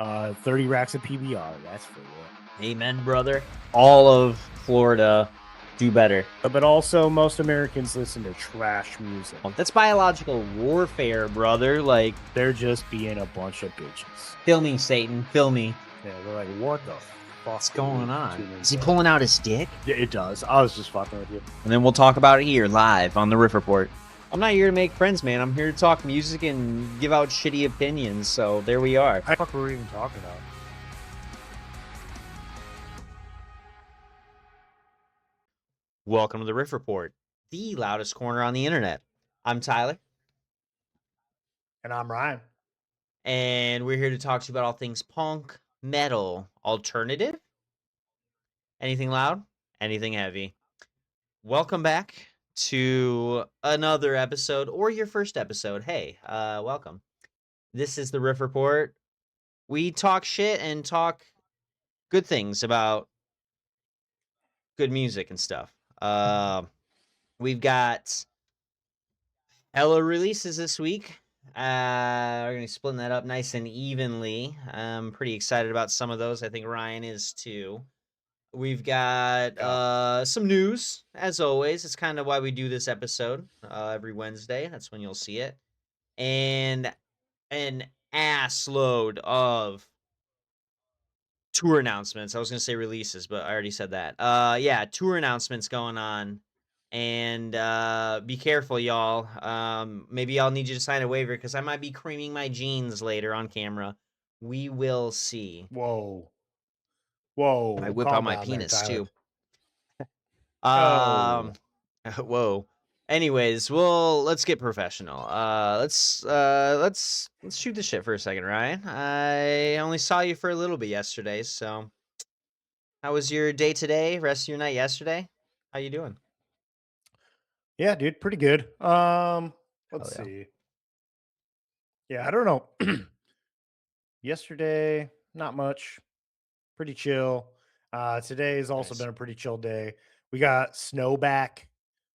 30 racks of PBR. That's for you. Amen, brother. All of Florida do better. But also, most Americans listen to trash music. That's biological warfare, brother. Like, they're just being a bunch of bitches. Fill me, Satan. Fill me. Yeah, they're like, what the fuck's going on? Is he pulling out his dick? Yeah, it does. I was just fucking with you. And then we'll talk about it here, live, on the Riff Report. I'm not here to make friends, man. I'm here to talk music and give out shitty opinions, so there we are. What the fuck were we even talking about? Welcome to the Riff Report, the loudest corner on the internet. I'm Tyler. And I'm Ryan. And we're here to talk to you about all things punk, metal, alternative, anything loud, anything heavy. Welcome back to another episode, or your first episode. Hey, welcome. This is the Riff Report. We talk shit and talk good things about good music and stuff. We've got hella releases this week. We're going to be splitting that up nice and evenly. I'm pretty excited about some of those. I think Ryan is too. We've got some news, as always. It's kind of why we do this episode every Wednesday. That's when you'll see it. And an ass load of tour announcements. I was going to say releases, but I already said that. Yeah, tour announcements going on. And be careful, y'all. Maybe I'll need you to sign a waiver because I might be creaming my jeans later on camera. We will see. Whoa. I whip out my penis, too. Oh. Whoa. Anyways, well, let's get professional. Let's shoot the shit for a second, Ryan. I only saw you for a little bit yesterday, so how was your day today? Rest of your night yesterday? How you doing? Yeah, dude, pretty good. Let's see. Yeah, I don't know. Yesterday, not much. Pretty chill. Today has also been a pretty chill day. We got snow back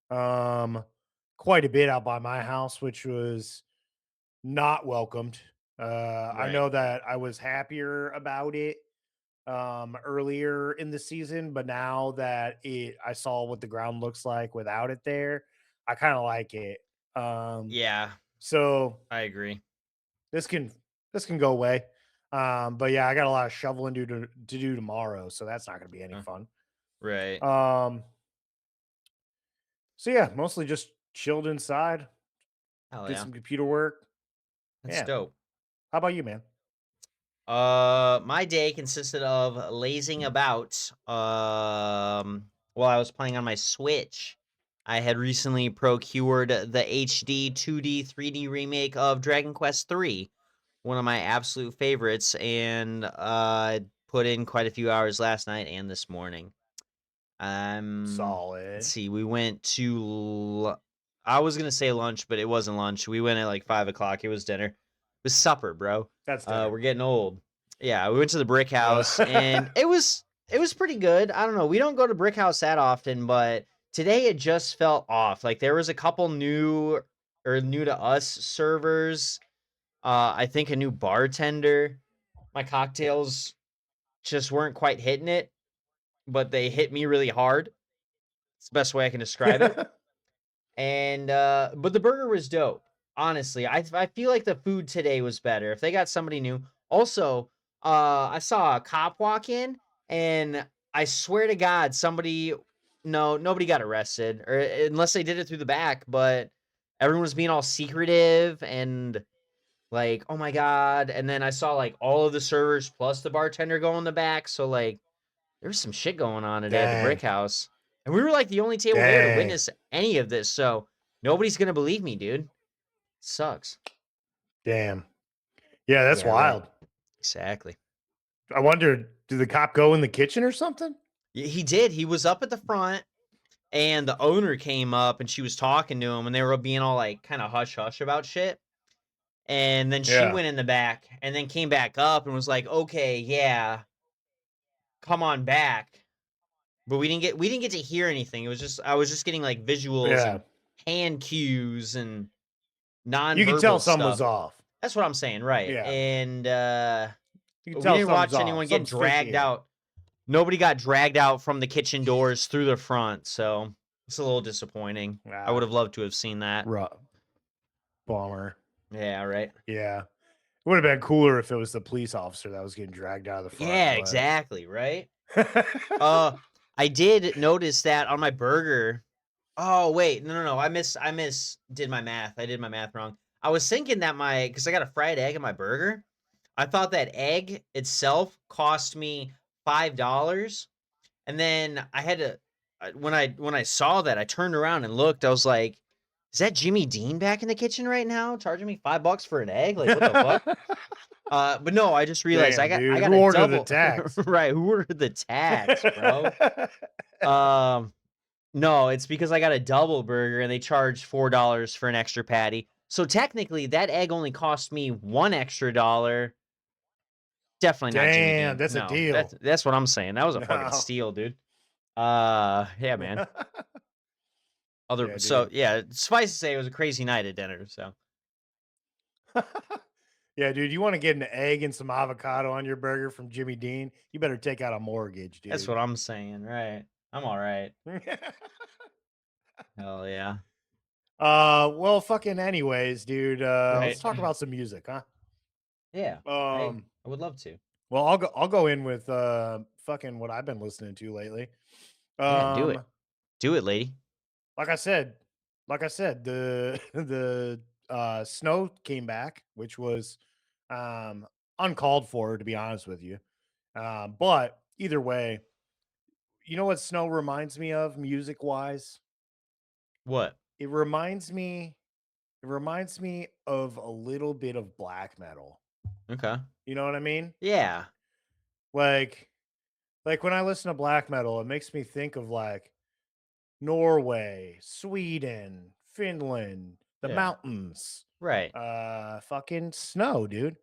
quite a bit out by my house, which was not welcomed. I know that I was happier about it earlier in the season, but now that I saw what the ground looks like without it there, I kind of like it. Yeah. So I agree. This can go away. But yeah, I got a lot of shoveling to do tomorrow, so that's not going to be any fun. Right. So yeah, mostly just chilled inside. Did some computer work. That's dope. How about you, man? My day consisted of lazing about. While I was playing on my Switch, I had recently procured the HD 2D 3D remake of Dragon Quest III, one of my absolute favorites, and I put in quite a few hours last night and this morning. Solid. Let's see, we went to. I was gonna say lunch, but it wasn't lunch. We went at like 5 o'clock. It was dinner. It was supper, bro. That's dinner. We're getting old. Yeah, we went to the Brick House, and it was pretty good. I don't know. We don't go to Brick House that often, but today it just felt off. Like there was a couple new to us servers. I think a new bartender. My cocktails just weren't quite hitting it, but they hit me really hard. It's the best way I can describe it. And but the burger was dope. Honestly, I feel like the food today was better. If they got somebody new. Also, I saw a cop walk in, and I swear to God, nobody got arrested, or unless they did it through the back. But everyone was being all secretive and like, oh my God. And then I saw like all of the servers plus the bartender go in the back. So like, there was some shit going on today at the Brick House. And we were like the only table there to witness any of this. So nobody's going to believe me, dude. Sucks. Damn. Yeah, that's wild. Right. Exactly. I wonder, did the cop go in the kitchen or something? He did. He was up at the front, and the owner came up, and she was talking to him, and they were being all like kind of hush-hush about shit. And then she went in the back and then came back up and was like, okay, yeah, come on back. But we didn't get to hear anything. It was just I was just getting like visuals and hand cues and non-verbal You could tell stuff. someone was off. That's what I'm saying, right? Yeah. And You can We tell didn't something's watch off. anyone get Something's fishy dragged here. out. Nobody got dragged out from the kitchen doors through the front, so it's a little disappointing. I would Ah, have loved to have seen that. bummer. Yeah, right. Yeah. It would have been cooler if it was the police officer that was getting dragged out of the front, Yeah, but exactly, right? Uh, I did notice that on my burger. Oh, wait, no. I did my math. I did my math wrong. I was thinking that because I got a fried egg in my burger. I thought that egg itself cost me $5, and then I had to when I saw that, I turned around and looked. I was like, "Is that Jimmy Dean back in the kitchen right now, charging me $5 for an egg? Like, what the fuck?" But no, I just realized I Damn, got I dude. got Who a ordered the double. tax? Right, who ordered the tax, bro? Um, no, it's because I got a double burger and they charged $4 for an extra patty. So technically, that egg only cost me one extra dollar. Definitely not Jimmy Damn, Dean. that's a No, deal. that's what I'm saying. That was a fucking No. steal, dude. Yeah, man. Yeah, So dude. yeah, suffice to say, it was a crazy night at dinner. So Yeah, dude. You want to get an egg and some avocado on your burger from Jimmy Dean? You better take out a mortgage, that's dude. what I'm saying, right? I'm all right. Hell yeah. Well, fucking anyways, dude. Let's Right. talk about some music, huh? Yeah. I Um, I would love to. well, I'll go in with fucking what I've been listening to lately. Yeah, do it. Um, Do it, lady. like I said, the the snow came back, which was um uncalled for, to be honest with you. But either way, you know what snow reminds me of music wise? What? It reminds me it reminds me of a little bit of black metal. Okay. You know what I mean? Yeah. Like when I listen to black metal, it makes me think of like Norway, Sweden, Finland, the Yeah. mountains, Right. fucking snow, dude.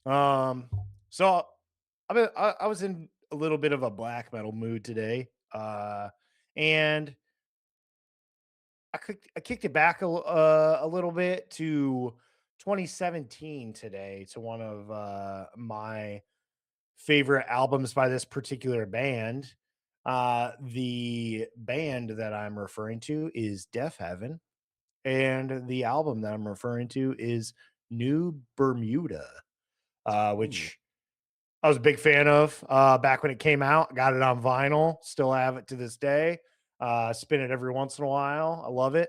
Um, so I was in a little bit of a black metal mood today. And I kicked it back a little bit to 2017 today to one of my favorite albums by this particular band. The band that I'm referring to is Deaf Heaven, and the album that I'm referring to is New Bermuda, Ooh. which I was a big fan of back when it came out. Got it on vinyl, still have it to this day. Spin it every once in a while. I love it.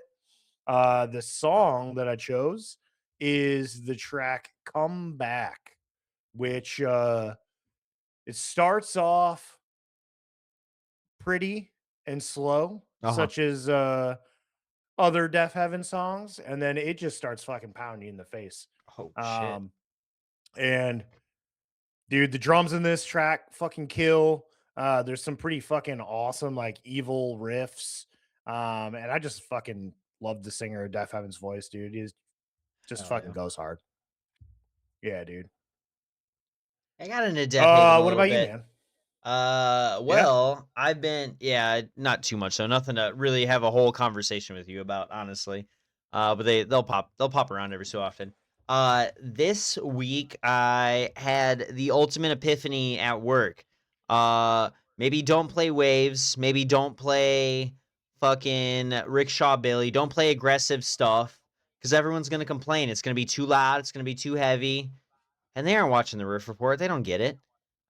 The song that I chose is the track "Come Back," which it starts off pretty and slow, Uh-huh. such as other Deaf Heaven songs, and then it just starts fucking pounding you in the face. Oh shit. Um, and dude, the drums in this track fucking kill. There's some pretty fucking awesome, like evil riffs. And I just fucking love the singer of Deaf Heaven's voice, dude. He's just Hell fucking yeah. goes hard. Yeah, dude. I got into Death Haven a What little about you, bit. man? Yeah. Well, I've been yeah, not too much, so nothing to really have a whole conversation with you about, honestly. But they'll pop around every so often. This week I had the ultimate epiphany at work. Maybe don't play Waves, maybe don't play fucking Rickshaw Billy, don't play aggressive stuff because everyone's gonna complain. It's gonna be too loud, it's gonna be too heavy, and they aren't watching the Riff Report. They don't get it.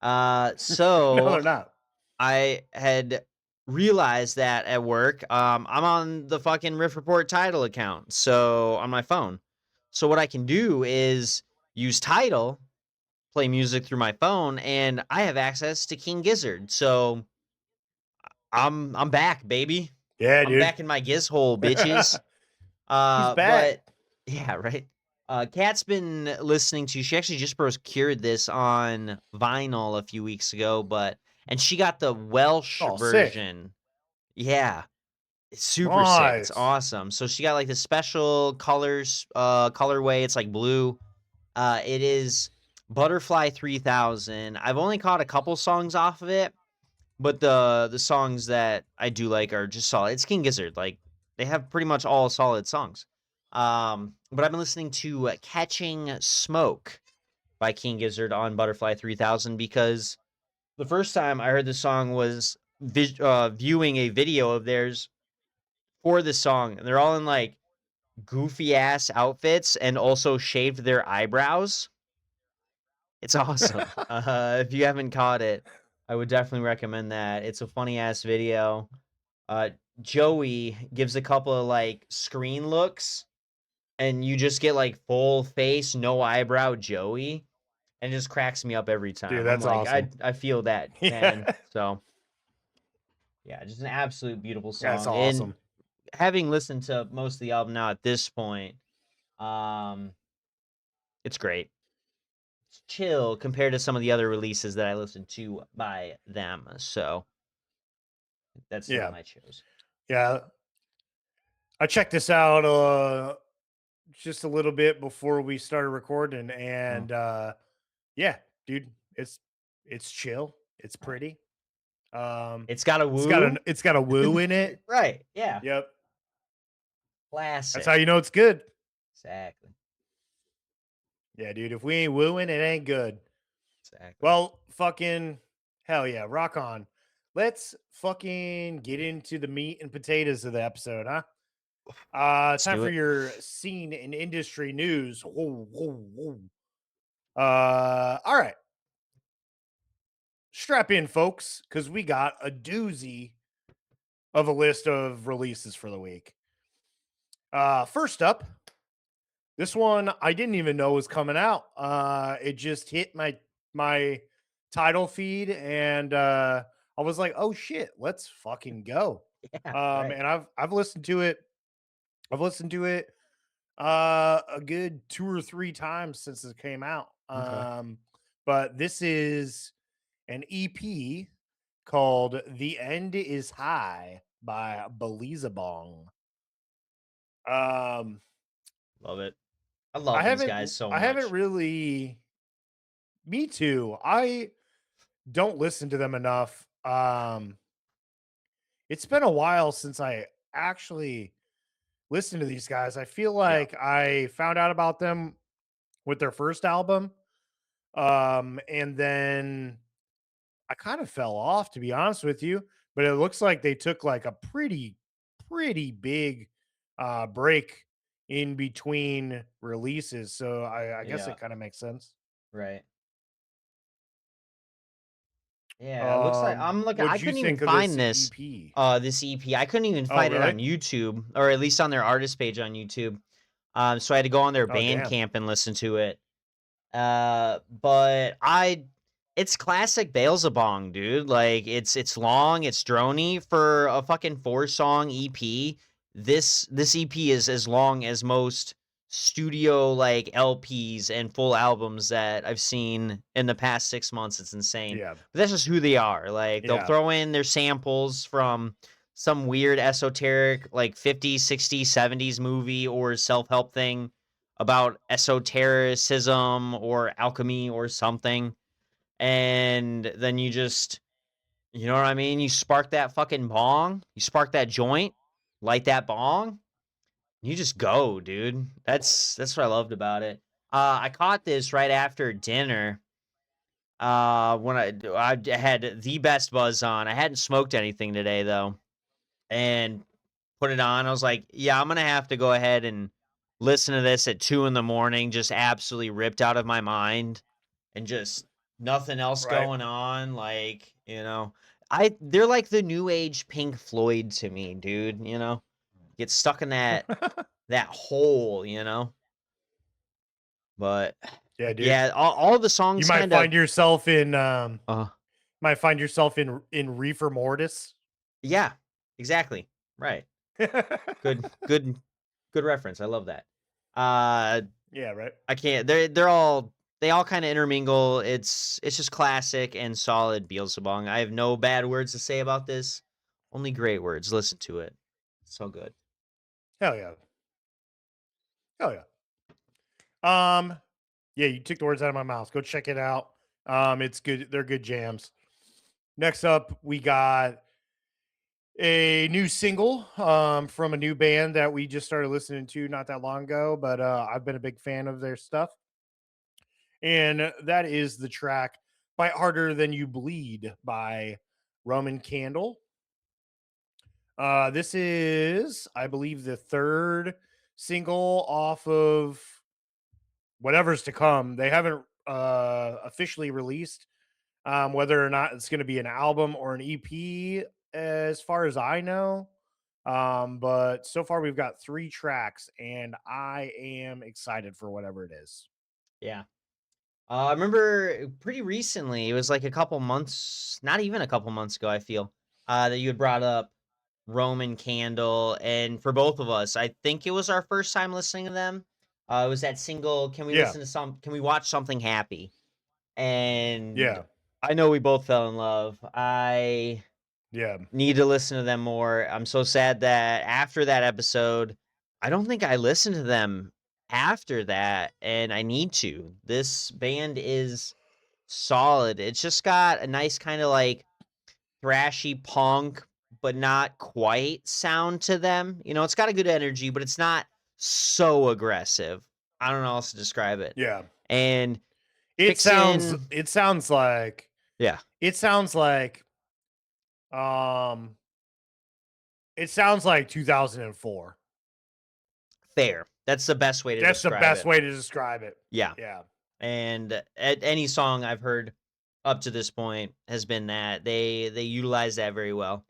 No, So they're not. I had realized that at work, I'm on the fucking Riff Report Title account, so on my phone. So what I can do is use Title, play music through my phone, and I have access to King Gizzard. So I'm back, baby. Yeah, I'm dude. back in my giz hole, bitches. He's back. But yeah, right. Kat's been listening to. She actually just procured this on vinyl a few weeks ago, and she got the Welsh Oh, sick. version. Yeah, it's super sick. It's Nice. awesome. So she got like the special colorway. It's like blue. It is Butterfly 3000. I've only caught a couple songs off of it, but the songs that I do like are just solid. It's King Gizzard. Like they have pretty much all solid songs. But I've been listening to Catching Smoke. by King Gizzard on Butterfly 3000 because the first time I heard the song was viewing a video of theirs for the song, and they're all in like goofy ass outfits and also shaved their eyebrows. It's awesome. If you haven't caught it, I would definitely recommend that. It's a funny ass video. Uh, Joey gives a couple of like screen looks, and you just get like full face, no eyebrow Joey, and it just cracks me up every Dude, time. I'm that's like, awesome. I feel that, man. Yeah, So yeah, just an absolute beautiful that's song. And awesome. having listened to most of the album now at this point, um, it's great. It's chill compared to some of the other releases that I listened to by them. So that's the Yeah, one I chose. yeah. I checked this out just a little bit before we started recording, Oh, and yeah, dude, it's chill. It's right. pretty. Um, It's got a woo. it's got a woo in it. Right. Yeah. Yep, that's how Classic. you know it's good. Exactly. Yeah, dude. If we ain't wooing, it ain't good. Exactly. Well, fucking hell yeah, rock on. Let's fucking get into the meat and potatoes of the episode, huh? Let's Time do for it. your scene and industry news. Whoa, whoa, whoa. All right. Strap in, folks, because we got a doozy of a list of releases for the week. First up, this one I didn't even know was coming out. It just hit my title feed, and I was like, "Oh shit, let's fucking go!" Yeah. Right. And I've listened to it. I've listened to it a good 2 or 3 times since it came out. Okay. But this is an EP called "The End Is High" by Bong. Um, Love it. I love these guys so I haven't much. really. Me too. I don't listen to them enough. It's been a while since I actually listened to these guys. I feel Yeah. like I found out about them with their first album. And then I kind of fell off, to be honest with you. But it looks like they took like a pretty big break in between releases. So I guess Yeah. it kind of makes sense. Right. Yeah, it looks like I'm looking. What I did you couldn't even think of this find this EP? this EP. I couldn't even Oh, find it really? on YouTube, or at least on their artist page on YouTube. So I had to go on their Oh, damn. Bandcamp and listen to it. But it's classic Beelzebong, dude. Like it's long, it's drony for a fucking 4 song EP. This EP is as long as most studio like LPs and full albums that I've seen in the past 6 months. It's insane. Yeah. But that's just who they are. Like they'll Yeah. throw in their samples from some weird esoteric like 50s, 60s, 70s movie or self-help thing about esotericism or alchemy or something. And then you just, you know what I mean? You spark that fucking bong, you spark that joint, light that bong, you just go, dude. That's what I loved about it. I caught this right after dinner. When I had the best buzz on. I hadn't smoked anything today though, and put it on. I was like, yeah, I'm gonna have to go ahead and listen to this at 2 in the morning, just absolutely ripped out of my mind, and just nothing else Right. going on. Like, they're like the new age Pink Floyd to me, dude. Get stuck in that hole. But Yeah, dude. yeah, all the You songs might kind of, find yourself in uh, in Reefer Mortis. yeah, exactly, right. Good, good reference. I love that. Uh, Yeah, right. I can't. They all kind of intermingle. It's just classic and solid Beelzebub. I have no bad words to say about this. Only great words. Listen to it. It's so good. Hell yeah. Hell yeah. Um, yeah, you took the words out of my mouth. Go check it out. It's good. They're good jams. Next up, we got a new single from a new band that we just started listening to not that long ago, but I've been a big fan of their stuff. And that is the track "Fight Harder Than You Bleed" by Roman Candle. This is, I believe, the third single off of whatever's to come. They haven't officially released whether or not it's going to be an album or an EP, as far as I know. But so far, we've got three tracks, and I am excited for whatever it is. Yeah. I remember pretty recently, it was like a couple months, not even a couple months ago, I feel, that you had brought up Roman Candle. And for both of us, I think it was our first time listening to them. It was that single, Yeah, Can we watch something happy? And yeah, I know we both fell in love. I yeah, need to listen to them more. I'm so sad that after that episode, I don't think I listened to them after that, and I need to. This band is solid. It's just got a nice kind of like thrashy punk, but not quite sound to them. You know, it's got a good energy, but it's not so aggressive. I don't know how else to describe it. yeah. And It sounds. fixin' It sounds like. yeah, It sounds like. Um. It sounds like 2004. fair. That's the best way to That's the describe best it. way to describe it. Yeah. Yeah, And any song I've heard up to this point has been that they utilize that very well.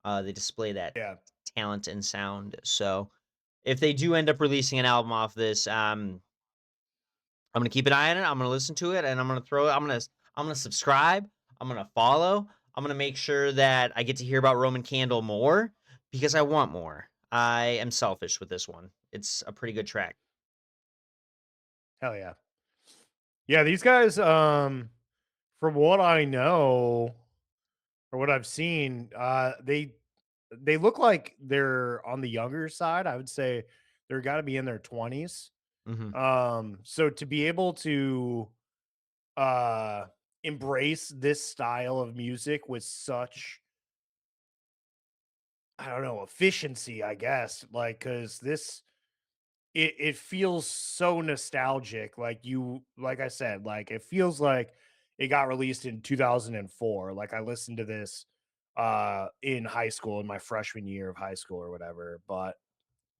They display that yeah. talent and sound. So if they do end up releasing an album off this, I'm gonna keep an eye on it. I'm gonna listen to it, and I'm gonna throw it. I'm gonna subscribe. I'm gonna follow. I'm gonna make sure that I get to hear about Roman Candle more because I want more. I am selfish with this one. It's a pretty good track. Hell yeah. Yeah, these guys, from what I know or what I've seen, they look like they're on the younger side. I would say they're got to be in their 20s. Hmm. So to be able to uh embrace this style of music with such, I don't know, efficiency, I guess, like, cuz this it feels so nostalgic, like I said, like, it feels like it got released in 2004. Like, I listened to this, in high school, in my freshman year of high school or whatever, but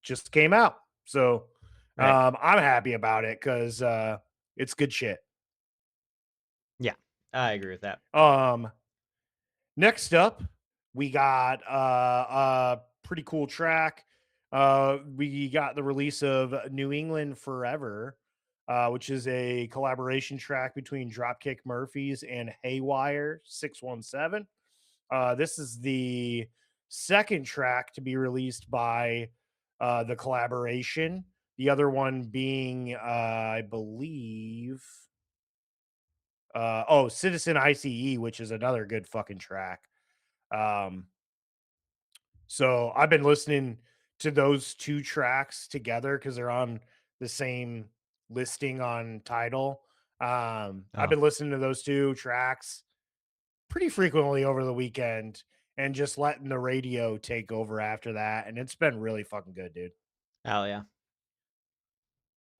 just came out. So, Right. I'm happy about it because it's good shit. Yeah, I agree with that. Um, Next up, we got a pretty cool track. We got the release of New England Forever, which is a collaboration track between Dropkick Murphys and Haywire 617. This is the second track to be released by the collaboration. The other one being, I believe, Citizen ICE, which is another good fucking track. Um, so I've been listening to those two tracks together because they're on the same listing on Tidal. I've Oh, been listening to those two tracks pretty frequently over the weekend and just letting the radio take over after that. And it's been really fucking good, dude. hell yeah.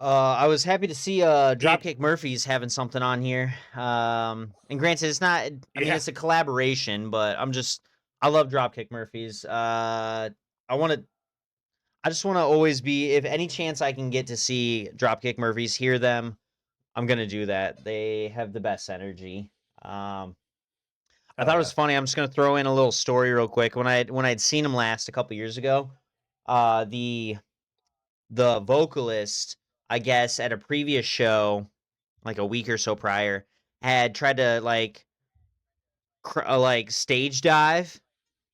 I was happy to see It, Dropkick Murphys having something on here. And granted, it's not. I mean, yeah. it's a collaboration, but I love Dropkick Murphys. I want to. I just want to always be. If any chance I can get to see Dropkick Murphys, hear them, I'm gonna do that. They have the best energy. Um, I thought Hell it yeah. was funny. I'm just gonna throw in a little story real quick. When I'd seen them last a couple years ago, the vocalist, I guess, at a previous show, like a week or so prior, had tried to like stage dive,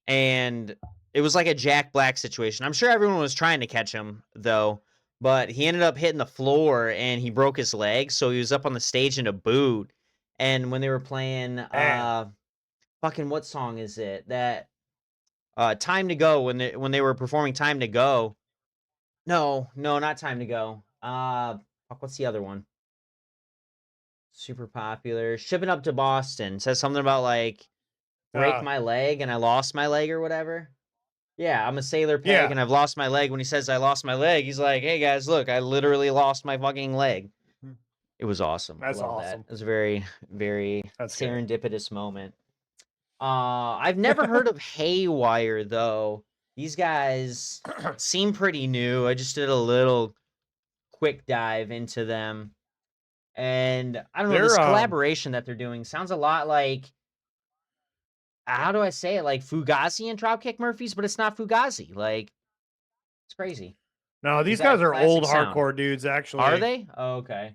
and it was like a Jack Black situation. I'm sure everyone was trying to catch him though, but he ended up hitting the floor and he broke his leg, so he was up on the stage in a boot. And when they were playing, Damn. fucking what song is it that Time to Go, when they were performing Time to Go. No, no, not Time to Go. Fuck, what's the other one? Super popular. Shipping Up to Boston says something about like break Uh, my leg and I lost my leg or whatever. Yeah, I'm a sailor peg yeah. and I've lost my leg. When he says I lost my leg, he's like, "Hey guys, look, I literally lost my fucking leg." It was awesome. I That's love that. awesome. It was a very, very That's great. serendipitous moment. I've never heard of Haywire though. These guys seem pretty new. I just did a little quick dive into them. And I don't know, this They're collaboration that they're doing sounds a lot like how do I say it? Like Fugazi and Dropkick Murphys, but it's not Fugazi. Like it's crazy. no, He's these got a guys are classic old sound. hardcore dudes Are actually. they? Oh, okay.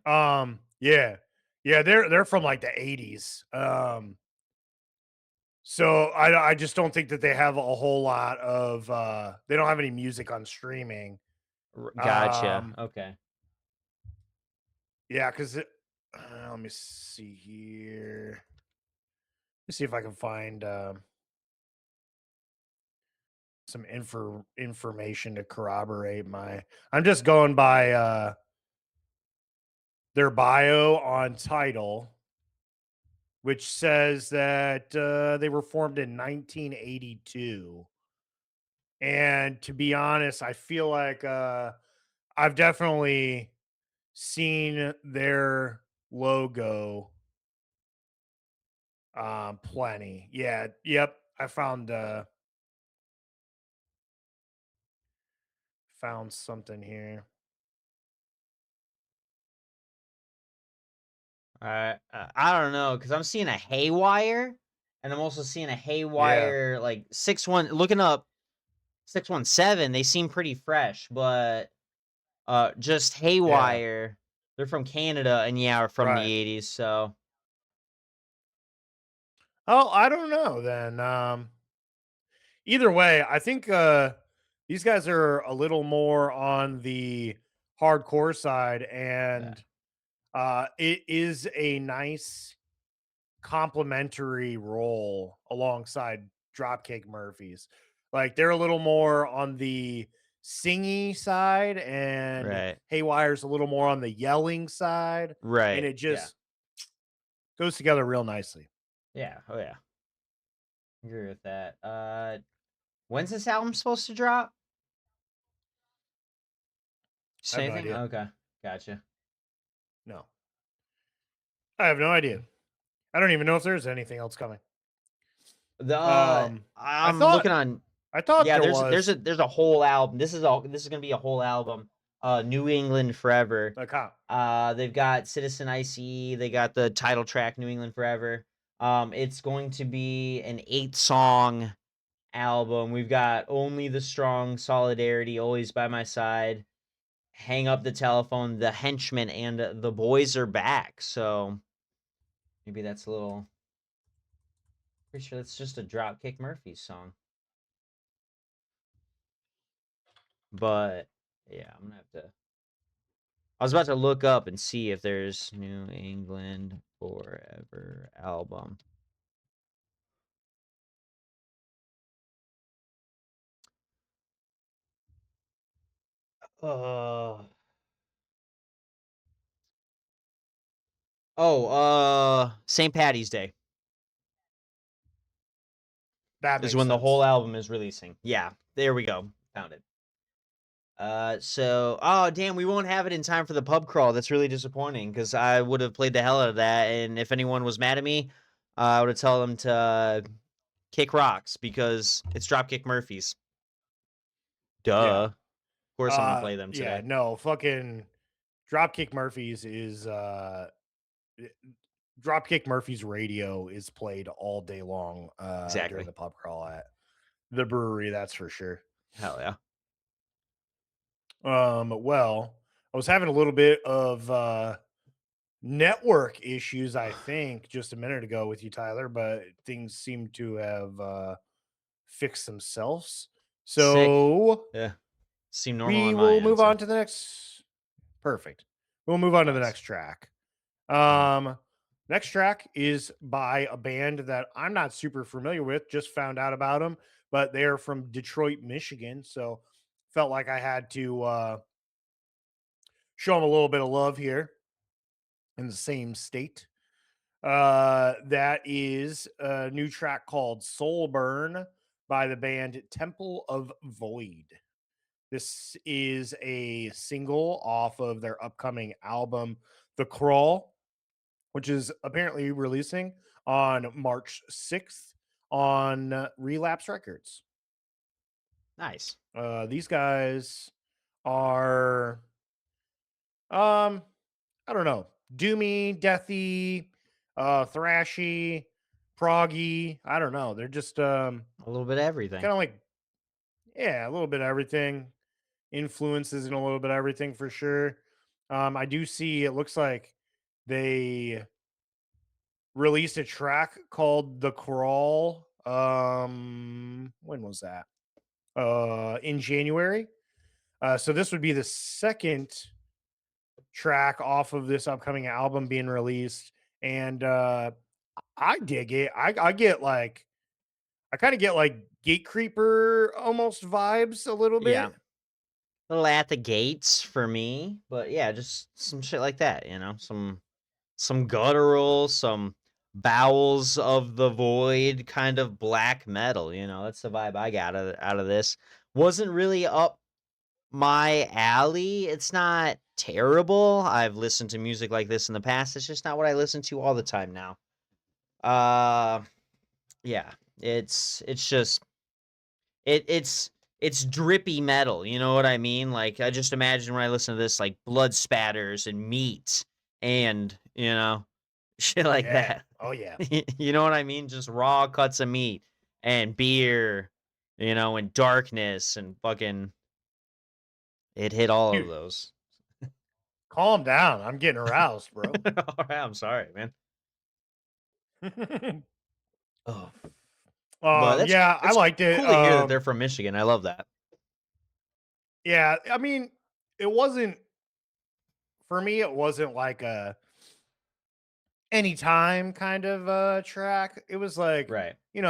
Yeah. Yeah, they're from like the 80s. So I just don't think that they have a whole lot of they don't have any music on streaming. Gotcha. Um Okay. yeah, cuz let me see here. Let me see if I can find some information to corroborate my I'm just going by their bio on Title, which says that they were formed in 1982. And to be honest, I feel like I've definitely seen their logo plenty. Yeah, yep. I found something here. I don't know because I'm seeing a Haywire, and I'm also seeing a Yeah, Haywire like 6-1. Looking up 617, they seem pretty fresh, but just yeah, Haywire. They're from Canada, and yeah, are from the right. '80s. So Oh, I don't know then. Either way, I think these guys are a little more on the hardcore side, yeah, and it is a nice complementary role alongside Dropkick Murphys. Like they're a little more on the singy side, and right, Haywire's a little more on the yelling side, and right, it yeah, just goes together real nicely. yeah, oh yeah, agree with that. When's this album supposed to drop? I have Say no anything? idea. Okay, gotcha. No, I have no idea. I don't even know if there's anything else coming. I I'm thought looking on. I thought Yeah, there there's was a whole album. This is gonna be a whole album. New England Forever. a cop. They've got Citizen ICE. They got the title track New England Forever. It's going to be an 8-song album. We've got Only the Strong, Solidarity, Always by My Side, Hang Up the Telephone, The Henchman, and The Boys Are Back. So maybe that's a little. Pretty sure that's just a Dropkick Murphys song. But yeah, I'm gonna have to. I was about to look up and see if there's New England Forever album. Uh St. Patty's Day That is makes when the whole sense. album is releasing. Yeah, there we go. Found it. Oh damn, we won't have it in time for the pub crawl. That's really disappointing because I would have played the hell out of that. And if anyone was mad at me, I would have told them to kick rocks because it's Dropkick Murphys. Yeah. Duh. Of course, I'm gonna play them Yeah, today. no, fucking Dropkick Murphys eh, Dropkick Murphys radio is played all day long during Exactly. the pub crawl at the brewery, that's for sure. Hell yeah. Well, I was having a little bit of network issues, I think, just a minute ago with you, Tyler, but things seem to have fixed themselves. Sick. So Yeah. Seem normal we on my will end. move So on to the next. Perfect. We'll move on to the nice. next track. Mhm. Um, Next track is by a band that I'm not super familiar with, just found out about them, but they're from Detroit, Michigan. So felt like I had to show them a little bit of love here in the same state. That is a new track called Soul Burn by the band Temple of Void. This is a single off of their upcoming album, The Crawl, which is apparently releasing on March 6th on Relapse Records. Nice. These guys are, um, I don't know, doomy, deathy, thrashy, proggy. I don't know. They're just A little bit of everything. kind of like, yeah, a little bit of everything. Influences and a little bit of everything for sure. I do see it looks like they released a track called The Crawl. When was that? In January. So this would be the second track off of this upcoming album being released. And I dig it. I get like I kind of get like Gate Creeper almost vibes a little Yeah. bit. A little at the gates for me, but yeah, just some shit like that, some guttural, some bowels of the void kind of black metal, that's the vibe I got out of this. Wasn't really up my alley. It's not terrible. I've listened to music like this in the past. It's just not what I listen to all the time now. Uh yeah, it's just it's drippy metal, you know what I mean? Like, I just imagine when I listen to this, like, blood spatters and meat and, shit like Yeah. that. Oh yeah. You know what I mean? Just raw cuts of meat and beer, and darkness and fucking it hit all of Dude, those. calm down. I'm getting aroused, bro. Alright, I'm sorry, man. Oh, but that's Yeah, I it's liked it. cool to hear that they're from Michigan. I love that. Yeah, I mean, it wasn't for me, it wasn't like a anytime kind of track. It was like, Right. I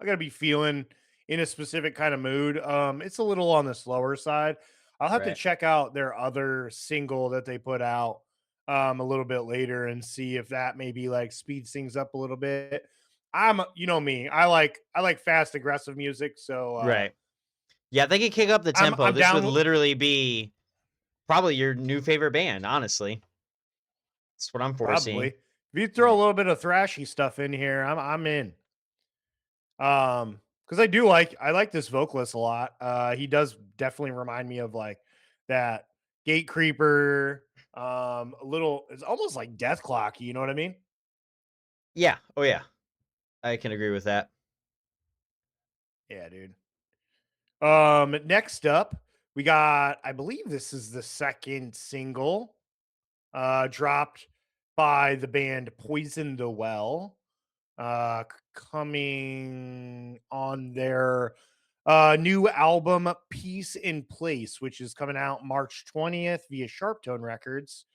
gotta be feeling in a specific kind of mood. It's a little on the slower side. I'll have to Right. check out their other single that they put out a little bit later and see if that maybe like speeds things up a little bit. You know me, I like fast aggressive music, so Right. Yeah, they could kick up the I'm tempo. I'm This would down. literally be probably your new favorite band, honestly. That's what I'm Probably. foreseeing. If you throw a Right. little bit of thrashy stuff in here, I'm in. Because I like this vocalist a lot. He does definitely remind me of like that gate creeper. A little it's almost like death clocky, you know what I mean? Yeah. Oh, yeah. I can agree with that. Yeah, dude. Next up, we got, I believe this is the second single, dropped by the band Poison the Well. Coming on their new album Peace in Place, which is coming out March 20th via Sharptone Records.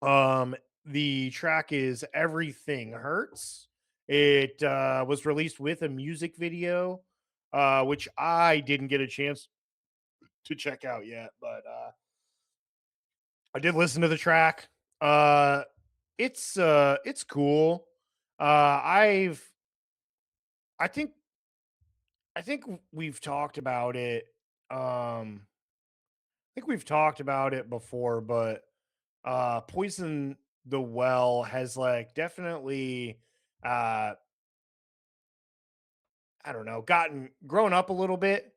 um the track is Everything Hurts. It was released with a music video, which I didn't get a chance to check out yet, but I did listen to the track. uh it's cool. I've I think I think we've talked about it. I think we've talked about it before, but Poison the Well has like definitely uh I don't know, gotten grown up a little bit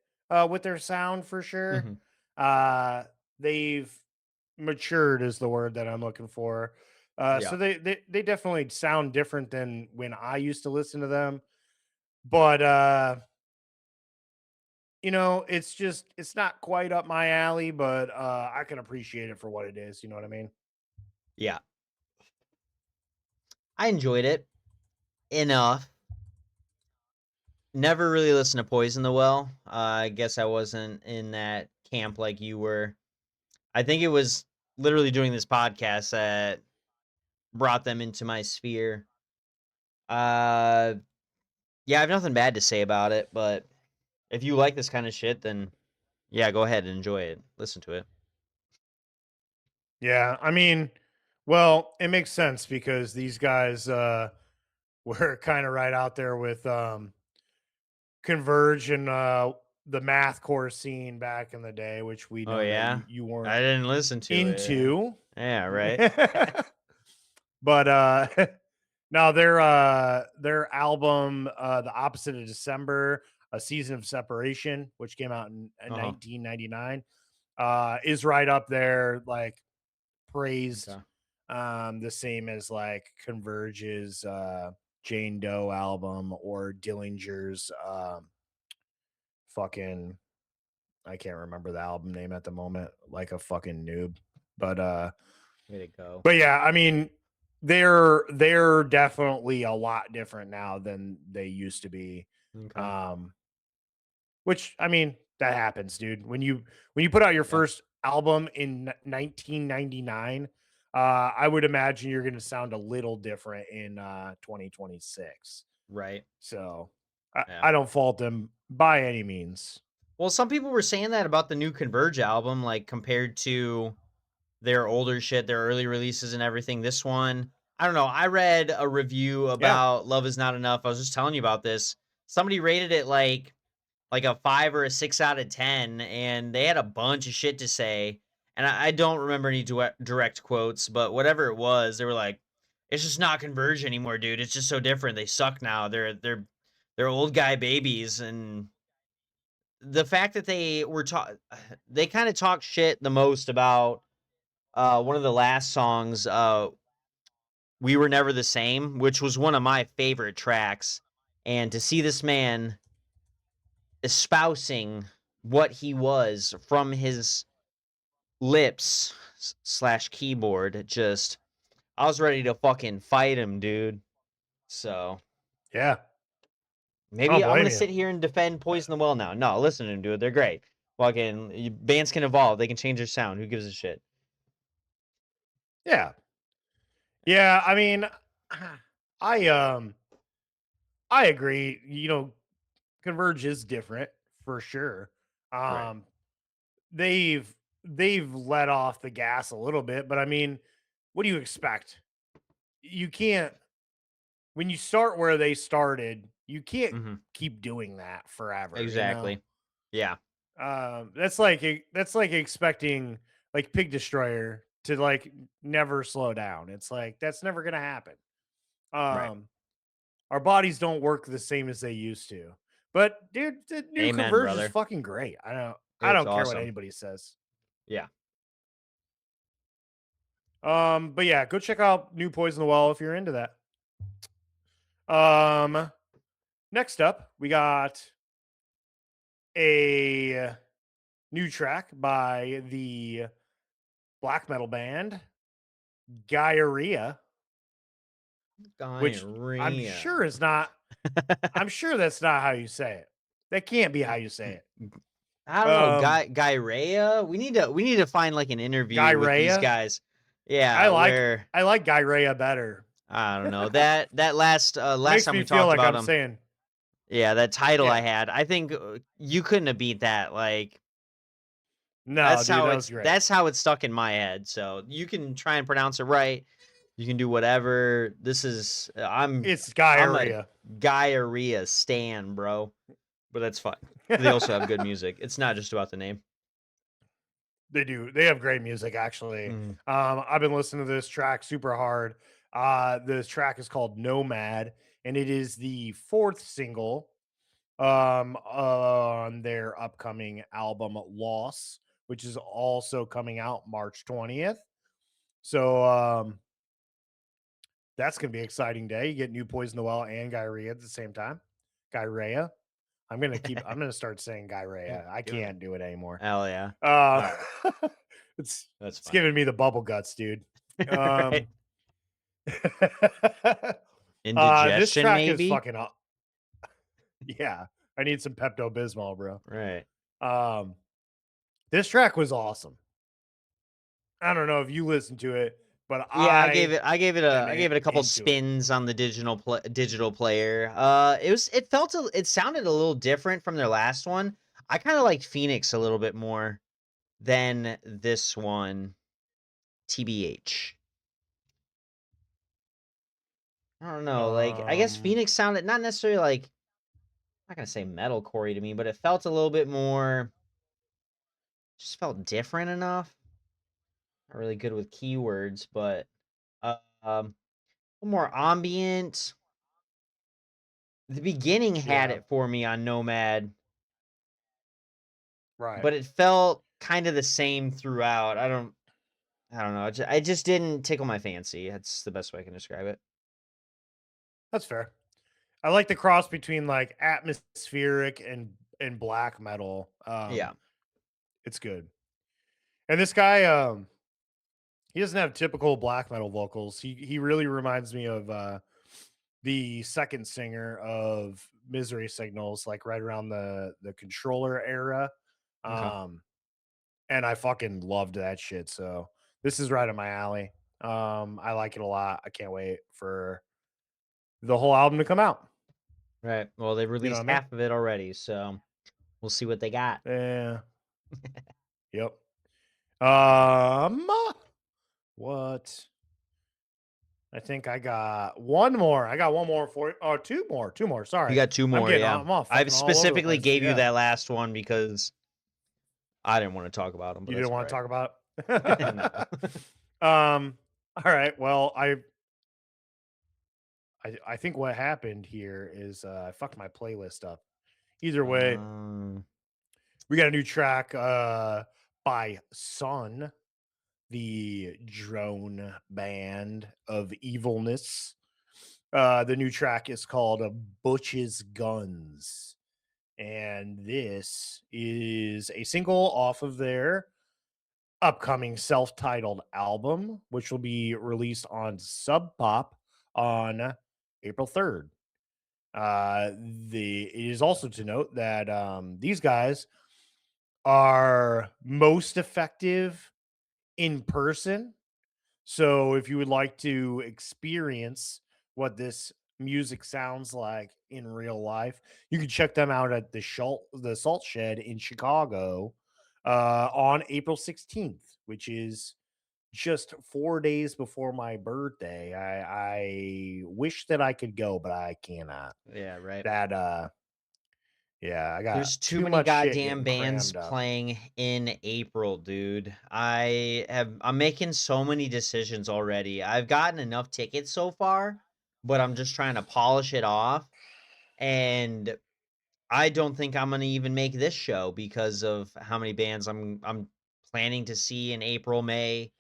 with their sound for sure. Mhm. Uh they've matured is the word that I'm looking for. So Yeah. they definitely sound different than when I used to listen to them. But it's not quite up my alley, but I can appreciate it for what it is. You know what I mean? Yeah. I enjoyed it enough. Never really listened to Poison the Well. I guess I wasn't in that camp like you were. I think it was literally doing this podcast that brought them into my sphere. Uh, yeah, I have nothing bad to say about it, but if you like this kind of shit, then yeah, go ahead and enjoy it. Listen to it. Yeah, I mean, well, it makes sense because these guys were kind of right out there with Converge and the math core scene back in the day, which we Oh know that yeah, you weren't I didn't listen to it. into. Yeah, right. But no, their album, The Opposite of December, A Season of Separation, which came out in Uh-huh. 1999, is right up there, like praised, Okay. the same as like Converge's Jane Doe album or Dillinger's fucking, I can't remember the album name at the moment, like a fucking noob. But Way to go. but yeah, I mean, they're definitely a lot different now than they used to be. Okay. Um, which I mean, that happens, dude. When you put out your Yeah. first album in 1999, I would imagine you're going to sound a little different in 2026. Right. So Yeah. I don't fault them by any means. Well, some people were saying that about the new Converge album, like compared to their older shit, their early releases and everything. This one, I don't know. I read a review Yeah, about Love Is Not Enough. I was just telling you about this. Somebody rated it like a 5 or a 6 out of 10, and they had a bunch of shit to say. And I don't remember any direct quotes, but whatever it was, they were like, "It's just not Converge anymore, dude. It's just so different. They suck now. They're old guy babies." And the fact that they kind of talk shit the most about one of the last songs, "We Were Never the Same," which was one of my favorite tracks. And to see this man espousing what he was from his lips slash keyboard, just I was ready to fucking fight him, dude. So yeah. I don't maybe I'm blame gonna you. sit here and defend Poison the Well now. No, listen to him, dude. They're great. Fucking bands can evolve. They can change their sound. Who gives a shit? Yeah, yeah. I mean, I um I agree. Converge is different for sure. Right. Um, they've they've let off the gas a little bit, but I mean, what do you expect? You can't when you start where they started, you can't Hmm. keep doing that forever. Exactly. Yeah. That's like expecting like Pig Destroyer to like never slow down. It's like that's never gonna happen. Right. Um, our bodies don't work the same as they used to. But dude, the new Amen, Converge is brother. fucking great. I It's don't care what awesome. anybody says. Yeah. But yeah, go check out New Poison the Well if you're into that. Um, next up, we got a new track by the black metal band Diarrhea, which I'm Gonorrhea. sure is not. I'm sure that's not how you say it. That can't be how you say it. I don't know, Um, Guy Rhea? We need to find, like, an interview with these Diarrhea. guys. I Yeah, like where I like Diarrhea better. I don't know, that last Makes time me we feel talked like about I'm them. saying, Yeah, that title I yeah. had, I think, you couldn't have beat that, like, No, dude, that was great. that's how it's stuck in my head, so you can try and pronounce it right, you can do whatever. This is It's I'm a Diarrhea. Guy stan, bro, but that's fine. They also have good music. It's not just about the name. They do. They have great music, actually. Mm, I've been listening to this track super hard. This track is called Nomad, and it is the fourth single on their upcoming album Loss, which is also coming out March 20th. So that's gonna be an exciting day. You get New Poison the Well and Diarrhea at the same time. Diarrhea. I'm gonna start saying Diarrhea. I do it. can't do it anymore. Hell yeah. Uh, Alright, it's that's it's fine. giving me the bubble guts, dude. Right. Um, this Indigestion, track is maybe? fucking up. Yeah, I need some Pepto Bismol, bro. Right. Um, this track was awesome. I don't know if you listened to it, but Yeah, I am I gave it a couple into it. spins on the digital player. It sounded a little different from their last one. I kinda liked Phoenix a little bit more than this one, TBH. I don't know, like, I guess Um, Phoenix sounded not necessarily like, I'm not gonna say metalcore to me, but it felt a little bit more just felt different enough. not really good with keywords, but um, more ambient. The beginning had Yeah, it for me on Nomad, right. but it felt kind of the same throughout. I don't know. It just didn't tickle my fancy. That's the best way I can describe it. That's fair. I like the cross between like atmospheric and black metal. Yeah. It's good. And this guy, he doesn't have typical black metal vocals. He really reminds me of the second singer of Misery Signals, like right around the controller era. Okay. Um, and I fucking loved that shit. So this is right up my alley. I like it a lot. I can't wait for the whole album to come out. Right. Well, they You know released what I mean? half of it already, so we'll see what they got. Yeah. Yep. What? I think I got one more. I got one more for you. Oh, two more. Two more. You Sorry. got two more, yeah. I'm all I fucking all over the specifically place. gave you Yeah. that last one because I didn't want to talk about them, but You that's didn't all want to right. talk about No. it? All right. Well, I think what happened here is I fucked my playlist up. Either way, Um, we got a new track by Sun, the drone band of evilness. The new track is called Butch's Guns. And this is a single off of their upcoming self-titled album, which will be released on Sub Pop on April 3rd. It is also to note that these guys are most effective in person. So if you would like to experience what this music sounds like in real life, you can check them out at the Salt Shed in Chicago on April 16th, which is just 4 days before my birthday. I wish that I could go, but I cannot. yeah, right. That yeah, I got There's too too many much shit goddamn getting bands crammed up. playing in April, dude. I'm making so many decisions already. I've gotten enough tickets so far, but I'm just trying to polish it off. And I don't think I'm gonna even make this show because of how many bands I'm planning to see in April, May,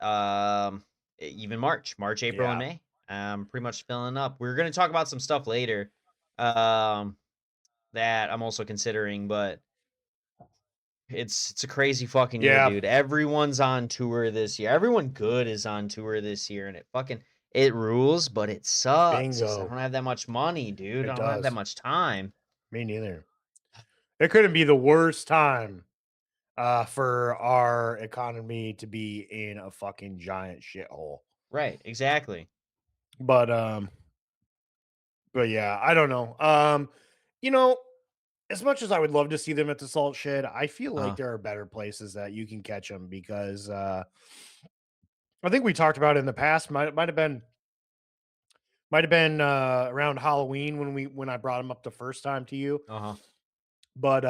even March, April, and Yeah. May. I'm pretty much filling up. We're gonna talk about some stuff later, um, that I'm also considering, but it's a crazy fucking year, Yeah. dude. Everyone's on tour this year. Everyone good is on tour this year, and it rules, but it sucks. Is I Bingo. don't have that much money, dude. It I don't have that does. much time. Me neither. It couldn't be the worst time for our economy to be in a fucking giant shithole. Right, exactly. But yeah, I don't know. You know, as much as I would love to see them at the Salt Shed, I feel like Uh, there are better places that you can catch them because I think we talked about it in the past. Might have been around Halloween when I brought them up the first time to you. uh-huh, But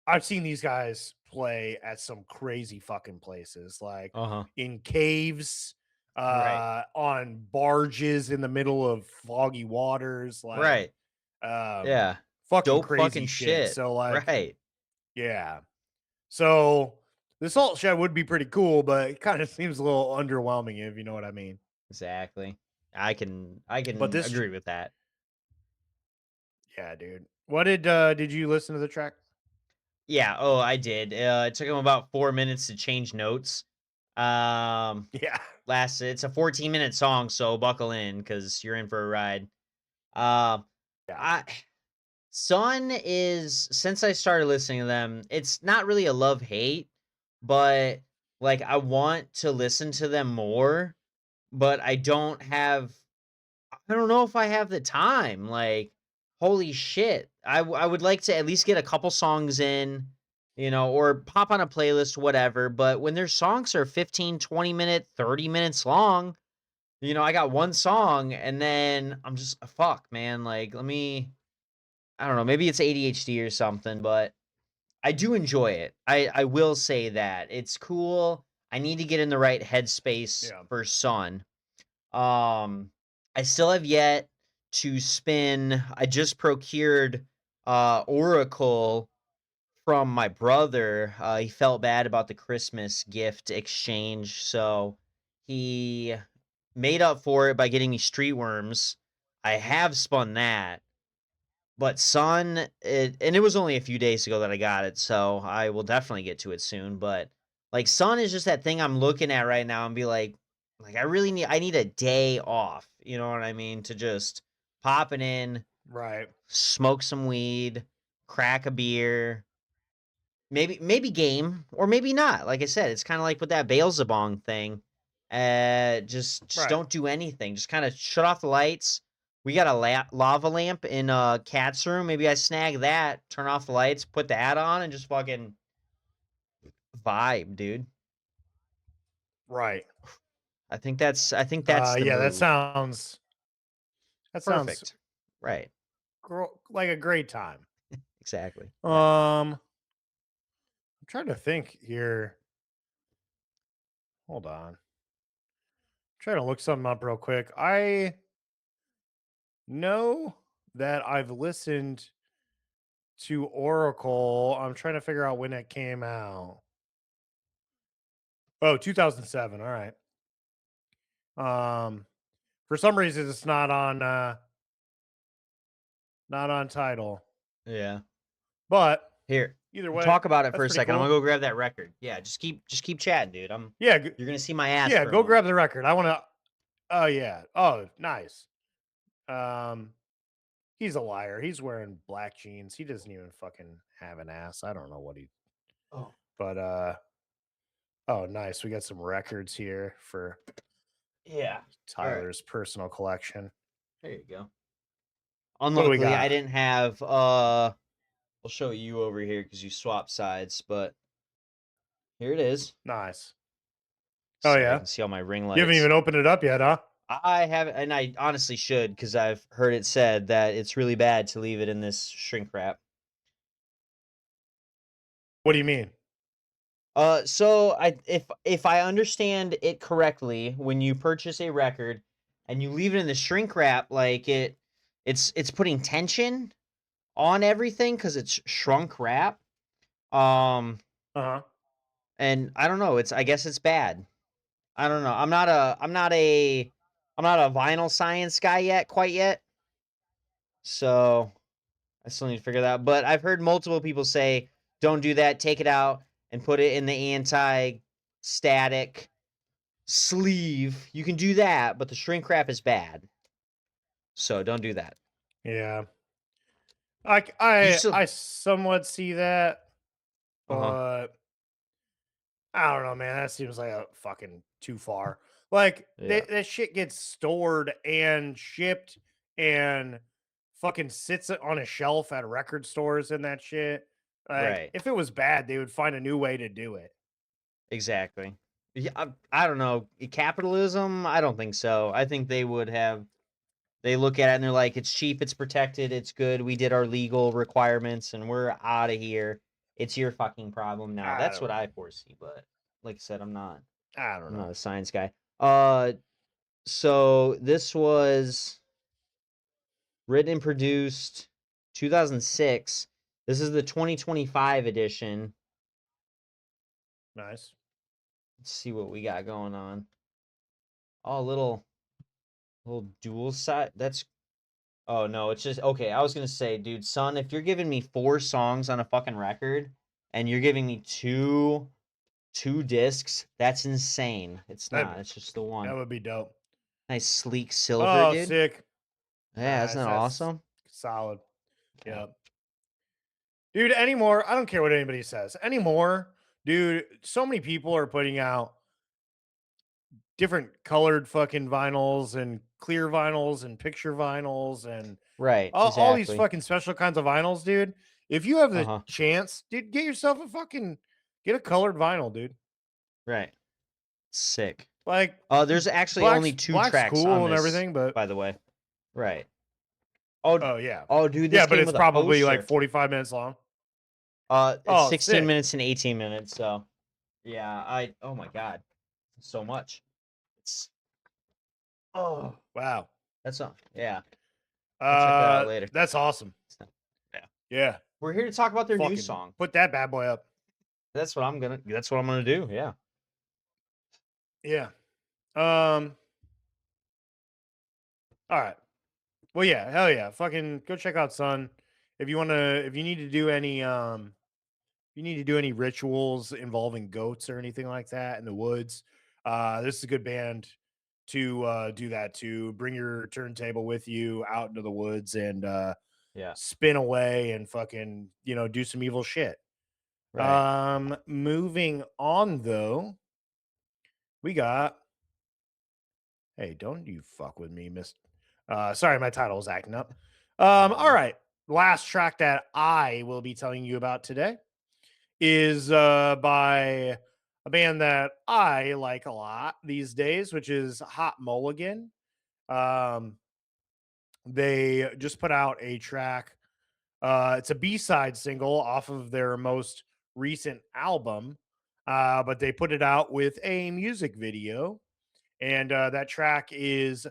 I've seen these guys play at some crazy fucking places, like uh-huh. in caves, Right, on barges in the middle of foggy waters, like right. um, Yeah. fucking Dope crazy fucking shit. shit. So, like, Right. yeah. So the salt shed would be pretty cool, but it kind of seems a little underwhelming, if you know what I mean. Exactly. I But can this, agree with that. yeah, dude. What did you listen to the track? Yeah, oh, I did. It took him about 4 minutes to change notes. Um, Yeah, it's a 14-minute song, so buckle in because you're in for a ride. Um, yeah, I Sun is since I started listening to them, it's not really a love-hate, but, like, I want to listen to them more, but I don't know if I have the time, like, holy shit. I would like to at least get a couple songs in, or pop on a playlist, whatever, but when their songs are 15, 20-minute, 30 minutes long, I got one song and then I'm just fuck, man, like, I don't know, maybe it's ADHD or something, but I do enjoy it. I will say that. It's cool. I need to get in the right headspace Yeah. for Sun. I still have yet to spin. I just procured Oracle from my brother. He felt bad about the Christmas gift exchange, so he made up for it by getting me Street Worms. I have spun that, but Sun, and it was only a few days ago that I got it, so I will definitely get to it soon. But like Sun is just that thing I'm looking at right now and be like I need a day off. You know what I mean? To just pop it in, Right. smoke some weed, crack a beer, maybe game or maybe not. Like I said, it's kind of like with that Beelzebong thing. Just Right. don't do anything. Just kind of shut off the lights. We got a lava lamp in Cat's room. Maybe I snag that, turn off the lights, put that on, and just fucking vibe, dude. Right. I think that's the Yeah, move. that sounds Perfect. Right. like a great time. Exactly. Yeah. I'm trying to think here. Hold on. Trying to look something up real quick. I know that I've listened to Oracle. I'm trying to figure out when it came out. Oh, 2007. All right. Um, for some reason it's not on title. Yeah. But Here. either way, Talk about it for that's a pretty second. I'm cool. gonna go grab that record. Yeah, just keep chatting, dude. Yeah, You're gonna see my ass yeah, for a go grab moment. the record. I want to Oh yeah. Oh, nice. Um he's a liar. He's wearing black jeans. He doesn't even fucking have an ass. I don't know what he Oh. but oh nice. We got some records here for Yeah. All right. Tyler's personal collection. There you go. What do we Unluckily, I got? didn't have I'll show you over here because you swapped sides, but here it is. Nice. Oh So you yeah. can see all my ring You haven't lights. even opened it up yet, huh? I haven't, and I honestly should because I've heard it said that it's really bad to leave it in this shrink wrap. What do you mean? So if I understand it correctly, when you purchase a record and you leave it in the shrink wrap, like it's putting tension on everything because it's shrunk wrap. Um, Uh-huh. and I don't know. I guess it's bad. I don't know. I'm not a vinyl science guy yet, quite yet. So I still need to figure that out. But I've heard multiple people say, don't do that. Take it out and put it in the anti-static sleeve. You can do that, but the shrink wrap is bad. So don't do that. Yeah. You still I somewhat see that, uh-huh. but I don't know, man. That seems like a fucking too far. Like Yeah. that shit gets stored and shipped and fucking sits on a shelf at record stores and that shit. Like Right. if it was bad, they would find a new way to do it. Exactly. Yeah, I don't know. Capitalism? I don't think so. I think they look at it and they're like, it's cheap, it's protected, it's good. We did our legal requirements and we're out of here. It's your fucking problem now. I That's don't what I know. foresee, but like I said, I don't I'm know. not a science guy. So this was written and produced 2006. This is the 2025 edition. Nice. Let's see what we got going on. Oh, little dual side. That's Oh no, it's just okay. I was gonna say, dude, son, if you're giving me 4 songs on a fucking record and you're giving me two discs, that's insane. It's That not. It's just the that one. would be dope. Nice sleek silver, Oh, dude. sick. Yeah, isn't Nice. that That's awesome? solid. Yeah. Yep. Dude, anymore, I don't care what anybody says. Anymore, dude, so many people are putting out different colored fucking vinyls and clear vinyls and picture vinyls and Right. all these Exactly. fucking special kinds of vinyls, dude. If you have Uh the huh. chance, dude, get yourself a fucking get a colored vinyl, dude. Right. Sick. Like There's actually only black's 2 tracks cool on and this, everything, but by the way. Right. Oh, oh yeah. oh, dude, Yeah, this but came it's with a probably like poster. 45 minutes long. It's Oh, 16 sick. minutes and 18 minutes. So. Yeah, oh my god, so much. It's oh, Wow. that's all. Yeah, I'll check that out later. That's awesome. So, yeah, Yeah. we're here to talk about their new Fucking song. put that bad boy up. That's what I'm gonna do. Yeah. Yeah. Um. All right. Well, yeah. Hell yeah. Fucking go check out Sun. If you need to do any, if you need to do any rituals involving goats or anything like that in the woods, this is a good band to do that too. Bring your turntable with you out into the woods and Yeah. spin away and fucking, do some evil shit. Right. Moving on though, we got hey, don't you fuck with me, Miss. Sorry, my title was acting up. All No. right. Last track that I will be telling you about today is by a band that I like a lot these days, which is Hot Mulligan. Um, they just put out a track. It's a B-side single off of their most recent album, but they put it out with a music video. And that track is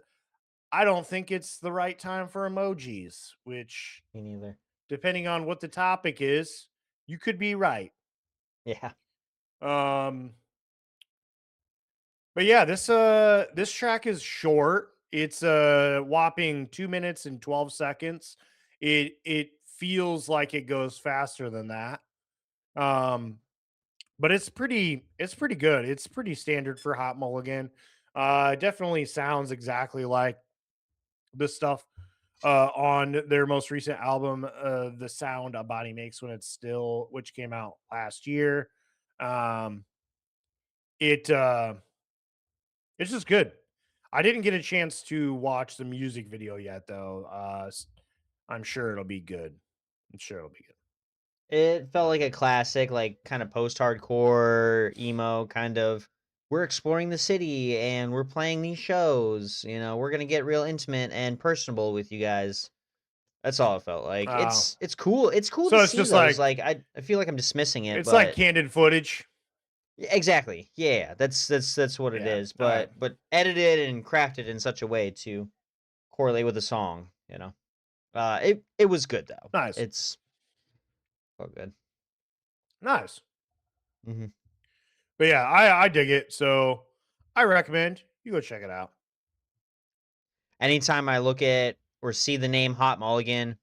I don't think it's the right time for emojis, which, Me neither. depending on what the topic is, you could be right. Yeah. Um, but yeah, this track is short. It's a whopping 2 minutes and 12 seconds. It feels like it goes faster than that. Um, but it's pretty good. It's pretty standard for Hot Mulligan. It definitely sounds exactly like the stuff on their most recent album, The Sound a Body Makes When It's Still, which came out last year. Um, it it's just good. I didn't get a chance to watch the music video yet, though. I'm sure it'll be good. I'm sure it'll be good. It felt like a classic, like kind of post-hardcore emo kind of. We're exploring the city and we're playing these shows. We're gonna get real intimate and personable with you guys. That's all it felt like. Uh, It's cool. It's cool to so it's see just those. like Like I feel like I'm dismissing it, it's like but candid footage. yeah, exactly. Yeah, that's what it Yeah. is. All right. But edited and crafted in such a way to correlate with the song. It was good though. Nice. It's all good. Nice. Hmm. But yeah, I dig it. So I recommend you go check it out. Anytime I look at or see the name Hot Mulligan,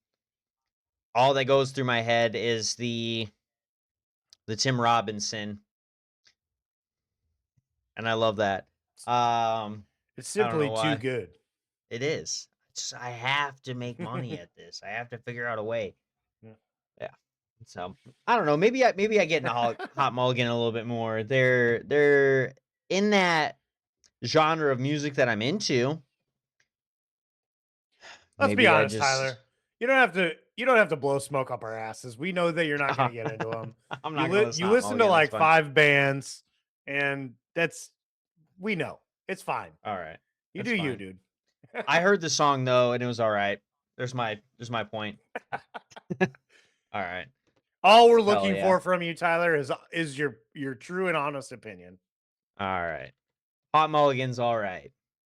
all that goes through my head is the Tim Robinson, and I love that. Um, It's I don't simply know too why. good. It is. I have to make money at this. I have to figure out a way. Yeah. So I don't know. Maybe I get into Hot Mulligan a little bit more. They're in that genre of music that I'm into. Let's be Maybe I honest, just Tyler. You don't have to blow smoke up our asses. We know that you're not going to get into them. I'm You not gonna listen you to Hot listen to Mulligan. That's like fine. 5 bands, and that's we know it's fine. All right. You do That's you, fine. dude. I heard the song though, and it was all right. There's my point. All right. All we're Hell looking yeah. for from you, Tyler, is your true and honest opinion. All right. Hot Mulligan's all right.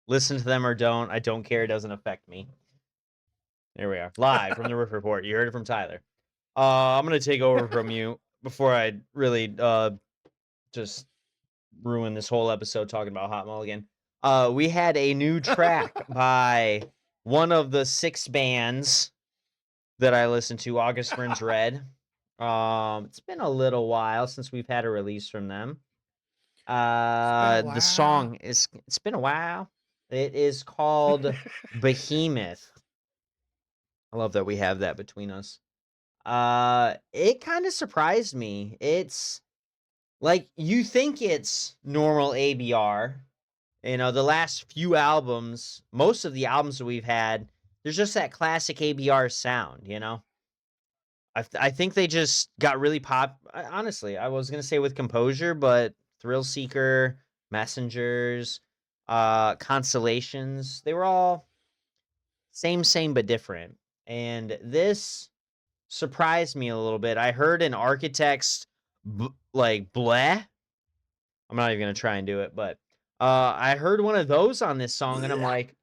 Listen to them or don't. I don't care. It doesn't affect me. There we are. Live from the Riff Report. You heard it from Tyler. I'm gonna take over from you before I really just ruin this whole episode talking about Hot Mulligan. We had a new track by one of the 6 bands that I listened to, August Burns Red. It's been a little while since we've had a release from them. It's been a The while. song it's been a while. It is called Behemoth. I love that we have that between us. It kind of surprised me. It's like you think it's normal ABR. The last few albums, most of the albums that we've had, there's just that classic ABR sound. I think they just got really honestly, I was gonna say with Composure, but Thrill Seeker, Messengers, Constellations, they were all same but different. And this surprised me a little bit. I heard an Architect's like bleh, I'm not even gonna try and do it, but I heard one of those on this song, and I'm Blech. like,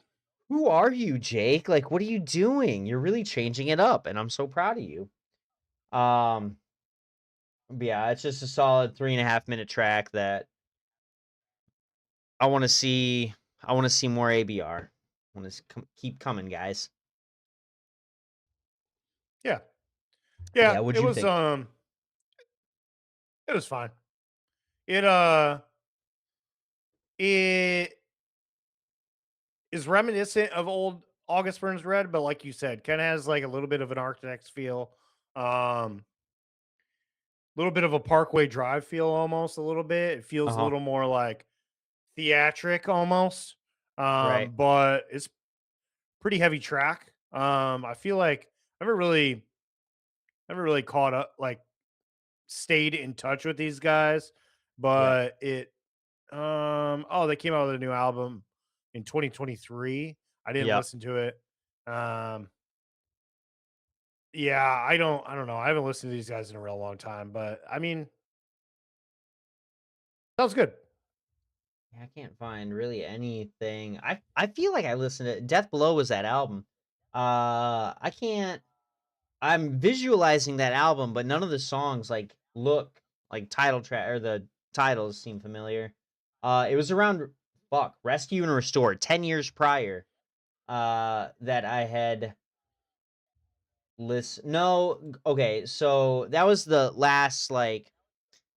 "Who are you, Jake? Like, what are you doing? You're really changing it up, and I'm so proud of you." Um, but yeah, it's just a solid 3.5 minute track that I want to see. I want to see more ABR. I want to keep coming, guys. Yeah. Yeah, Yeah, what'd you think? it was fine. It is reminiscent of old August Burns Red, but like you said, kind of has like a little bit of an Architects feel. Um little bit of a Parkway Drive feel almost a little bit. It Uh feels a huh. little more like theatric almost. Right. But it's pretty heavy track. I feel like I never really caught up like stayed in touch with these guys, Right. but oh, they came out with a new album in 2023. I didn't Yep. listen to it. Um yeah, I don't know. I haven't listened to these guys in a real long time, but I mean, sounds good. Yeah, I can't find really anything. I feel like I listened to Death Below was that album. I can't. I'm visualizing that album, but none of the songs like look like title track or the titles seem familiar. It was around Rescue and Restore 10 years prior. That I had list. No, okay, so that was the last like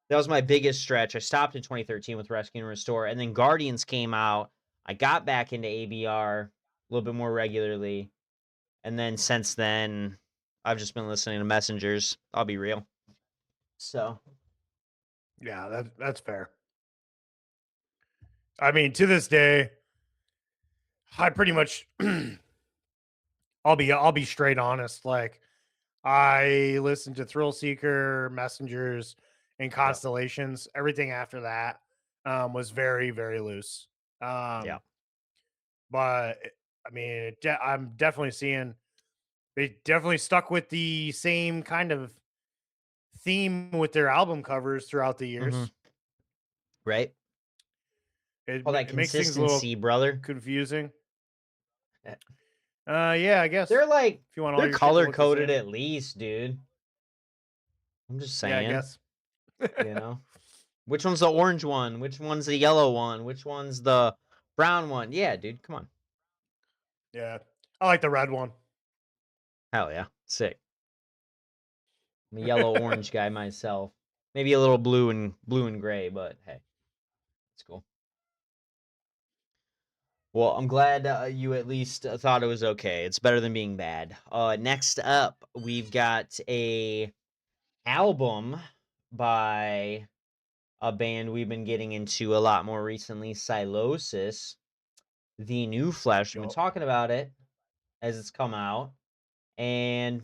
that was my biggest stretch. I stopped in 2013 with Rescue and Restore, and then Guardians came out. I got back into ABR a little bit more regularly, and then since then, I've just been listening to Messengers. I'll be real. So, Yeah, that's fair. I mean, to this day, I pretty much I'll be straight honest. Like I listened to Thrill Seeker, Messengers, and yeah, Constellations. Everything after that was very, very loose. yeah, Um, I mean, I'm definitely seeing they definitely stuck with the same kind of theme with their album covers throughout the hmm years. right. All that It makes things a little consistency, brother. confusing. Eh, Yeah, I guess They're like if you want all they're your shit to color look the coded same. at least, dude. I'm just Yeah, I saying, guess. you know. Which one's the orange one? Which one's the yellow one? Which one's the brown one? Yeah, dude, come on. Yeah, I like the red one. Hell yeah, sick. I'm a yellow orange guy myself. Maybe a little blue and gray, but hey, it's cool. Well, I'm glad you at least thought it was okay. It's better than being bad. Next up, we've got a album by a band we've been getting into a lot more recently, Silosis, The New Flesh. We've been Yup. talking about it as it's come out, and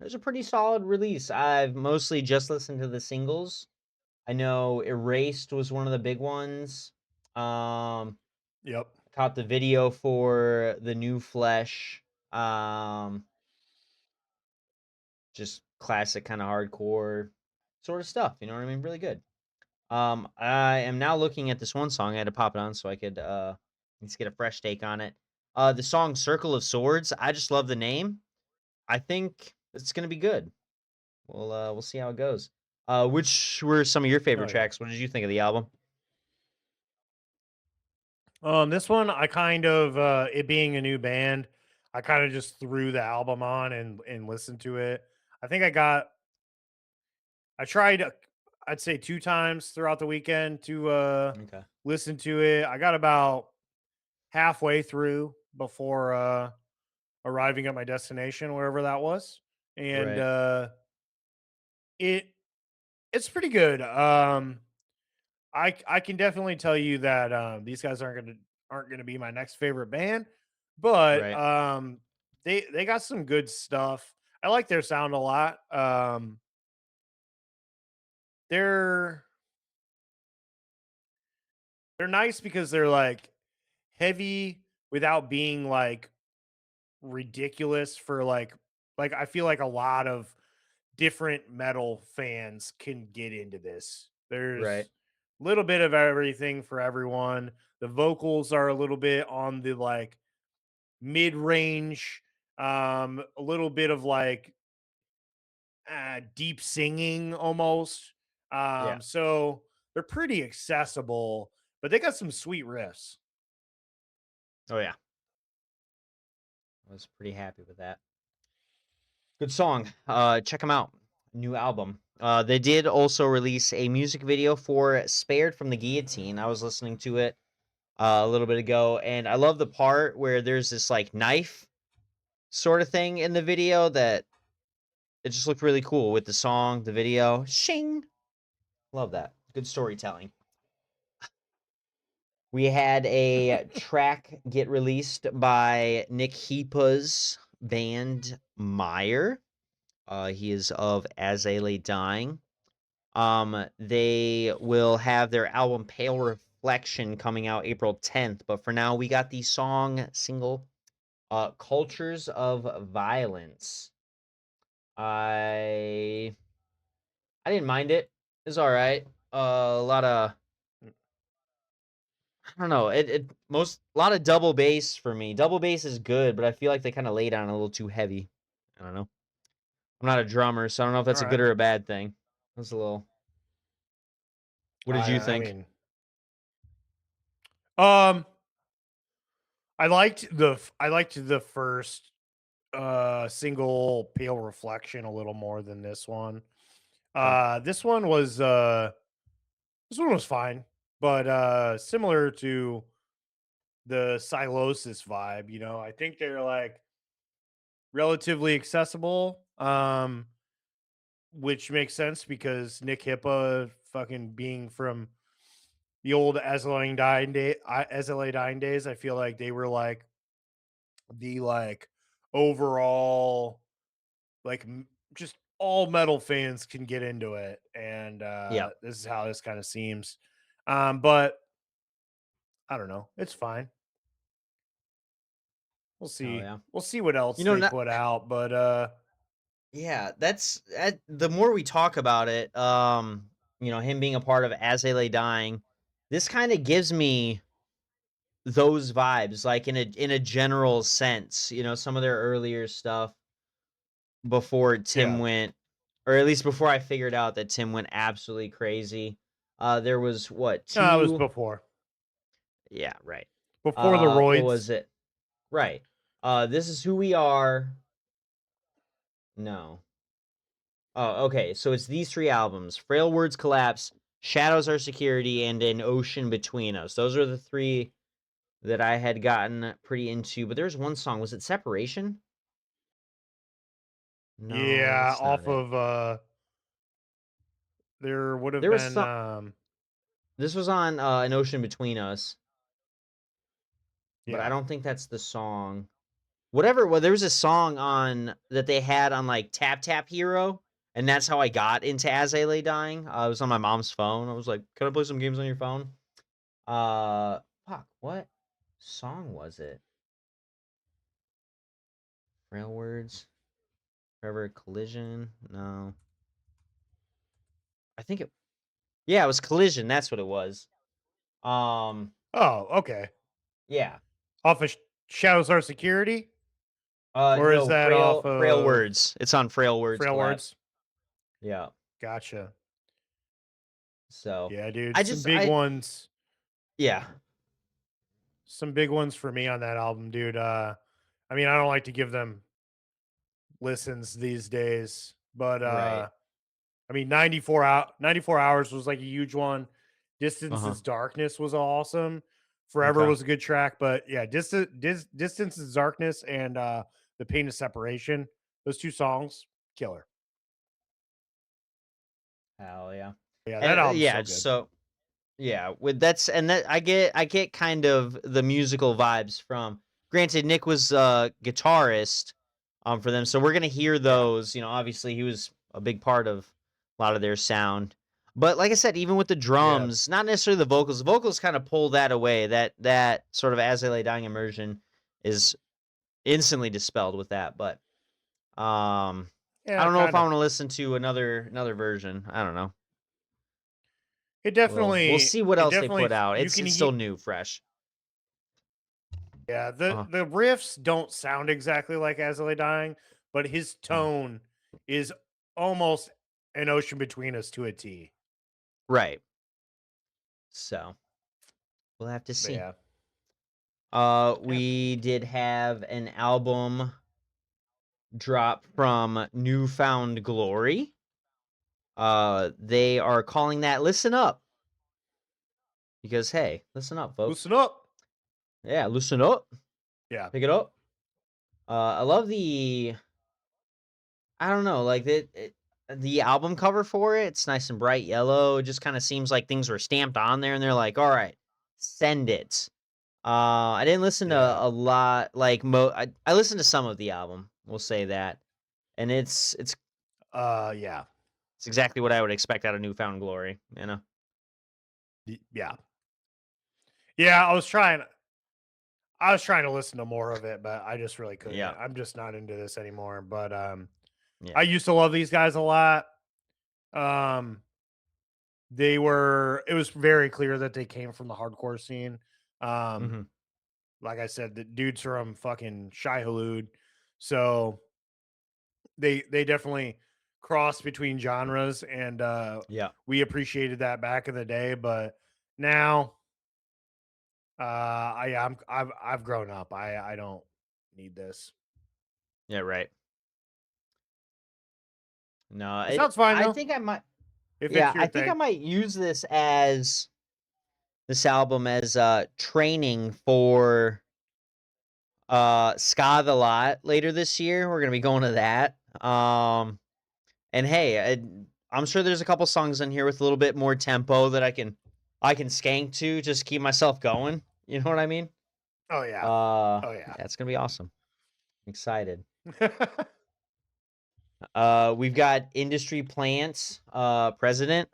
it was a pretty solid release. I've mostly just listened to the singles. I know Erased was one of the big ones. Um, Yep. Caught the video for the New Flesh. Um, just classic kind of hardcore sort of stuff. You know what I mean? Really good. I am now looking at this one song. I had to pop it on so I could just get a fresh take on it. The song "Circle of Swords." I just love the name. I think it's gonna be good. We'll see how it goes. Which were some of your favorite Oh yeah. tracks? What did you think of the album? This one I kind of it being a new band, I kind of just threw the album on and listened to it. I think I tried I'd say 2 times throughout the weekend to Okay. listen to it. I got about halfway through before arriving at my destination wherever that was. And Right. it it's pretty good. I can definitely tell you that these guys aren't gonna be my next favorite band, but Right. they got some good stuff. I like their sound a lot. They're they're nice because they're like heavy without being like ridiculous for like I feel like a lot of different metal fans can get into this. Right. little bit of everything for everyone. The vocals are a little bit on the like mid range, a little bit of like deep singing almost. Yeah. So they're pretty accessible, but they got some sweet riffs. Oh yeah. I was pretty happy with that. Good song. Check them out. New album. They did also release a music video for "Spared from the Guillotine." I was listening to it a little bit ago, and I love the part where there's this like knife sort of thing in the video that it just looked really cool with the song, the video. Shing. Love that. Good storytelling. We had a track get released by Nick Hepa's band Meyer. He is of As I Lay Dying. They will have their album Pale Reflection coming out April 10th, but for now we got the song single Cultures of Violence. I I didn't mind it. It's all right. A lot of I don't know. It most a lot of double bass for me. Double bass is good, but I feel like they kind of lay down a little too heavy. I don't know. I'm not a drummer, so I don't know if All that's a right. good or a bad thing. That's a little. What did you I think? mean, um, I liked the first single Pale Reflection a little more than this one. Okay. This one was fine, but similar to the Silosis vibe, you know. I think they're like relatively accessible, which makes sense because Nick Hippa fucking being from the old SLA dying days, I feel like they were like the like overall like just all metal fans can get into it, and Yeah. this is how this kind of seems. But I don't know, it's fine. We'll Hell see. yeah. We'll see what else You know, they not put out, but yeah, the more we talk about it, him being a part of As They Lay Dying, this kind of gives me those vibes, like in a general sense. Some of their earlier stuff before Tim yeah, went, or at least before I figured out that Tim went absolutely crazy. There was what no, it was two? Yeah, right. before the What roids. was it? Right. This is who we are. No. Oh, okay. So it's these three albums: "Frail Words Collapse," "Shadows Are Security," and "An Ocean Between Us." Those are the three that I had gotten pretty into. But there's one song. Was it "Separation"? No, Yeah, that's not off it. of there would have There was been some. This was on "An Ocean Between Us," but I yeah. don't think that's the song. Whatever. Well, there was a song on that they had on like Tap Tap Hero, and that's how I got into As I Lay Dying. I was on my mom's phone. I was like, "Can I play some games on your phone?" Fuck, what song was it? Frail Words, Forever Collision? No. I think it Yeah, it was Collision, that's what it was. Um, Oh, okay. yeah. Off of Shadows Are Security, or is No, that off Frail of Words. It's on Frail Words Frail Collapse. Words? Yeah. Gotcha. So, Yeah, dude. I just I yeah, Some big ones for me on that album, dude. I mean, I don't like to give them listens these days, but right. I mean, 94 hours was like a huge one. Uh-huh. Distance's Darkness was awesome. Forever Okay. was a good track, but yeah, Distance's Darkness and The Pain of Separation, those two songs, killer. Hell yeah. Yeah, that And album's yeah, so good. so yeah, with that's and that I get kind of the musical vibes from. Granted, Nick was a guitarist for them, so we're gonna hear Yeah. those. Obviously he was a big part of a lot of their sound. But like I said, even with the Yeah. drums, not necessarily the vocals kind of pull that away. That sort of As They Lay Dying immersion is instantly dispelled with that. But I Yeah, don't know if kind I of. want to listen to another version. I don't know. It We'll definitely see what it else they definitely put out. you It's can it's hear. still new, fresh. Yeah, the Uh, the riffs don't sound exactly like As I Lay Dying, but his mm, tone is almost an ocean between us to a T. right. So we'll have to But see. yeah. Yeah. We did have an album drop from Newfound Glory. They are calling that "Listen Up" because hey, listen up, folks. Loosen up. Yeah, listen up. Yeah. Pick it up. I love the. I don't know, like the album cover for it. It's nice and bright yellow. It just kind of seems like things were stamped on there, and they're like, "All right, send it." I didn't listen to Yeah. a lot. Like I listened to some of the album. We'll say that, and Yeah. it's exactly what I would expect out of Newfound Glory. You know? Yeah. Yeah, I was trying to listen to more of it, but I just really couldn't. Yeah, I'm just not into this anymore, but yeah. I used to love these guys a lot. Um it was very clear that they came from the hardcore scene. Um Hmm. like I said, the dudes from fucking Shai Hulud. So they definitely crossed between genres, and Yeah, we appreciated that back in the day, but now I've grown up. I don't need this. yeah. Right. No, It sounds fine I though, think I might. if Yeah, it's I your think I thing. might use this album as training for Ska the Lot later this year. We're gonna be going to that. And hey, I'm sure there's a couple songs in here with a little bit more tempo that I can skank to just keep myself going. You know what I mean? Oh yeah. Oh Yeah, yeah. it's gonna be awesome. I'm excited. We've got Industry Plants, president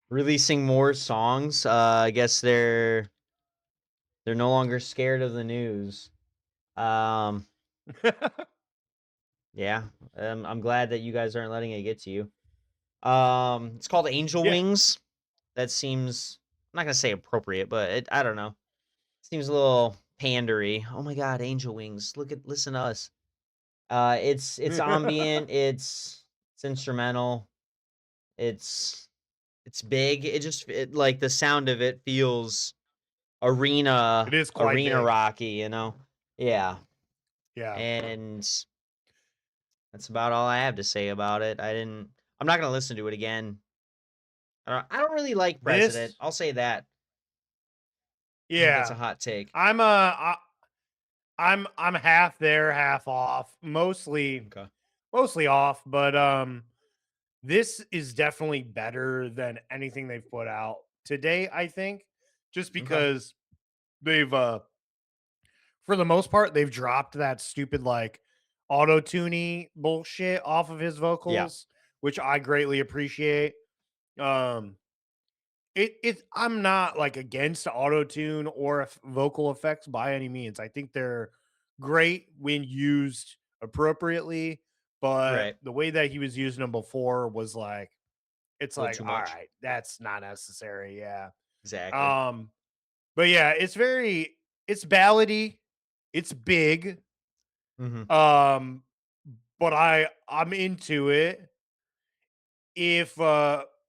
releasing more songs. I guess they're no longer scared of the news. Um, yeah, I'm glad that you guys aren't letting it get to you. It's called Angel Yeah. Wings. That seems I'm not gonna say appropriate, but I don't know. Seems a little pandery. Oh my god, Angel Wings. Listen to us. It's ambient, it's instrumental, it's it's big. Like the sound of it feels It arena is quite arena big. rocky, you know? Yeah. Yeah. And that's about all I have to say about it. I'm not gonna listen to it again. I don't really like President. This I'll say that. I think that's a yeah. hot take. I'm I'm half there, half off. Okay. Mostly off, but this is definitely better than anything they've put out today, I think. Just Okay. because they've for the most part, they've dropped that stupid like auto-tuny bullshit off of his Yeah. vocals, which I greatly appreciate. Um I'm not like against auto tune or vocal effects by any means. I think they're great when used appropriately, but Right. the way that he was using them before was like it's A little like too all much. right, that's not necessary. Yeah. Exactly. Um, but yeah, it's ballady, it's big. Mhm. Um, but I'm into it.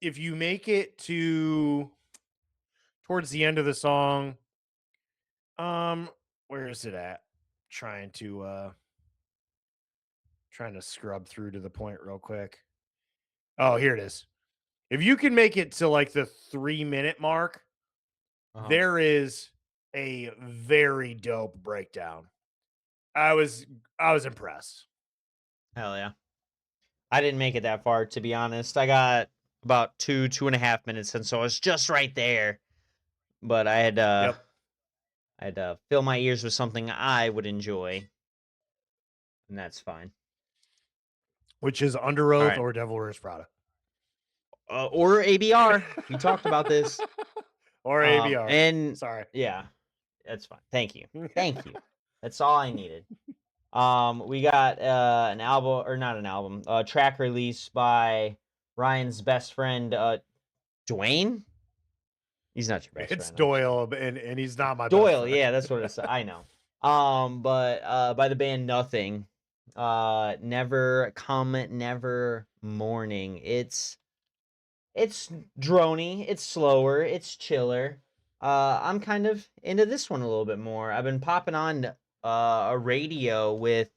If you make it to towards the end of the song, Um, where is it at? Trying to trying to scrub through to the point real quick. Oh, here it is. If you can make it to like the 3-minute mark, Uh-huh. there is a very dope breakdown. I was I was impressed. Hell yeah. I didn't make it that far, to be honest. I got about 2.5 minutes and so I was just right there. But Yep. I had to fill my ears with something I would enjoy, and that's fine. Which is Under All Oath right. or Devil Wears Prada. Or ABR. We talked about this. Or ABR. And Sorry. yeah, that's fine. Thank you. Thank you. That's all I needed. We got an album or not an album, a track release by Ryan's best friend, Dwayne? He's not your best It's friend. I'm just kidding. Doyle, and he's not my best Doyle, friend. yeah, that's what it's I know. But by the band Nothing. Never Come Never Morning. It's drony, it's slower, it's chiller. I'm kind of into this one a little bit more. I've been popping on a radio with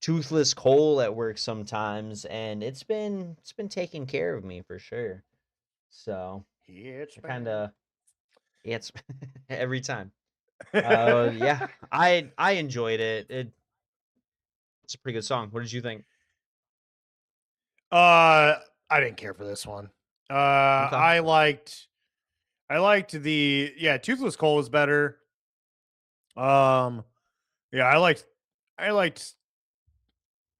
Toothless Cole at work sometimes, and it's been taking care of me for sure. So It's I kind been. of it's every time. Yeah, I enjoyed it. It's a pretty good song. What did you think? I didn't care for this one. Okay. I liked Toothless Cole was better. Um, yeah, I liked.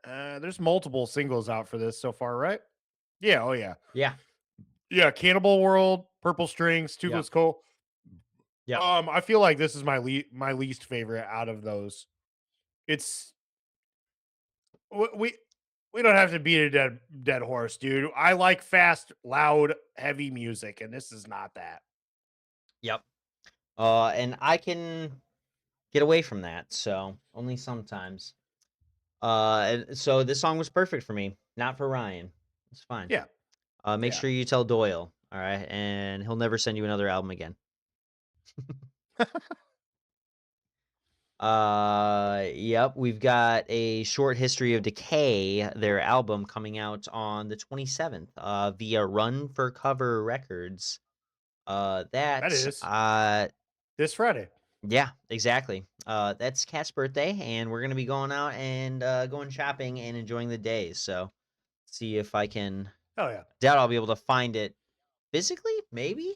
There's multiple singles out for this so far, right? Yeah. Oh yeah. Yeah. Yeah. Cannibal World, Purple Strings, Yep. Toothless Cole. Yep. I feel like this is my least favorite out of those. It's we don't have to beat a dead horse, dude. I like fast, loud, heavy music, and this is not that. Yep. And I can get away from that, so only sometimes. And so this song was perfect for me, not for Ryan. It's fine. Yeah, Make yeah. sure you tell Doyle, all right, and he'll never send you another album again. Yep, we've got a short history of Decay, their album coming out on the 27th, via Run for Cover Records. That That is this Friday. Yeah, exactly. That's Cat's birthday, and we're gonna be going out and going shopping and enjoying the day. So, see if I can. Oh yeah. Doubt I'll be able to find it physically. Maybe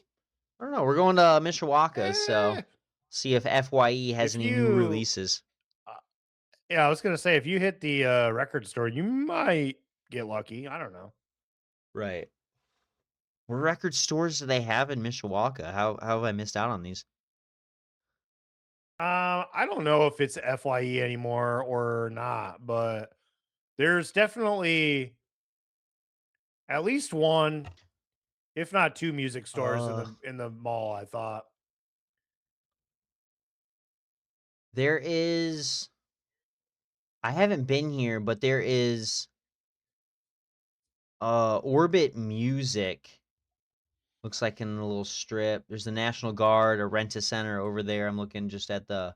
I don't know. We're going to Mishawaka, so Eh, see if FYE has if any new you, releases. uh, yeah, I was gonna say if you hit the record store, you might get lucky. I don't know. Right. What record stores do they have in Mishawaka? How have I missed out on these? I don't know if it's FYE anymore or not, but there's definitely at least one, if not two, music stores in Uh, the mall. I thought. there is. I haven't been here, but there is Orbit Music. Looks like in a little strip. There's the National Guard, a Rent-A-Center over there. I'm looking just at the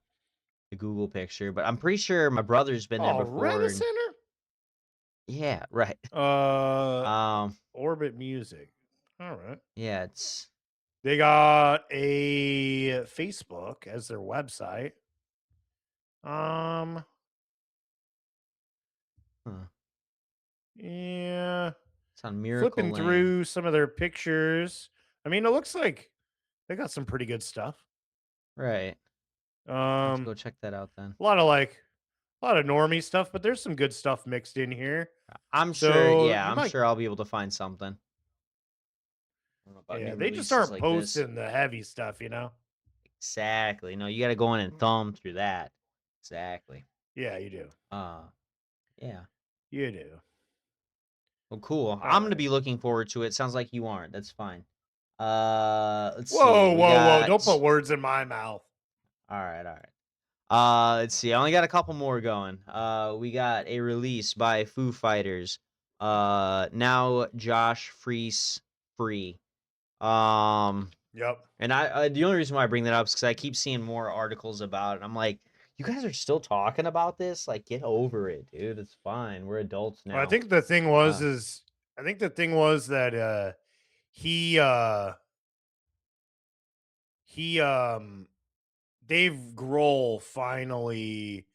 Google picture, but I'm pretty sure my brother's been there Oh, before. Rent a And Center. yeah, right. Uh, Um, Orbit Music. All right. yeah, it's They got a Facebook as their website. Um, huh, yeah, it's on Miracle flipping Lane. through some of their pictures. I mean, it looks like they got some pretty good stuff. Right. I'll have to Um, go check that out then. a lot of normie stuff, but there's some good stuff mixed in here. I'm sure. So Yeah, you I'm might, sure I'll be able to find something. I don't know about yeah, new they just releases aren't like this. posting the heavy stuff, you know? Exactly. No, you got to go in and thumb through that. Exactly. Yeah, you do. Uh, yeah. You do. Well, cool. All I'm gonna right. be looking forward to it. Sounds like you aren't. That's fine. Let's see. Whoa, We whoa, whoa. Don't got. put words in my mouth. All right, all right. Let's see. I only got a couple more going. We got a release by Foo Fighters. Now Josh Freese free. Um, Yep. and I the only reason why I bring that up is because I keep seeing more articles about it. I'm like, you guys are still talking about this? Like, get over it, dude. It's fine. We're adults Well, now. I think the thing was that he uh he Dave Grohl finally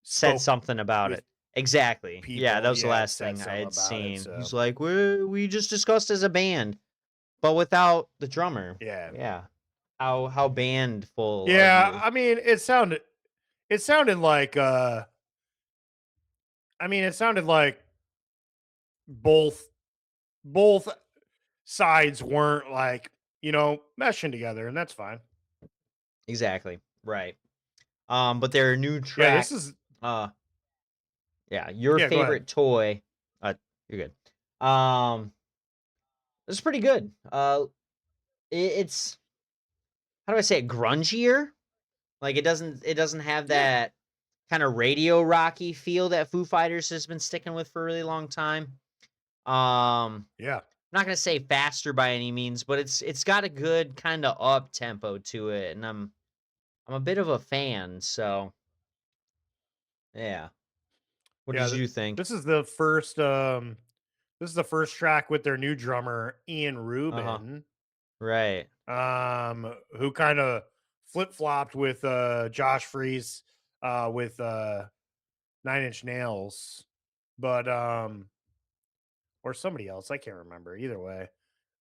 Said spoke something about with it. Exactly. Yeah, that people. was the Yeah, and last said thing I something had about it. seen. So He's like, we just discussed as a band, but without the drummer. yeah. Yeah. How bandful of Yeah, you. I mean it sounded like it sounded like both both sides weren't like, meshing together, and that's fine. Exactly. Right. But their new Yeah, track, uh yeah, your yeah, go ahead. favorite toy. Uh you're good. Um It's pretty good. It's how do I say it? Grungier. Like it doesn't have Yeah, that kind of radio rocky feel that Foo Fighters has been sticking with for a really long time. yeah, I'm not gonna say faster by any means, but it's got a good kind of up tempo to it, and I'm a bit of a fan. So yeah, what yeah. did you think? This is the first. This is the first track with their new drummer Ian Uh huh. Rubin, Right. who kind of flip flopped with Josh Freese with Nine Inch Nails, but or somebody else. I can't remember. Either way,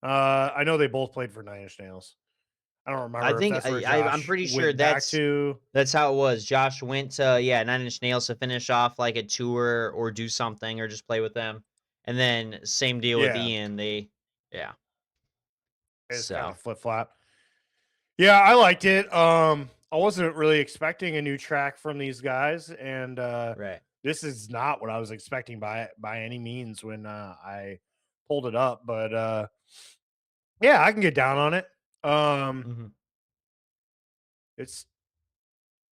I know they both played for Nine Inch Nails. I don't I remember if think that's where I'm Josh pretty sure went back to. that's how it was. Josh went to Nine Inch Nails to finish off like a tour or do something or just play with them, and then same deal with Yeah, Ian. Yeah. it's kind So of flip flop. Yeah, I liked it. I wasn't really expecting a new track from these guys, and right. this is not what I was expecting by any means when I pulled it up. But yeah, I can get down on it. Um, Hmm. it's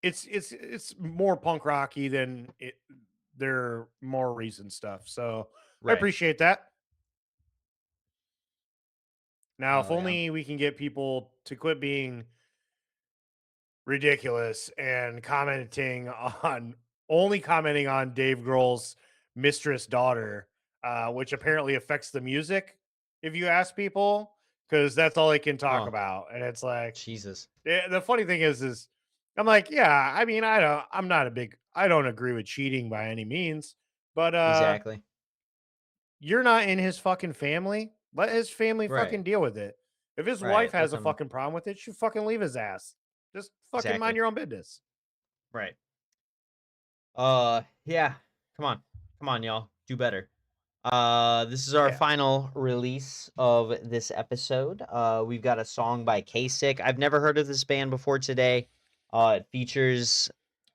it's more punk rocky than their more recent stuff. So I Right. appreciate that. Now, if Hell yeah. only we can get people to quit being ridiculous and commenting on only commenting on Dave Grohl's mistress daughter, which apparently affects the music. If you ask people, because that's all they can talk Oh, about, and it's like Jesus. the funny thing is I'm like, yeah, I mean, I'm not a big, I don't agree with cheating by any means, but Exactly. you're not in his fucking family. Let his family Right. fucking deal with it. If his wife Right. Let has a them. fucking problem with it, you fucking leave his ass. Just fucking mind Exactly. your own business. Right. Yeah. Come on. Come on, y'all. Do better. This is our Yeah. final release of this episode. We've got a song by Kasich. I've never heard of this band before today. It features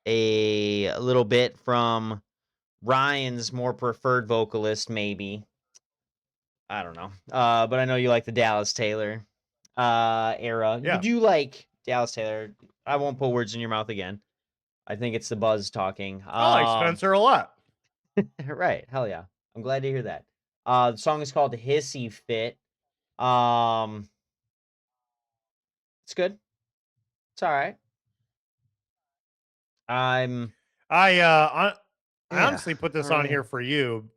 a little bit from Ryan's more preferred vocalist, maybe. I don't know. But I know you like the Dallas Taylor era. You Yeah. do like Dallas Taylor. I won't put words in your mouth again. I think it's the buzz talking. I like Spencer a lot. Right. Hell yeah. I'm glad to hear that. The song is called Hissy Fit. Um, it's good. It's all right. I'm I I yeah. honestly put I this don't on really. here for you Did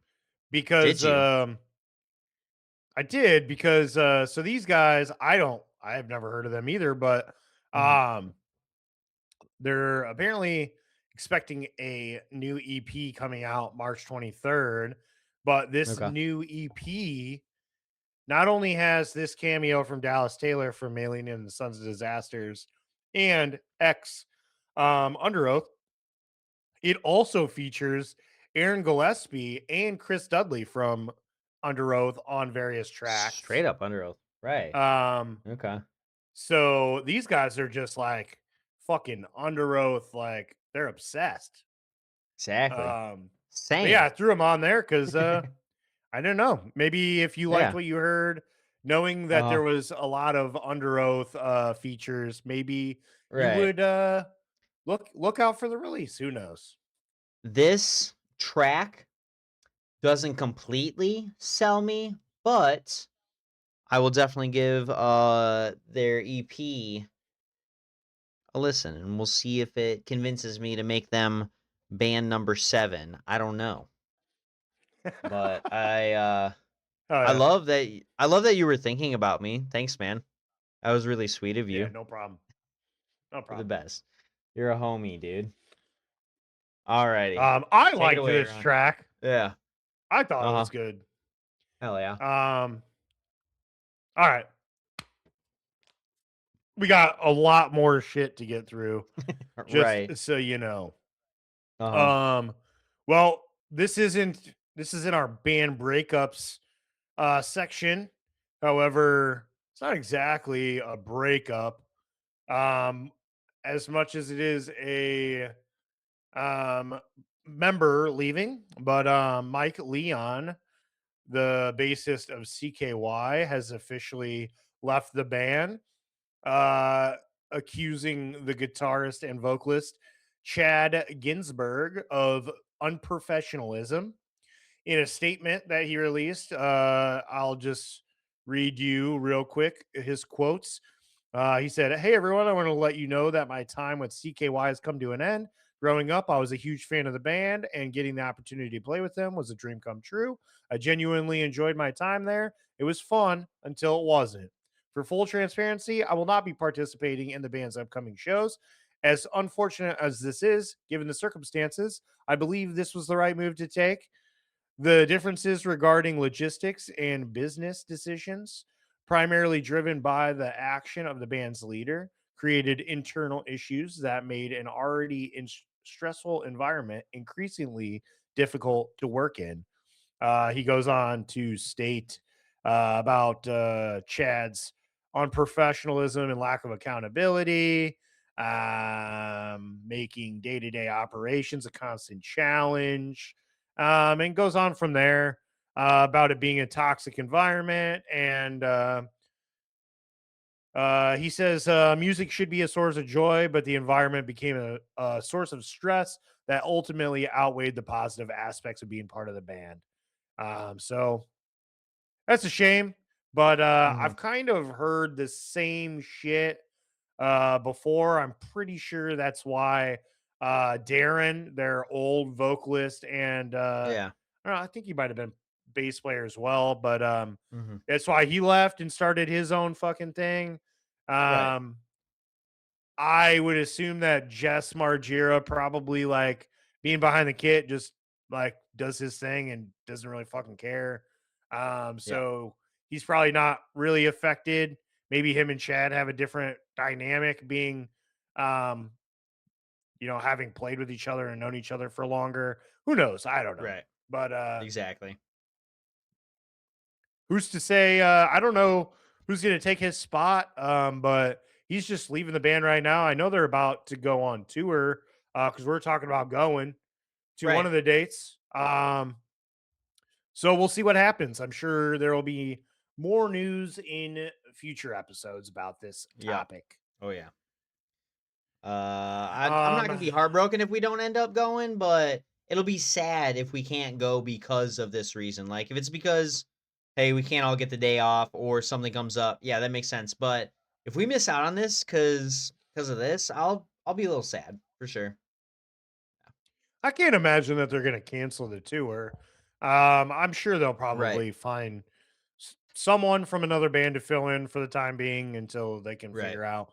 because you? I did because so these guys I've never heard of them either, but Mhm. um they're apparently expecting a new EP coming out March 23rd, but this Okay. new EP not only has this cameo from Dallas Taylor from Alien and the Sons of Disasters and X Under Oath, it also features Aaron Gillespie and Chris Dudley from Under Oath on various tracks. Straight up under oath. Right. Um, Okay. so these guys are just like fucking Under Oath, like they're obsessed. Exactly. Um, but yeah, Same. I threw them on there because I don't know. Maybe if you liked Yeah. what you heard, knowing that Uh-huh. there was a lot of Under Oath features, maybe you Right. would look out for the release. Who knows? This track doesn't completely sell me, but I will definitely give their EP a listen and we'll see if it convinces me to make them band number 7. I don't know. But Oh I yeah, love that I love that you were thinking about me. Thanks, man. That was really sweet of yeah, you. no problem, no You're the problem. best. You're a homie, dude. Alrighty. I Take it liked away, this Ron. track. Yeah. I thought it Uh-huh. was good. Hell yeah. Um, all right, we got a lot more shit to get through. Just Right. so you know. Uh-huh. Um, well, this isn't our band breakups section. However, it's not exactly a breakup. Um, as much as it is a um member leaving, but Mike Leon the bassist of CKY, has officially left the band, uh, accusing the guitarist and vocalist Chad Ginsburg of unprofessionalism. In a statement that he released, I'll just read you real quick his quotes. He said, "Hey everyone, I want to let you know that my time with CKY has come to an end. Growing up, I was a huge fan of the band, and getting the opportunity to play with them was a dream come true. I genuinely enjoyed my time there. It was fun until it wasn't. For full transparency, I will not be participating in the band's upcoming shows. As unfortunate as this is, given the circumstances, I believe this was the right move to take. The differences regarding logistics and business decisions, primarily driven by the action of the band's leader, created internal issues that made an already stressful environment increasingly difficult to work in." He goes on to state about Chad's unprofessionalism and lack of accountability, making day to day operations a constant challenge, and goes on from there about it being a toxic environment. And he says music should be a source of joy, but the environment became a source of stress that ultimately outweighed the positive aspects of being part of the band. So that's a shame, but I've Mhm. kind of heard the same shit before. I'm pretty sure that's why Darren, their old vocalist, and Yeah. I don't know, I think he might have been bass player as well, but Mhm. that's why he left and started his own fucking thing. Right. Um, I would assume that Jess Margira probably like being behind the kit just like does his thing and doesn't really fucking care. Yeah. So he's probably not really affected. Maybe him and Chad have a different dynamic being um, having played with each other and known each other for longer. Who knows? I don't know. Right. But Exactly. who's to say? I don't know who's going to take his spot, but he's just leaving the band right now. I know they're about to go on tour because we're talking about going to one Right. of the dates. So we'll see what happens. I'm sure there will be more news in future episodes about this Yep. topic. Oh yeah. I'm not Um, gonna be heartbroken if we don't end up going, but it'll be sad if we can't go because of this reason. Like if it's because, hey, we can't all get the day off or something comes up, yeah, that makes sense. But if we miss out on this because of this, I'll be a little sad for sure. I can't imagine that they're going to cancel the tour. I'm sure they'll Right. probably find someone from another band to fill in for the time being until they can Right. figure out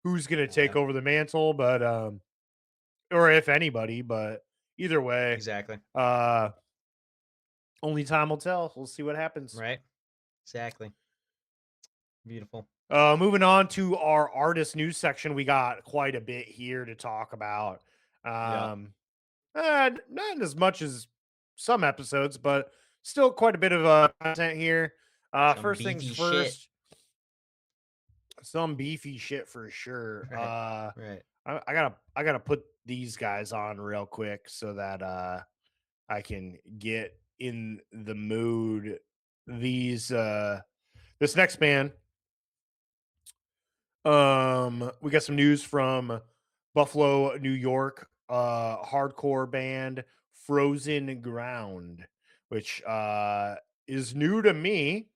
who's going to take Yeah. over the mantle. But or if anybody. But either way, Exactly. uh, only time will tell. We'll see what happens. Right. Exactly. Beautiful. Moving on to our artist news section, we got quite a bit here to talk about. Yeah. Um, not as much as some episodes, but still quite a bit of content here. Some First things beefy shit. first, some beefy shit for sure. Right. Right. I gotta put these guys on real quick so that I can get in the mood. These this next band. We got some news from Buffalo, New York, hardcore band Frozen Ground, which is new to me,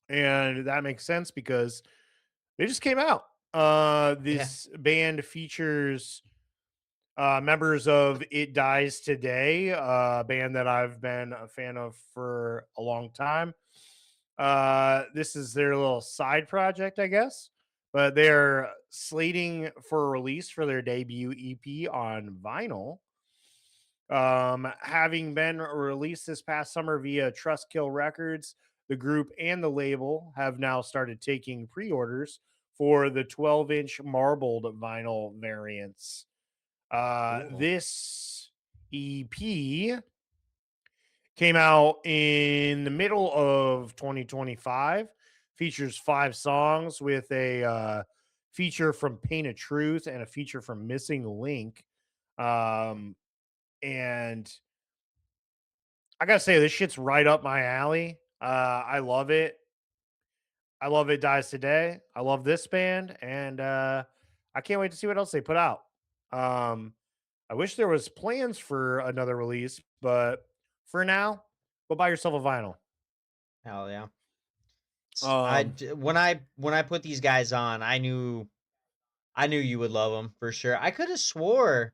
and that makes sense because they just came out. Yeah. This band features members of It Dies Today, a band that I've been a fan of for a long time. This is their little side project, I guess, but they're slating for release for their debut EP on vinyl. Having been released this past summer via Trustkill Records, the group and the label have now started taking pre-orders for the 12-inch marbled vinyl variants. Cool. This EP came out in the middle of 2025, features 5 songs with a feature from Pain of Truth and a feature from Missing Link. And I gotta say this shit's right up my alley. I love it. I love It Dies Today. I love this band, and I can't wait to see what else they put out. Um, I wish there was plans for another release, but for now, go buy yourself a vinyl. Hell yeah. Um, When I put these guys on, I knew you would love them for sure. I could have swore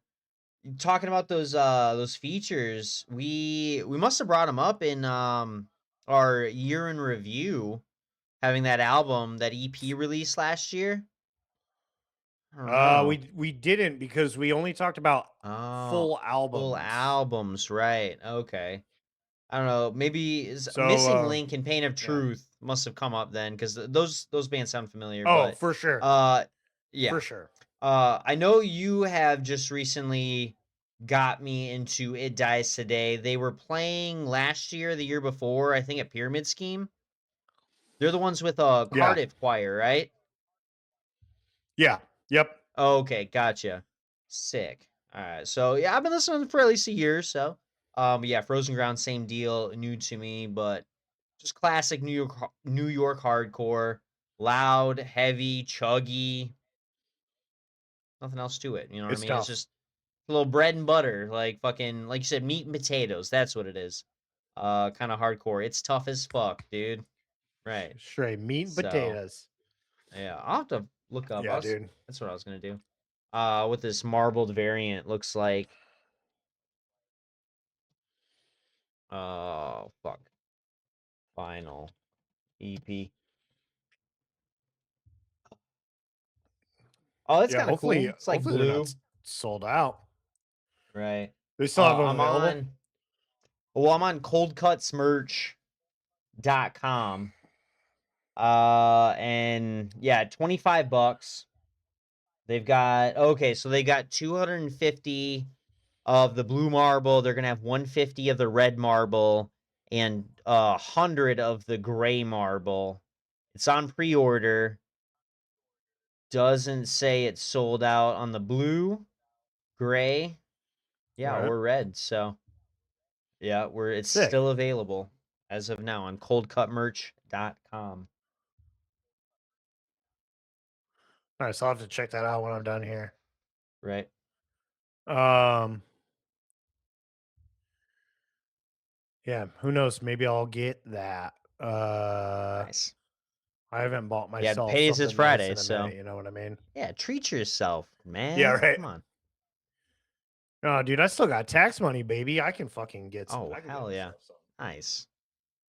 talking about those features, we must have brought them up in our year in review, having that album, that EP released last year. I don't know. we didn't because we only talked about Oh, full full albums. albums, right? Okay. I don't know. Maybe is So Missing Link and Pain of yeah. Truth must have come up then, because those bands sound familiar. Oh, But for sure, uh, for yeah. sure. I know you have just recently got me into It Dies Today. They were playing last year, the year before, I think at Pyramid Scheme. They're the ones with Yeah, Cardiff Choir, right? yeah, yep, Okay, gotcha. Sick. All right. So yeah, I've been listening for at least a year or so. Yeah, Frozen Ground, same deal, new to me, but just classic New York hardcore, loud, heavy, chuggy, nothing else to it. You know what I it's mean? It's tough. just a little bread and butter, like fucking, like you said, meat and potatoes. That's what it is. Kind of hardcore. It's tough as fuck, dude. Right. Straight meat and So potatoes. yeah, I'll have to look up. Yeah, dude. That's what I was gonna do. What this marbled variant looks like. Oh fuck. Final EP. Oh, that's Yeah, kind of hopefully, cool. It's like hopefully they're not blue, sold out. right? They still have them I'm available. on. Well, I'm on coldcutsmerch.com. And yeah, $25. They've got, okay, so they got 250 of the blue marble. They're gonna have 150 of the red marble and 100 of the gray marble. It's on pre-order. Doesn't say it's sold out on the blue, gray, yeah, Right. or red. So yeah, it's Sick. still available as of now on coldcutmerch.com. Nice. I'll have to check that out when I'm done here. Right. Um, yeah, who knows? Maybe I'll get that. Nice. I haven't bought Yeah, myself pays is something nice Friday, in a minute. so You know what I mean? yeah, treat yourself, Yeah, man. right. Come on. Oh, dude, I still got tax money, baby. I can fucking get. Oh, I can get hell yeah. myself something. Nice.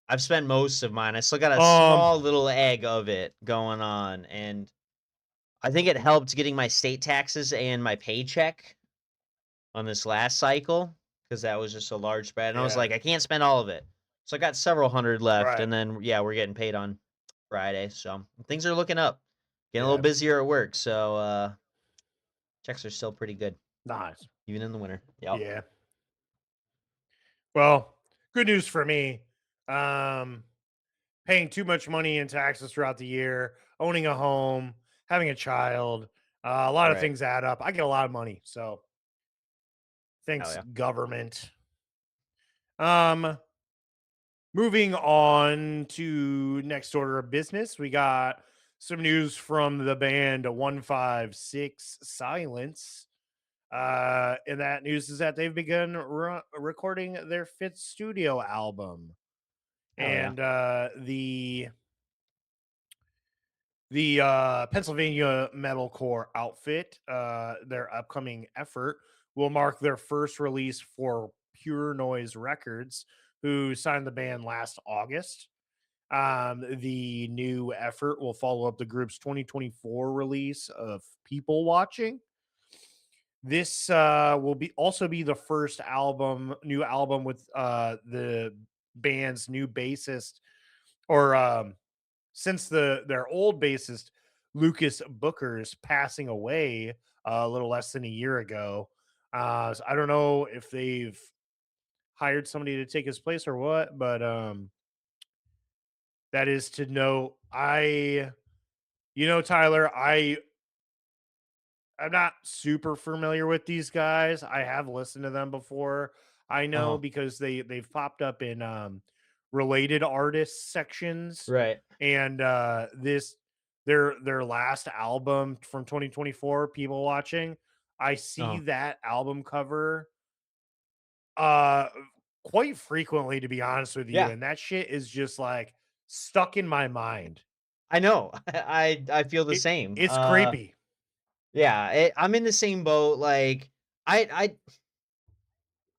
I've spent most of mine. I still got a Um, small little egg of it going on, and I think it helped getting my state taxes and my paycheck on this last cycle, because that was just a large spread. And I was yeah, like, I can't spend all of it. So I got several hundred left, right. and then yeah, we're getting paid on Friday. So things are looking up. Getting a little Yeah, busier at work, so checks are still pretty good, nice. even in the winter. Yep. Yeah. Well, good news for me. Um, Paying too much money in taxes throughout the year, owning a home, having a child, a lot of Right. things add up. I get a lot of money, so Hell thanks yeah. government. Um, Moving on to next order of business, we got some news from the band 156 Silence. And that news is that they've begun recording their fifth studio album. Hell yeah. And the Pennsylvania metalcore outfit, their upcoming effort, will mark their first release for Pure Noise Records, who signed the band last August. The new effort will follow up the group's 2024 release of People Watching. This will be also be the first new album with the band's new bassist, or since their old bassist Lucas Booker's passing away a little less than a year ago. So I don't know if they've hired somebody to take his place or what, but that is to know. Tyler, I'm not super familiar with these guys. I have listened to them before. I know Uh-huh. because they've popped up in related artists sections, Right. and this their last album from 2024, People Watching. I see Uh-huh. that album cover uh quite frequently, to be honest with you, Yeah. and that shit is just like stuck in my mind. I know. I feel the It same. it's creepy. Yeah, I'm in the same boat. Like, I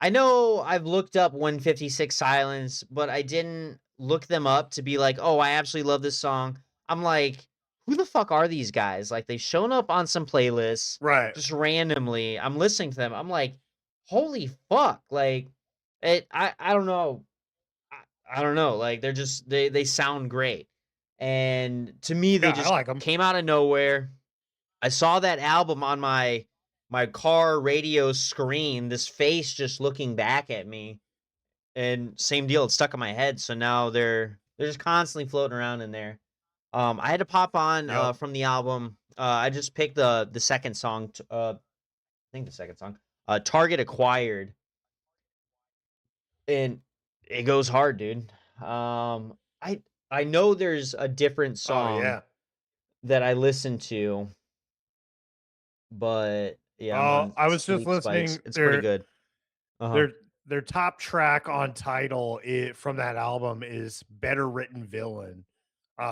I know I've looked up 156 Silence, but I didn't look them up to be like, "Oh, I absolutely love this song." I'm like, "Who the fuck are these guys?" Like, they've shown up on some playlists Right. just randomly. I'm listening to them. I'm like, "Holy fuck." Like, I don't know. I don't know. Like, they sound great. And to me, they Yeah, I just like them. came out of nowhere. I saw that album on my car radio screen, this face just looking back at me, and same deal, it's stuck in my head, so now they're just constantly floating around in there. I had to pop on, Yep. from the album, I just picked the second song, I think the second song, Target Acquired, and it goes hard, dude. I know there's a different Oh song yeah. that I listen to, but yeah, I'm Oh, on I was just Sleep Spikes. listening. It's pretty good. Uh-huh. Their top track on title from that album is "Better Written Villain,"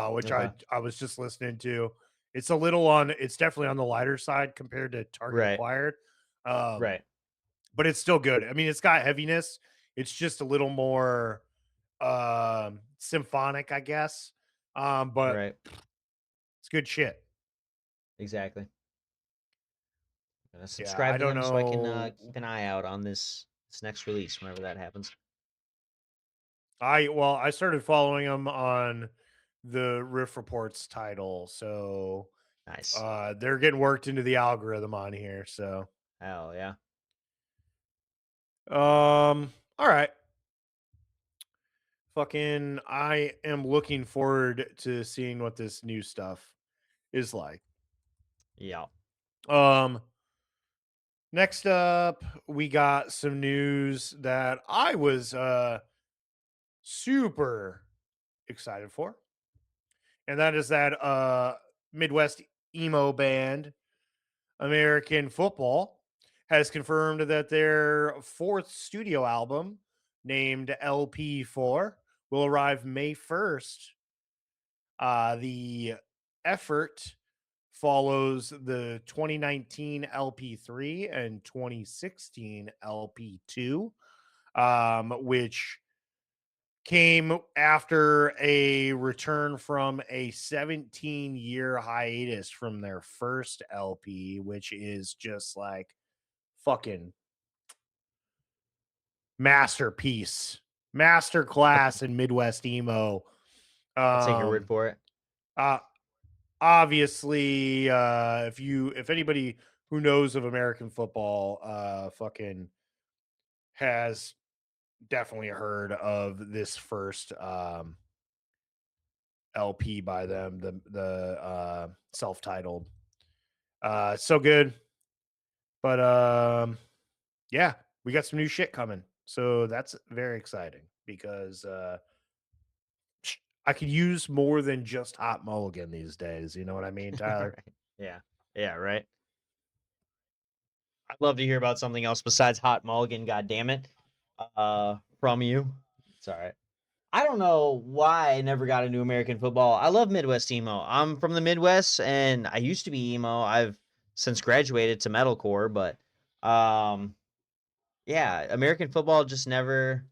which Okay. I was just listening to. It's a little on. It's definitely on the lighter side compared to Target Right. Acquired, um, Right. but it's still good. I mean, it's got heaviness. It's just a little more symphonic, I guess. But Right. it's good shit. Exactly. Gonna Yeah, subscribe I to don't them so I can know. keep an eye out on this next release whenever that happens. I started following them on the Riff Reports title, so Nice. they're getting worked into the algorithm on here. So, Hell yeah. all right, fucking, I am looking forward to seeing what this new stuff is like. Yeah. Um, Next up, we got some news that I was super excited for, and that is that Midwest emo band American Football has confirmed that their fourth studio album, named LP4, will arrive May 1st. The effort follows the 2019 LP3 and 2016 LP2, which came after a return from a 17-year hiatus from their first LP, which is just like fucking masterpiece, masterclass in Midwest emo. I'll take your word Um, for it. uh, Obviously, if anybody who knows of American football, fucking has definitely heard of this first LP by them, the self-titled. So good, but yeah, we got some new shit coming. So that's very exciting because I could use more than just Hot Mulligan these days. You know what I mean, Tyler? Right. Yeah. Yeah, right. I'd love to hear about something else besides Hot Mulligan, god damn it. From you. It's all right. I don't know why I never got into American football. I love Midwest emo. I'm from the Midwest and I used to be emo. I've since graduated to metalcore, but yeah, American football just never.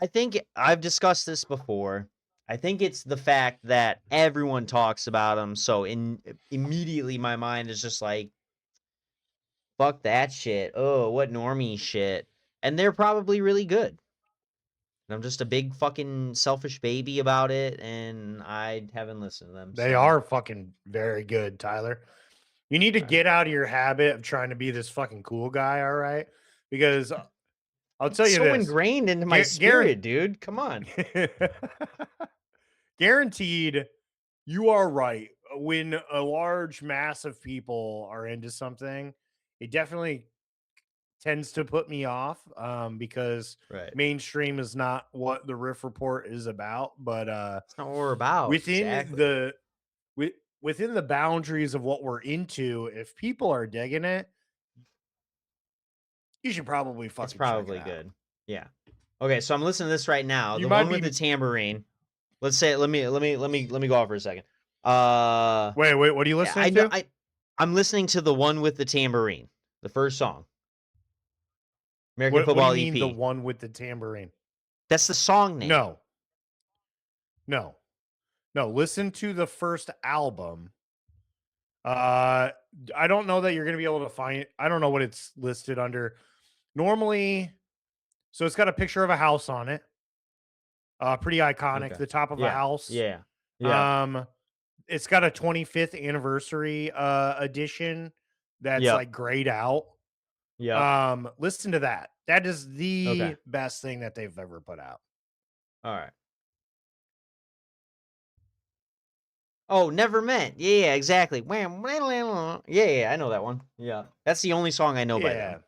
I think I've discussed this before. I think it's the fact that everyone talks about them, so immediately my mind is just like, "Fuck that shit. Oh, what normie shit." And they're probably really good. And I'm just a big fucking selfish baby about it, and I haven't listened to them. They So, are fucking very good, Tyler. You need to all right. get out of your habit of trying to be this fucking cool guy, all right? Because I'll tell It's you so this, ingrained into my Garen, spirit, dude. Come on. guaranteed, you are right. When a large mass of people are into something, it definitely tends to put me off, because Right. mainstream is not what the Riff Report is about. But It's not what we're about. within Exactly. the wi- within the boundaries of what we're into, if people are digging it, you should probably It's fucking check it probably out. good. Yeah. Okay, so I'm listening to this right now. You The might one with the be tambourine. Let's say let me go off for a second. Uh wait, what are you yeah, listening to? I'm listening to the one with the tambourine. The first song. American What do you Football mean the EP. one with the tambourine? That's the song name. No, no, no. Listen to the first album. Uh, I don't know that you're gonna be able to find. I don't know what it's listed under. Normally, so it's got a picture of a house on it. Pretty iconic. Okay. The top of a Yeah. house. Yeah. Yeah. Um, it's got a 25th anniversary edition that's Yep. like grayed out. Yep. Listen to that. That is Okay. the best thing that they've ever put out. All right. Oh, never meant. Yeah, yeah, exactly. Yeah, yeah, I know that one. Yeah. That's the only song I know by them.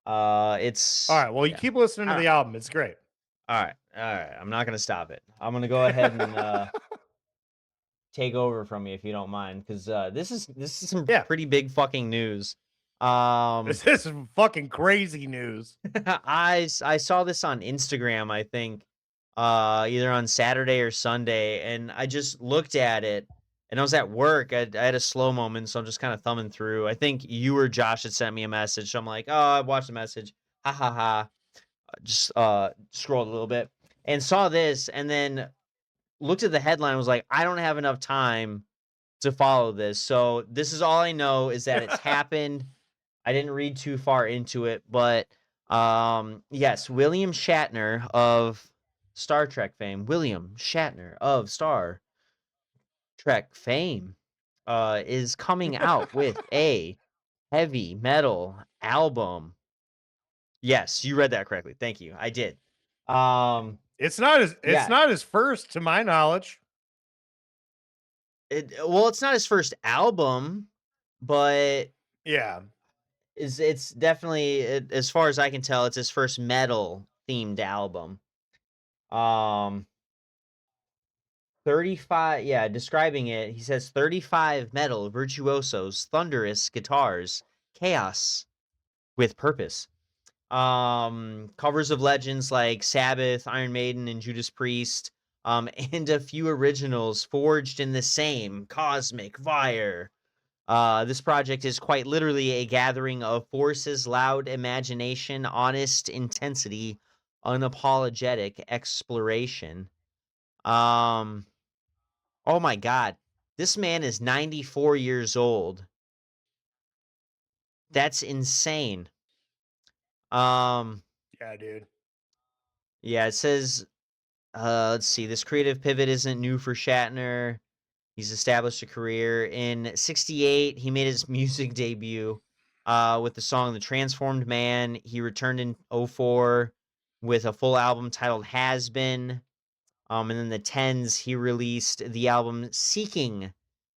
Yeah. All It's right. Well, you yeah. keep listening to All right. the album. It's great. All right. All right. I'm not gonna stop it. I'm gonna go ahead and take over from you if you don't mind, because this is some Yeah. pretty big fucking news. Um, This is some fucking crazy news. I saw this on Instagram, I think, either on Saturday or Sunday, and I just looked at it, and I was at work. I had a slow moment, so I'm just kind of thumbing through. I think you or Josh had sent me a message. So I'm like, oh, I watched the message. Ha ha ha. Just scrolled a little bit and saw this, and then looked at the headline and was like, I don't have enough time to follow this. So this is all I know is that it's happened. I didn't read too far into it, but yes, William Shatner of Star Trek fame, William Shatner of Star Trek fame, is coming out with a heavy metal album. Yes, you read that correctly. Thank you. I did. Um, It's yeah, not his first to my knowledge. well, it's not his first album, but Yeah. it's definitely, as far as I can tell, it's his first metal themed album. Um, 35, yeah, describing it, he says 35 metal virtuosos, thunderous guitars, chaos with purpose. Covers of legends like Sabbath, Iron Maiden, and Judas Priest, and a few originals forged in the same cosmic fire. This project is quite literally a gathering of forces, loud imagination, honest intensity, unapologetic exploration. Um, oh my God, this man is 94 years old. That's insane. Um, Yeah, dude. yeah, it says, let's see, this creative pivot isn't new for Shatner. He's established a career. In '68, he made his music debut with the song The Transformed Man. He returned in '04 with a full album titled Has Been. And in the tens, he released the album Seeking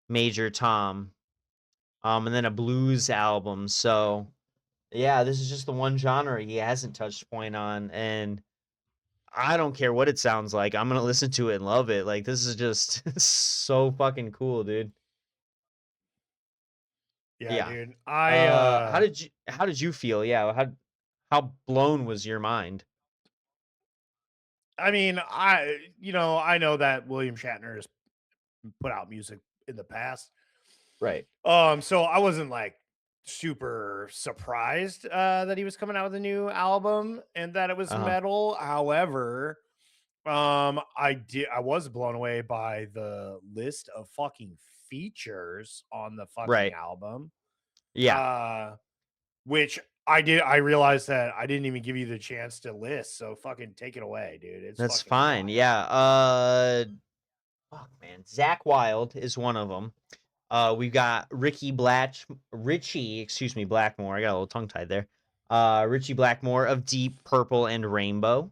Major Tom, and then a blues album. So, yeah, this is just the one genre he hasn't touched point on. And I don't care what it sounds like. I'm going to listen to it and love it. Like, this is just so fucking cool, dude. Yeah, Yeah. dude. How did you feel? Yeah, how blown was your mind? I mean, I know that William Shatner has put out music in the past. Right. So I wasn't like super surprised that he was coming out with a new album and that it was Uh-huh. metal. However, I was blown away by the list of fucking features on the fucking Right. album. Yeah, Uh which I realized that I didn't even give you the chance to list. So fucking take it away, dude. It's that's fucking fine. wild. Yeah. Fuck, man. Zach Wild is one of them. We've got Richie, excuse me, Blackmore. I got a little tongue tied there. Richie Blackmore of Deep Purple and Rainbow.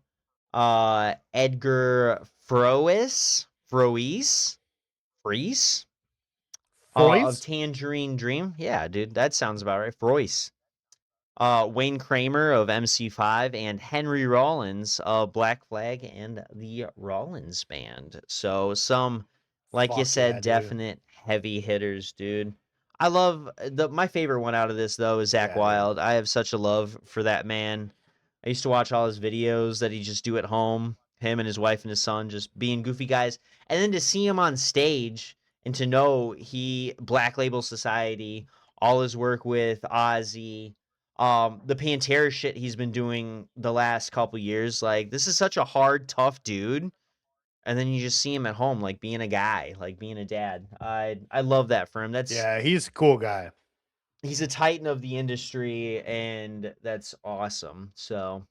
Edgar Froese, of Froys? Tangerine Dream. Yeah, dude, that sounds about right. Froese. Wayne Kramer of MC5, and Henry Rollins of Black Flag and the Rollins Band. So some, like you Fuck said, yeah, dude. definite heavy hitters, dude. I love my favorite one out of this though is Zach Yeah, dude. Wild. I have such a love for that man. I used to watch all his videos that he just do at home, him and his wife and his son just being goofy guys, and then to see him on stage and to know he Black Label Society, all his work with Ozzy, the Pantera shit he's been doing the last couple years, like this is such a hard, tough dude. And then you just see him at home, like being a guy, like being a dad. I love that for him. That's Yeah, he's a cool guy. He's a titan of the industry, and that's awesome. So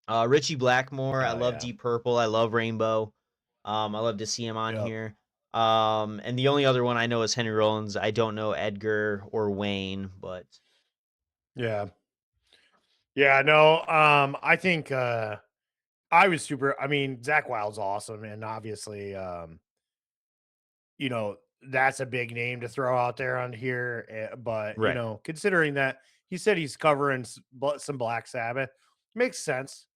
Richie Blackmore, I Hell love yeah. Deep Purple, I love Rainbow. I love to see him on Yep. here. And the only other one I know is Henry Rollins. I don't know Edgar or Wayne, but Yeah. Yeah, no, I think I was super I mean, Zach Wild's awesome and obviously you know, that's a big name to throw out there on here, but you right, know, considering that he said he's covering some Black Sabbath, makes sense.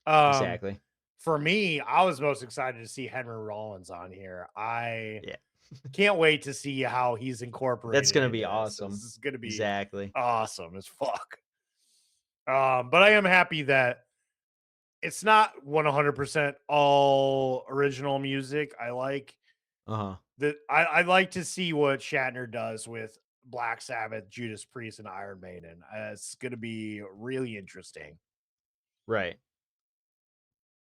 Um exactly. for me, I was most excited to see Henry Rollins on here. I Yeah, can't wait to see how he's that's incorporated gonna be into this. This awesome. is going to be Exactly. awesome as fuck. But I am happy that it's not 100% all original music. I like Uh huh. that. I like to see what Shatner does with Black Sabbath, Judas Priest, and Iron Maiden. It's going to be really interesting. Right.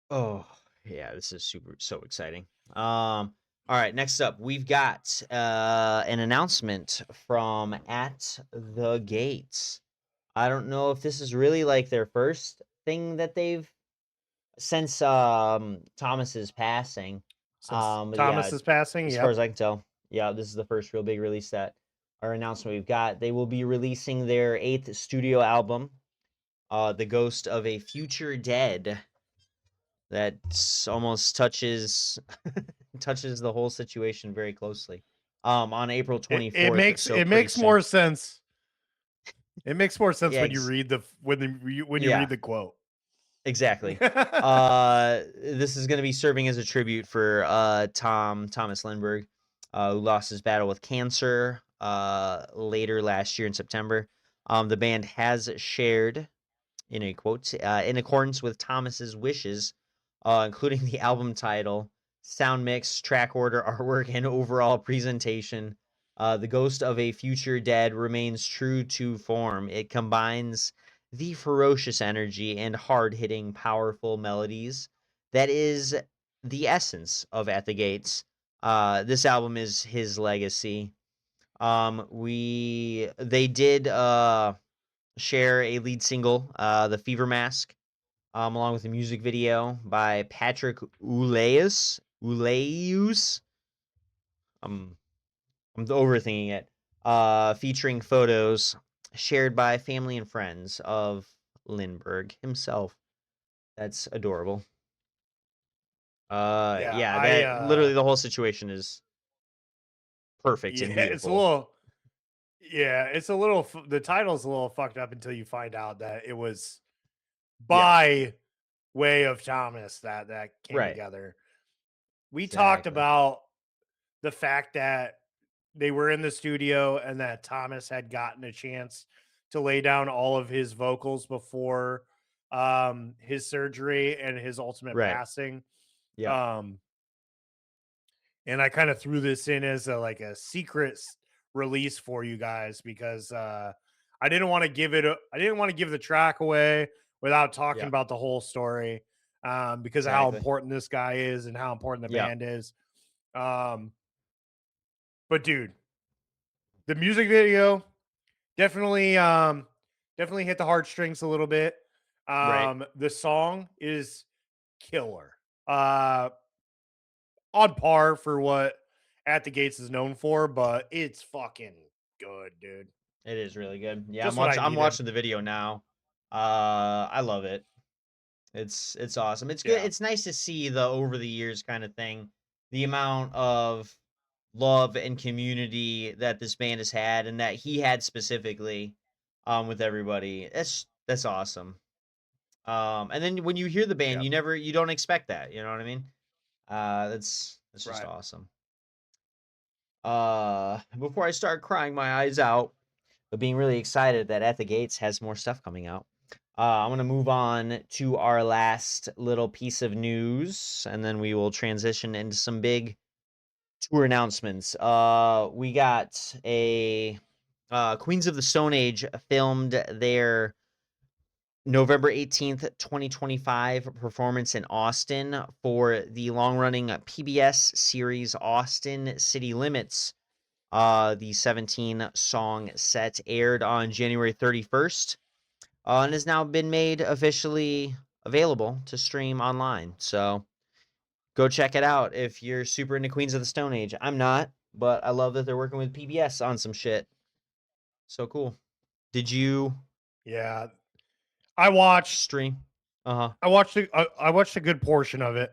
Oh, yeah, this is so exciting. All right, next up, we've got an announcement from At the Gates. I don't know if this is really like their first thing that they've since Thomas's passing. Since But Thomas yeah, is passing, as far yep. as I can tell, yeah, this is the first real big release that our announcement we've got. They will be releasing their 8th studio album, The Ghost of a Future Dead, that almost touches the whole situation very closely. On April It 24th, makes so it pretty makes soon. more sense. It makes more sense Yeah, when you read the when you read yeah, the quote. exactly. This is going to be serving as a tribute for Thomas Lindbergh, who lost his battle with cancer later last year in September. The band has shared in a quote, in accordance with Thomas's wishes, including the album title, sound mix, track order, artwork, and overall presentation. The Ghost of a Future Dead remains true to form. It combines the ferocious energy and hard hitting, powerful melodies that is the essence of At the Gates. This album is his legacy. They did share a lead single, "The Fever Mask," along with a music video by Patrick Uleus. Um, I'm overthinking it. Featuring photos shared by family and friends of Lindbergh himself. That's adorable. Yeah, Yeah, that literally the whole situation is perfect yeah, and it's a beautiful. little yeah, it's a little the title's a little fucked up until you find out that it was Yeah, by way of Thomas that came right. together. We talked Exactly. about the fact that they were in the studio and that Thomas had gotten a chance to lay down all of his vocals before his surgery and his ultimate Right. passing. Yep. Um and I kind of threw this in as a like a secret release for you guys because I didn't want to I didn't want to give the track away without talking Yep. about the whole story because of how Exactly. important this guy is and how important the Yep. band is. Um, but dude, the music video definitely definitely hit the heartstrings a little bit. Right. The song is killer. Uh on par for what At the Gates is known for, but it's fucking good, dude. It is really good. Yeah, Just what I I'm needed. watching the video now. I love it. It's awesome. It's good. Yeah. It's nice to see the over the years kind of thing. The amount of love and community that this band has had and that he had specifically with everybody. That's awesome. And then when you hear the band, Yeah. you don't expect that, you know what I mean? That's just Right. awesome. Before I start crying my eyes out, but being really excited that At the Gates has more stuff coming out. I'm gonna move on to our last little piece of news, and then we will transition into some big tour announcements. We got a Queens of the Stone Age filmed their November 18th, 2025 performance in Austin for the long-running PBS series Austin City Limits. The 17-song set aired on January 31st, and has now been made officially available to stream online. So go check it out if you're super into Queens of the Stone Age. I'm not, but I love that they're working with PBS on some shit. So cool. Did you Yeah. I watched stream? Uh-huh. I watched a good portion of it.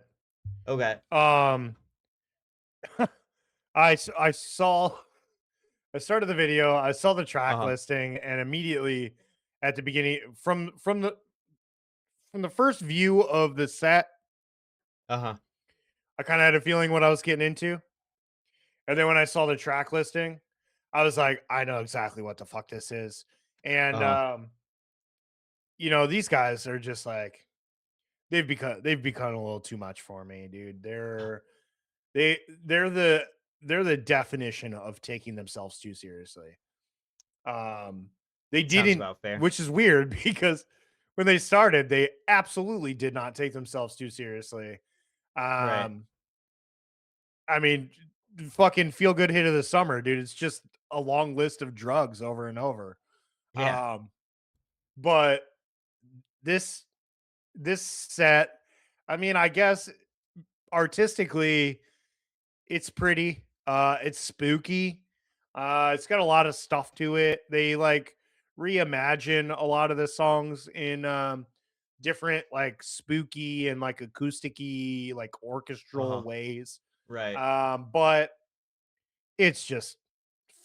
Okay. Um I saw I started the video, I saw the track Uh-huh. listing, and immediately at the beginning from the first view of the set, Uh-huh. I kind of had a feeling what I was getting into. And then when I saw the track listing, I was like, I know exactly what the fuck this is. And Uh-huh. these guys are just like they've become a little too much for me, dude. They they're the they're the definition of taking themselves too seriously. Um, they Sounds didn't, about fair. which is weird because when they started, they absolutely did not take themselves too seriously. Right. Um, I mean, fucking feel good hit of the summer, dude. It's just a long list of drugs over and over. Yeah. Um, but this this set, I mean, I guess artistically, it's pretty. It's spooky. It's got a lot of stuff to it. They like reimagine a lot of the songs in different like spooky and like acousticy, like orchestral Uh-huh. ways. Right. But it's just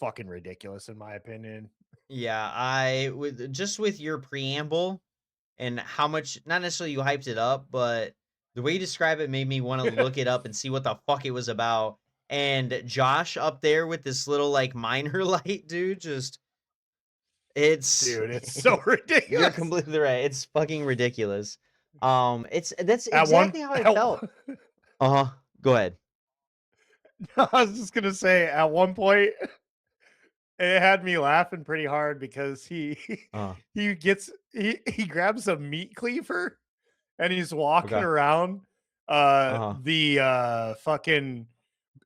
fucking ridiculous in my opinion. Yeah, I with just with your preamble and how much not necessarily you hyped it up, but the way you describe it made me want to look it up and see what the fuck it was about. And Josh up there with this little like minor light, dude, just it's Dude, it's so you're ridiculous. completely right. It's fucking ridiculous. It's that's At one exactly how I at, felt. Uh-huh. Go ahead. I was just gonna say at one point it had me laughing pretty hard because he Uh, he grabs a meat cleaver and he's walking okay. around Uh-huh. the fucking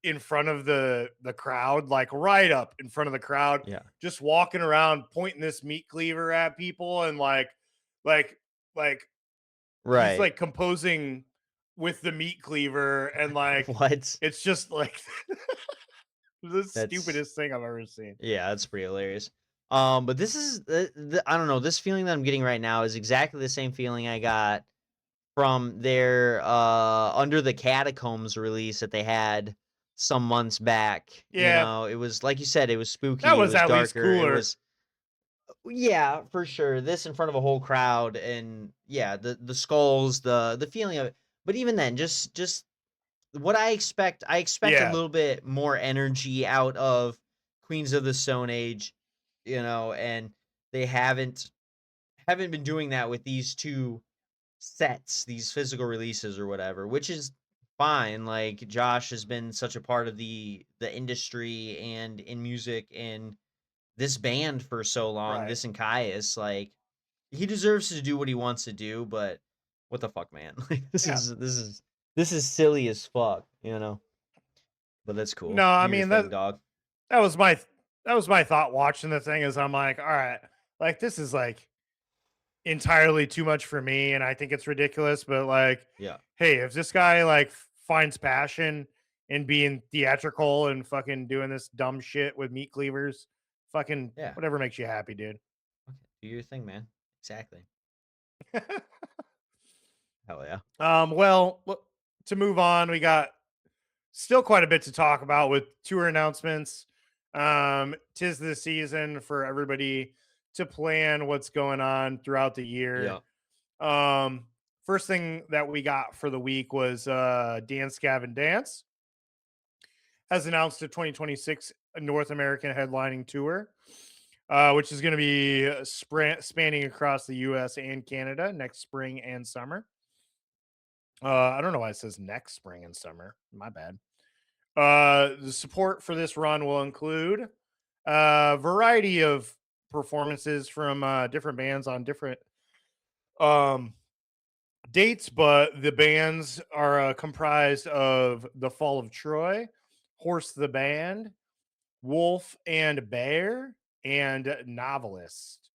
in front of the crowd, like right up in front of the crowd, Yeah. just walking around pointing this meat cleaver at people and like like he's Right. like composing with the meat cleaver and like What? it's just like the That's stupidest thing I've ever seen. Yeah, that's pretty hilarious. But this is I don't know, this feeling that I'm getting right now is exactly the same feeling I got from their Under the Catacombs release that they had some months back. You Yeah, know, it was like you said, it was that spooky, it was was at least darker, it cooler. was yeah, for sure. This in front of a whole crowd and yeah, the skulls, the feeling of it. But even then, just what I expect a Yeah, little bit more energy out of Queens of the Stone Age, you know, and they haven't been doing that with these two sets, these physical releases or whatever, which is fine. Like Josh has been such a part of the industry and in music and this band for so long, right. this and Caius, like he deserves to do what he wants to do, but what the fuck, man? Like Yeah. this is silly as fuck, you know? But that's No, cool. I Do your mean thing, dog. that was my that was my thought watching the thing is I'm like, all right, like this is like entirely too much for me and I think it's ridiculous, but like, Yeah. hey, if this guy like finds passion in being theatrical and fucking doing this dumb shit with meat cleavers, fucking Yeah. whatever makes you happy, dude. Okay. Do your thing, man. Exactly. Hell yeah. Well, to move on, we got still quite a bit to talk about with tour announcements. Tis the season for everybody to plan what's going on throughout the year. Yeah. Um, First thing that we got for the week was Dance Gavin Dance has announced a 2026 North American headlining tour, which is going to be spanning across the U.S. and Canada next spring and summer. I don't know why it says next spring and summer. My bad. The support for this run will include a variety of performances from different bands on different um, dates, but the bands are comprised of The Fall of Troy, Horse the Band, Wolf and Bear, and Novelist.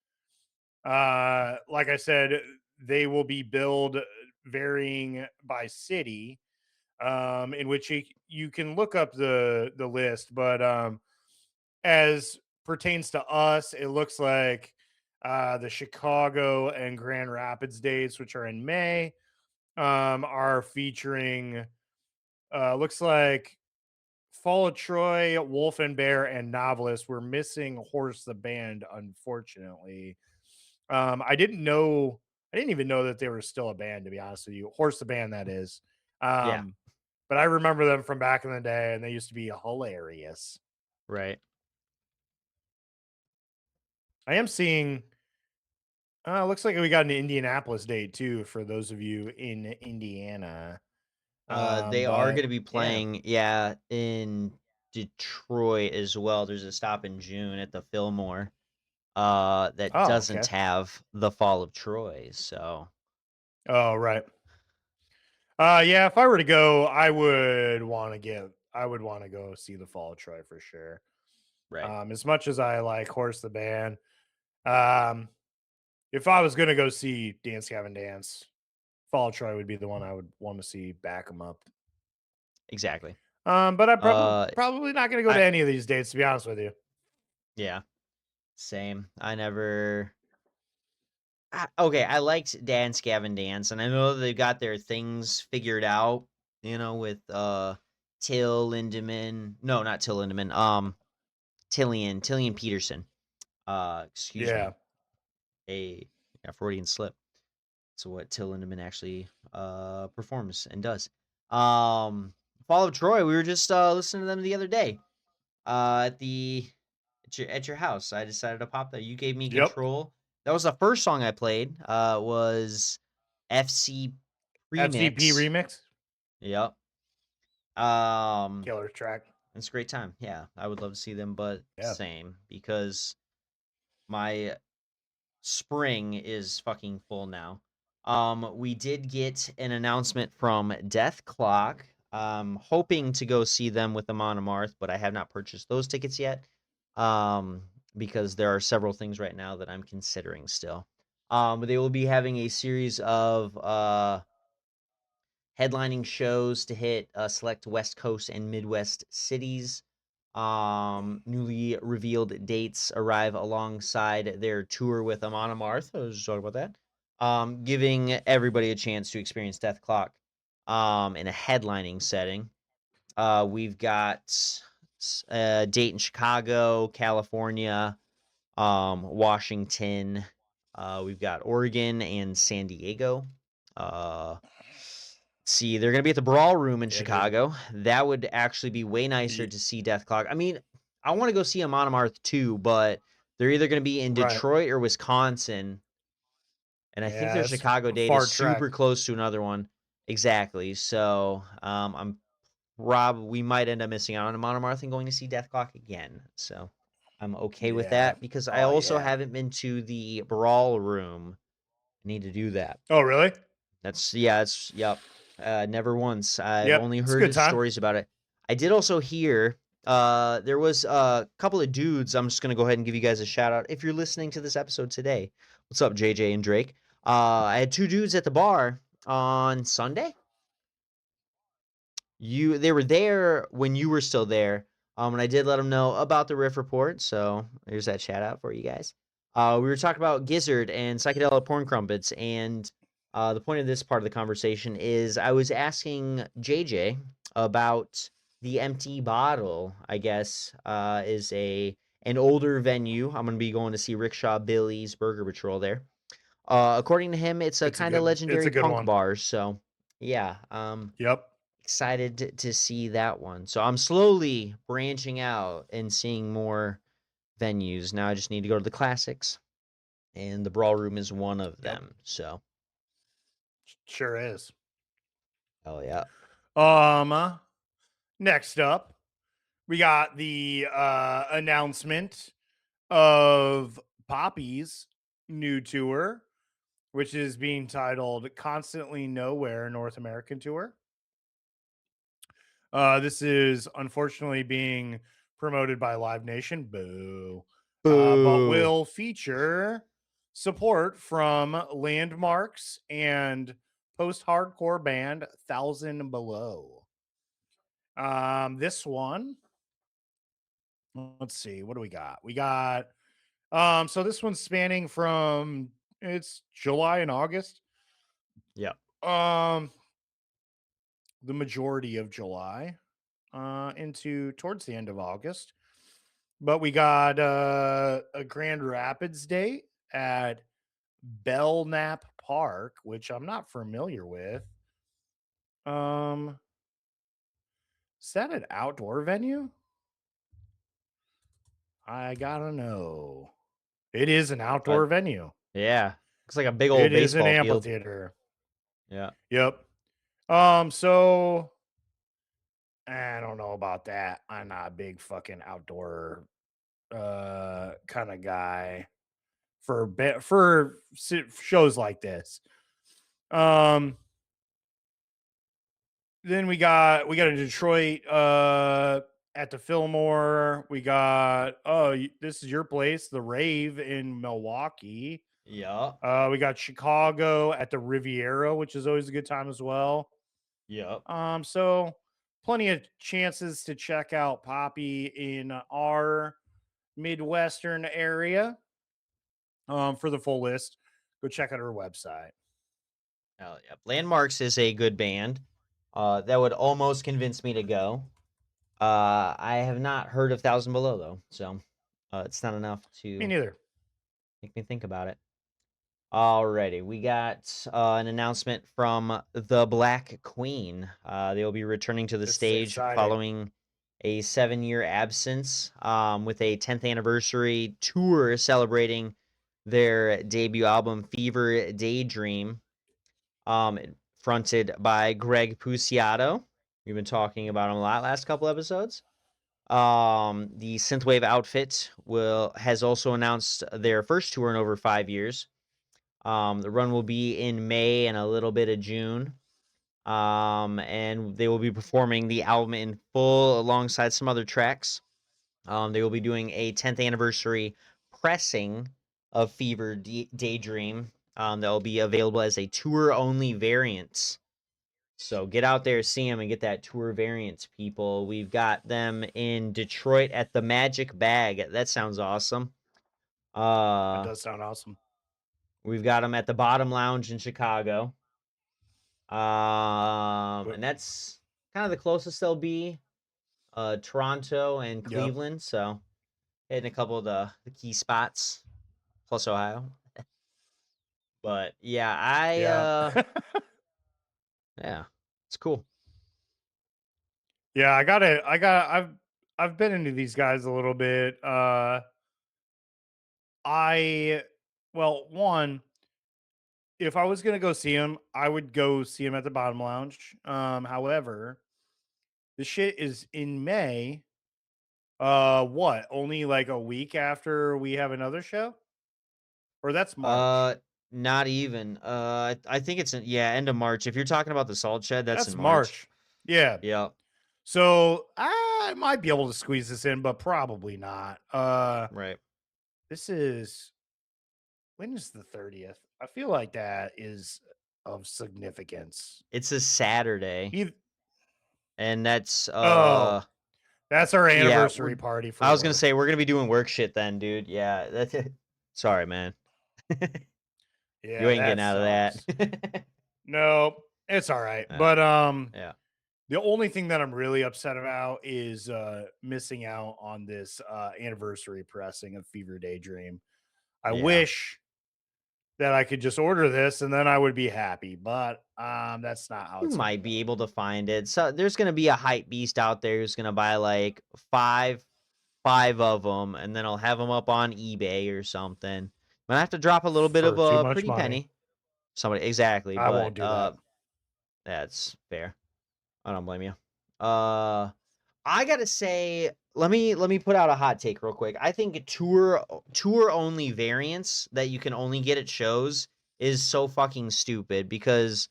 Like I said, they will be billed varying by city, in which you can look up the list, but as pertains to us, it looks like the Chicago and Grand Rapids dates, which are in May, are featuring looks like Fall of Troy, Wolf and Bear, and Novelist. We're missing Horse the Band, unfortunately. I didn't even know that they were still a band, to be honest with you. Horse the Band, that is. Yeah. Um, but I remember them from back in the day, and they used to be hilarious. Right. I am seeing. Looks like we got an Indianapolis date too for those of you in Indiana. They are But gonna be yeah. playing, yeah, in Detroit as well. There's a stop in June at the Fillmore, that Oh, doesn't okay. have the Fall of Troy, so Oh, right. Yeah. If I were to go, I would want to go see the Fall of Troy for sure. right. As much as I like Horse the Band, um, if I was gonna go see Dance Gavin Dance, Fall of Troy would be the one I would want to see back them up. Exactly. But I'm Uh, probably not gonna go to I any of these dates, to be honest with you. yeah, same. Okay, I liked Dance Gavin Dance, and I know they've got their things figured out, with Till Lindemann. No, not Till Lindemann. Tillian Peterson. Excuse Yeah. me. A Freudian slip. So what Till Lindemann actually performs and does. Um Fall of Troy, we were just listening to them the other day. At your house. I decided to pop that. You gave me Yep. control. That was the first song I played. Was FC FCP Remix. remix. Yep. Um Killer track. it's a great time. Yeah. I would love to see them, but Yeah. same because my spring is fucking full now. We did get an announcement from Death Clock. Hoping to go see them with Amon Amarth, but I have not purchased those tickets yet. Um, because there are several things right now that I'm considering still. They will be having a series of headlining shows to hit select West Coast and Midwest cities. Newly revealed dates arrive alongside their tour with Amon Amarth. I was just talking about that. Giving everybody a chance to experience Death Clock in a headlining setting. We've got a date in Chicago, California, Washington. We've got Oregon and San Diego. Uh, See, they're gonna be at the Brawl Room in Yeah, dude. Chicago. That would actually be way nicer Ye- to see Death Clock. I mean, I want to go see Amon Amarth too, but they're either gonna be in Right. Detroit or Wisconsin, and I think Yeah, their it's Chicago a date is far trek. super close to another one. Exactly. So, we might end up missing out on Amon Amarth and going to see Death Clock again. So, I'm okay with Yeah. that because I Oh also yeah. haven't been to the Brawl Room. I need to do that. Oh really? It's yep. Never once. I've Yep. only It's a heard good his time. stories about it. I did also hear there was a couple of dudes. I'm just gonna go ahead and give you guys a shout out if you're listening to this episode today. What's up, JJ and Drake? I had two dudes at the bar on Sunday. They were there when you were still there. And I did let them know about the Riff report. So there's that shout out for you guys. We were talking about Gizzard and psychedelic porn crumpets, and the point of this part of the conversation is I was asking JJ about the empty bottle. I guess is an older venue. I'm gonna be going to see Rickshaw Billy's Burger Patrol there. According to him, it's a kind of It's a legendary good punk one. bar. So yeah, Yep. excited to see that one. So I'm slowly branching out and seeing more venues. Now I just need to go to the classics, and the Brawl Room is one of Yep. them. So Sure is. hell yeah. Um Next up, we got the announcement of Poppy's new tour, which is being titled Constantly Nowhere North American Tour. This is unfortunately being promoted by Live Nation. Boo. But Boo. will feature support from Landmarks and post hardcore band Thousand Below. This one, let's see, what do we got? We got so this one's spanning from it's July and August. Yeah. Um, the majority of July, into towards the end of August. But we got a Grand Rapids date at Belknap Park, which I'm not familiar with. Um, is that an outdoor venue? I gotta know. It is an Uh, outdoor venue. yeah. Looks like a big old It is an baseball field. amphitheater. Yeah. Yep. So I don't know about that. I'm not a big fucking outdoor kind of guy for shows like this. Um then we got a Detroit at the Fillmore. We got this is your place, the Rave in Milwaukee. Yeah. We got Chicago at the Riviera, which is always a good time as well. Yep. So plenty of chances to check out Poppy in our Midwestern area. For the full list, go check out our website. Hell yeah. Landmarks is a good band. That would almost convince me to go. I have not heard of Thousand Below though, so it's not enough Me to neither. make me think about it. Alrighty, we got an announcement from the Black Queen. They will be returning to the This is stage exciting. following a 7-year absence, with a 10th anniversary tour celebrating their debut album Fever Daydream, um, fronted by Greg Puciato. We've been talking about him a lot last couple episodes. The synthwave outfit will has also announced their first tour in over 5 years. The run will be in May and a little bit of June. And they will be performing the album in full alongside some other tracks. They will be doing a 10th anniversary pressing of Fever Daydream, that will be available as a tour only variant. So get out there, see them, and get that tour variant, people. We've got them in Detroit at the Magic Bag. That sounds awesome. That Uh, does sound awesome. we've got them at the Bottom Lounge in Chicago. Wh- And that's kind of the closest they'll be. Toronto and Yep. Cleveland. So hitting a couple of the key spots, plus Ohio. But yeah, Yeah. yeah, it's cool. Yeah, I've been into these guys a little bit. I well, one, if I was gonna go see him, I would go see him at the Bottom Lounge. However, the shit is in May. What? Only like a week after we have another show? Or that's March. Uh, Not even. I think it's yeah, end of March. If you're talking about the Salt Shed, that's in That's March. March. Yeah. Yeah, So I might be able to squeeze this in, but probably not. right. This is when is the 30th? I feel like that is of significance. It's a Saturday, Eith- and that's oh, that's our yeah. We're. anniversary party for I was gonna work. say we're gonna be doing work shit then, dude. Yeah, that's it. Sorry, man. You Yeah, ain't that getting out of sucks. that. Nope, it's all right. Yeah, But yeah. The only thing that I'm really upset about is missing out on this anniversary pressing of Fever Daydream. I Yeah. wish that I could just order this and then I would be happy, but that's not how You it's going to might be go. able to find it. So there's gonna be a hype beast out there who's gonna buy like five, five of them, and then I'll have them up on eBay or something. But I have to drop a little bit of For too a much pretty money. penny. Somebody exactly, I but won't do that. that's fair. I don't blame you. Uh, I gotta say, let me put out a hot take real quick. I think tour only variants that you can only get at shows is so fucking stupid because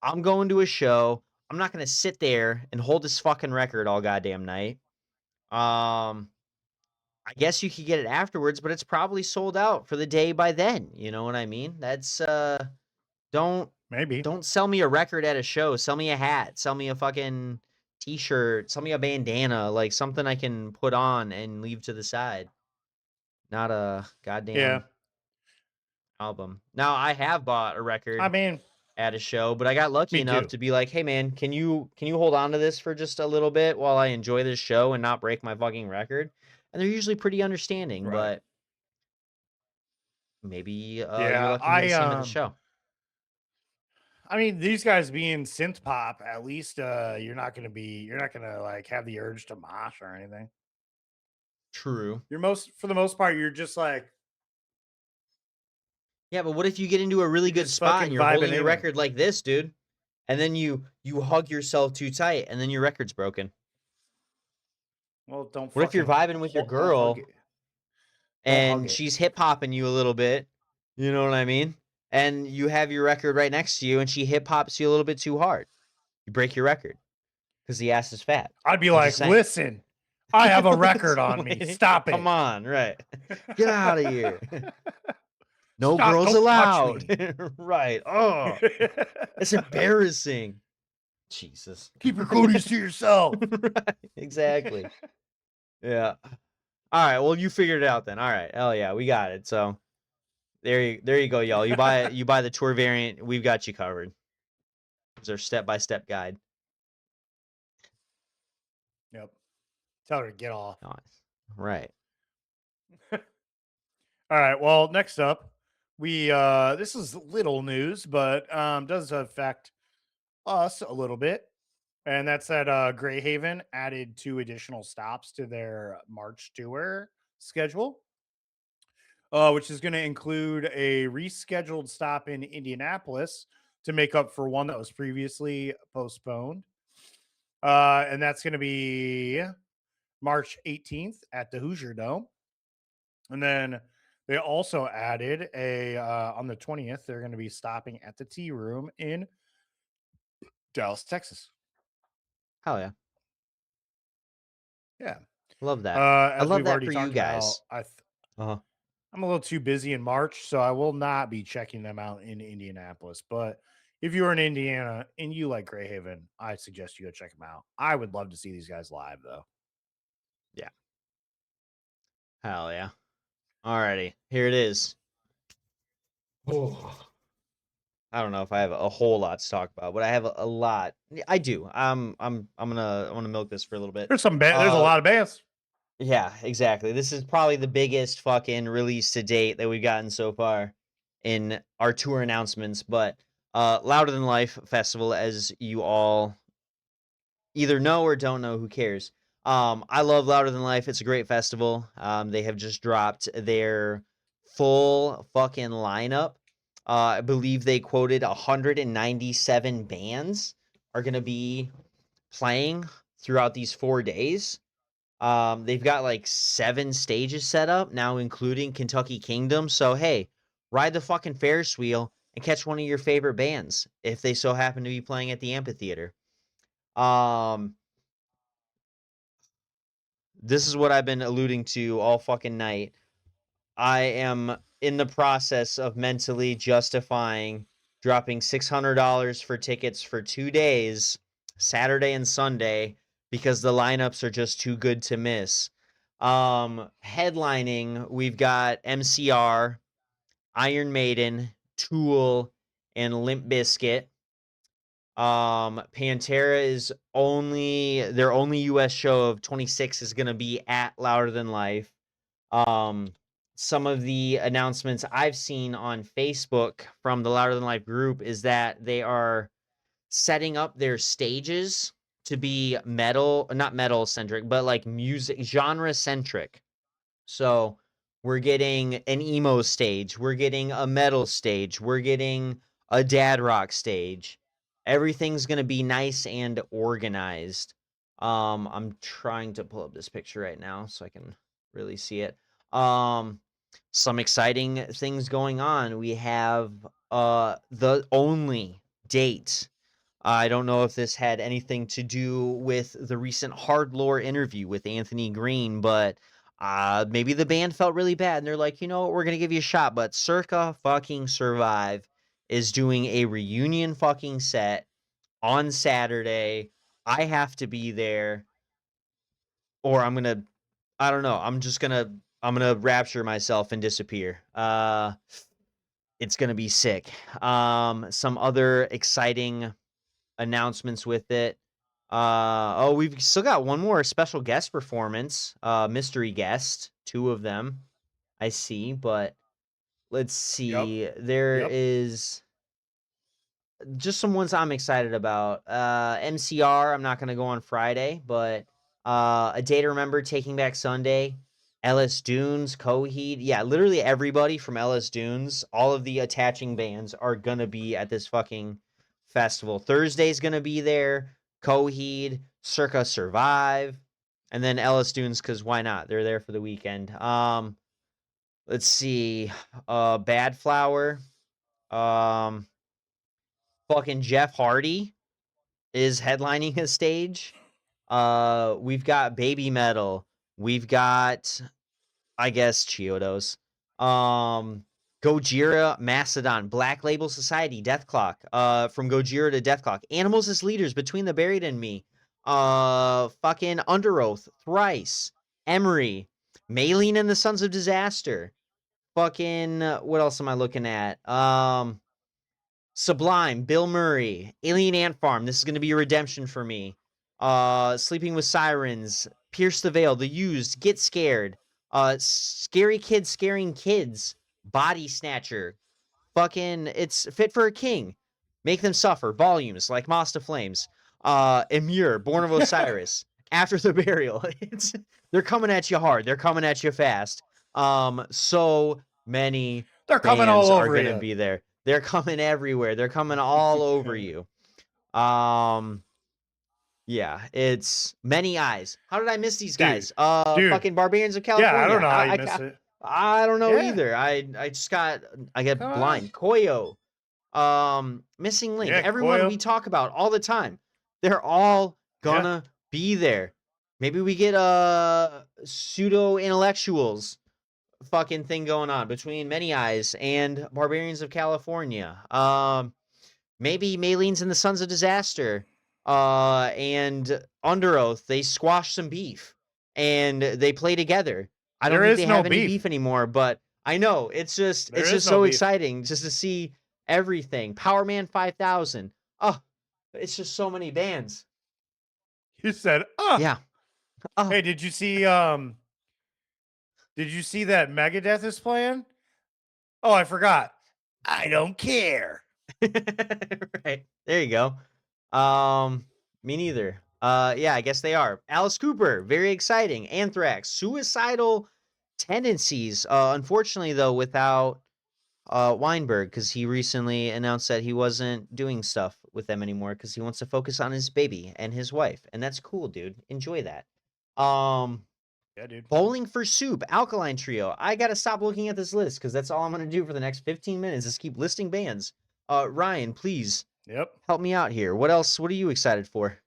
I'm going to a show. I'm not gonna sit there and hold this fucking record all goddamn night. Um, I guess you could get it afterwards, but it's probably sold out for the day by then. You know what I mean? That's don't Maybe. don't sell me a record at a show. Sell me a hat. Sell me a fucking t-shirt. Sell me a bandana, like something I can put on and leave to the side. Not a Yeah. goddamn album. Now I have bought a I record mean, at a show, but I got lucky me enough too. to be like, "Hey man, can you hold on to this for just a little bit while I enjoy this show and not break my fucking record?" And they're usually pretty understanding, Right. but maybe you're Yeah. lucky to get to see him at the show. I mean, these guys being synth pop, at least you're not gonna like have the urge to mosh or anything. True. You're most for the most part, you're just like Yeah, but what if you get into a really you're good just spot and fucking you're vibing holding your in. record like this, dude, and then you hug yourself too tight and then your record's broken? Well, What if you're vibing with your hug girl it. Don't hug and it. she's hip hopping you a little bit? You know what I mean? And you have your record right next to you and she hip hops you a little bit too hard. You break your record because the ass is fat. I'd be I'm just like, saying. listen, I have a record on me. Explain. Stop Come it. on, right. Get out of here. No Stop. girls Don't touch allowed. me. Right. Oh, it's embarrassing. Jesus. Keep your cooties to yourself. Right, exactly. Yeah. All right, well, you figured it out then. All right. Hell yeah, we got it. So, there you go, y'all. You buy the tour variant, we've got you covered. It's our step-by-step guide. Yep. Tell her to get off. Nice. Right. All right. Well, next up, we this is little news, but does affect us a little bit. And that's that Greyhaven added 2 additional stops to their March tour schedule, which is going to include a rescheduled stop in Indianapolis to make up for one that was previously postponed. And that's going to be March 18th at the Hoosier Dome. And then they also added a on the 20th, they're going to be stopping at the Tea Room in Dallas, Texas. Hell yeah. Yeah. Love that. I As love we've that already for you talked about, guys. Uh-huh. I'm a little too busy in March, so I will not be checking them out in Indianapolis. But if you're in Indiana and you like Greyhaven, I suggest you go check them out. I would love to see these guys live, though. Yeah. Hell yeah. Alrighty. Here it is. Oh. I don't know if I have a whole lot to talk about, but I have a lot. I do. I'm gonna milk this for a little bit. There's a Uh lot of bands. yeah, exactly. This is probably the biggest fucking release to date that we've gotten so far in our tour announcements, but Louder Than Life Festival, as you all either know or don't know, who cares? I love Louder Than Life. It's a great festival. They have just dropped their full fucking lineup. I believe they quoted 197 bands are going to be playing throughout these 4 days. They've got like 7 stages set up now, including Kentucky Kingdom. So, hey, ride the fucking Ferris wheel and catch one of your favorite bands if they so happen to be playing at the amphitheater. Um, this is what I've been alluding to all fucking night. I am in the process of mentally justifying dropping $600 for tickets for 2 days, Saturday and Sunday, because the lineups are just too good to miss. Headlining, we've got MCR, Iron Maiden, Tool, and Limp Bizkit. Pantera is their only US show of 26 is gonna be at Louder Than Life. Um, some of the announcements I've seen on Facebook from the Louder Than Life group is that they are setting up their stages to be metal, not metal centric, but like music genre centric. So we're getting an emo stage, we're getting a metal stage, we're getting a dad rock stage. Everything's gonna be nice and organized. I'm trying to pull up this picture right now so I can really see it. Um, some exciting things going on. We have the only date. I don't know if this had anything to do with the recent Hard Lore interview with Anthony Green, but maybe the band felt really bad and they're like, you know what, we're gonna give you a shot. But Circa fucking Survive is doing a reunion fucking set on Saturday. I have to be there, or I don't know. I'm gonna rapture myself and disappear. It's gonna be sick. Some other exciting announcements with it. We've still got one more special guest performance, mystery guest, two of them I see, but let's Yep. see. There Yep. is just some ones I'm excited about. MCR, I'm not gonna go on Friday, but A Day to Remember, Taking Back Sunday, Ellis Dunes, Coheed. Yeah, literally everybody from Ellis Dunes, all of the attaching bands are gonna be at this fucking festival. Thursday's gonna be there, Coheed, Circa Survive, and then Ellis Dunes, because why not? They're there for the weekend. Let's see. Bad Flower. Um Fucking Jeff Hardy is headlining a stage. We've got Baby Metal. We've got, I guess, Chiodos. Gojira, Mastodon, Black Label Society, Death Clock. From Gojira to Death Clock. Animals as Leaders, Between the Buried and Me. Fucking Under Oath, Thrice, Emery, Maylene and the Sons of Disaster. Fucking, what else am I looking at? Sublime, Bill Murray, Alien Ant Farm. This is going to be a redemption for me. Sleeping with Sirens, Pierce the Veil, The Used, Get Scared, Scary Kids Scaring Kids, Body Snatcher, fucking It's Fit for a King, Make Them Suffer, Volumes, Like Moss to Flames, Immure, Born of Osiris, After the Burial. They're coming at you hard. They're coming at you fast. So many They're coming all bands are over going to you. be there. They're coming everywhere. They're coming all over you. Um, yeah, it's Many Eyes. How did I miss these Dude. guys? Dude. Fucking Barbarians of Yeah, I don't California. know how you miss it. I don't know Yeah. either. I get Come on. blind. Koyo. Missing Link. Yeah, Everyone Koyo. we talk about all the time. They're all Yeah. gonna be there. Maybe we get pseudo intellectuals fucking thing going on between Many Eyes and Barbarians of California. Maybe Maylene's and the Sons of Disaster. And Under Oath, they squash some beef and they play together. I don't There think is they no have any beef. beef anymore, but I know There it's is just no so beef. exciting just to see everything. Power Man 5000. Oh, it's just so many bands. You said, Yeah. Oh. Hey, did you see that Megadeth is playing? Oh, I forgot. I don't care. Right. There you go. Me neither. Yeah, I guess they are. Alice Cooper, very exciting. Anthrax, Suicidal Tendencies. Unfortunately, though, without Weinberg, because he recently announced that he wasn't doing stuff with them anymore because he wants to focus on his baby and his wife, and that's cool, dude. Enjoy that. Um, Yeah, dude. Bowling for Soup, Alkaline Trio. I gotta stop looking at this list because that's all I'm gonna do for the next 15 minutes is keep listing bands. Ryan, please Yep. help me out here. What else? What are you excited for?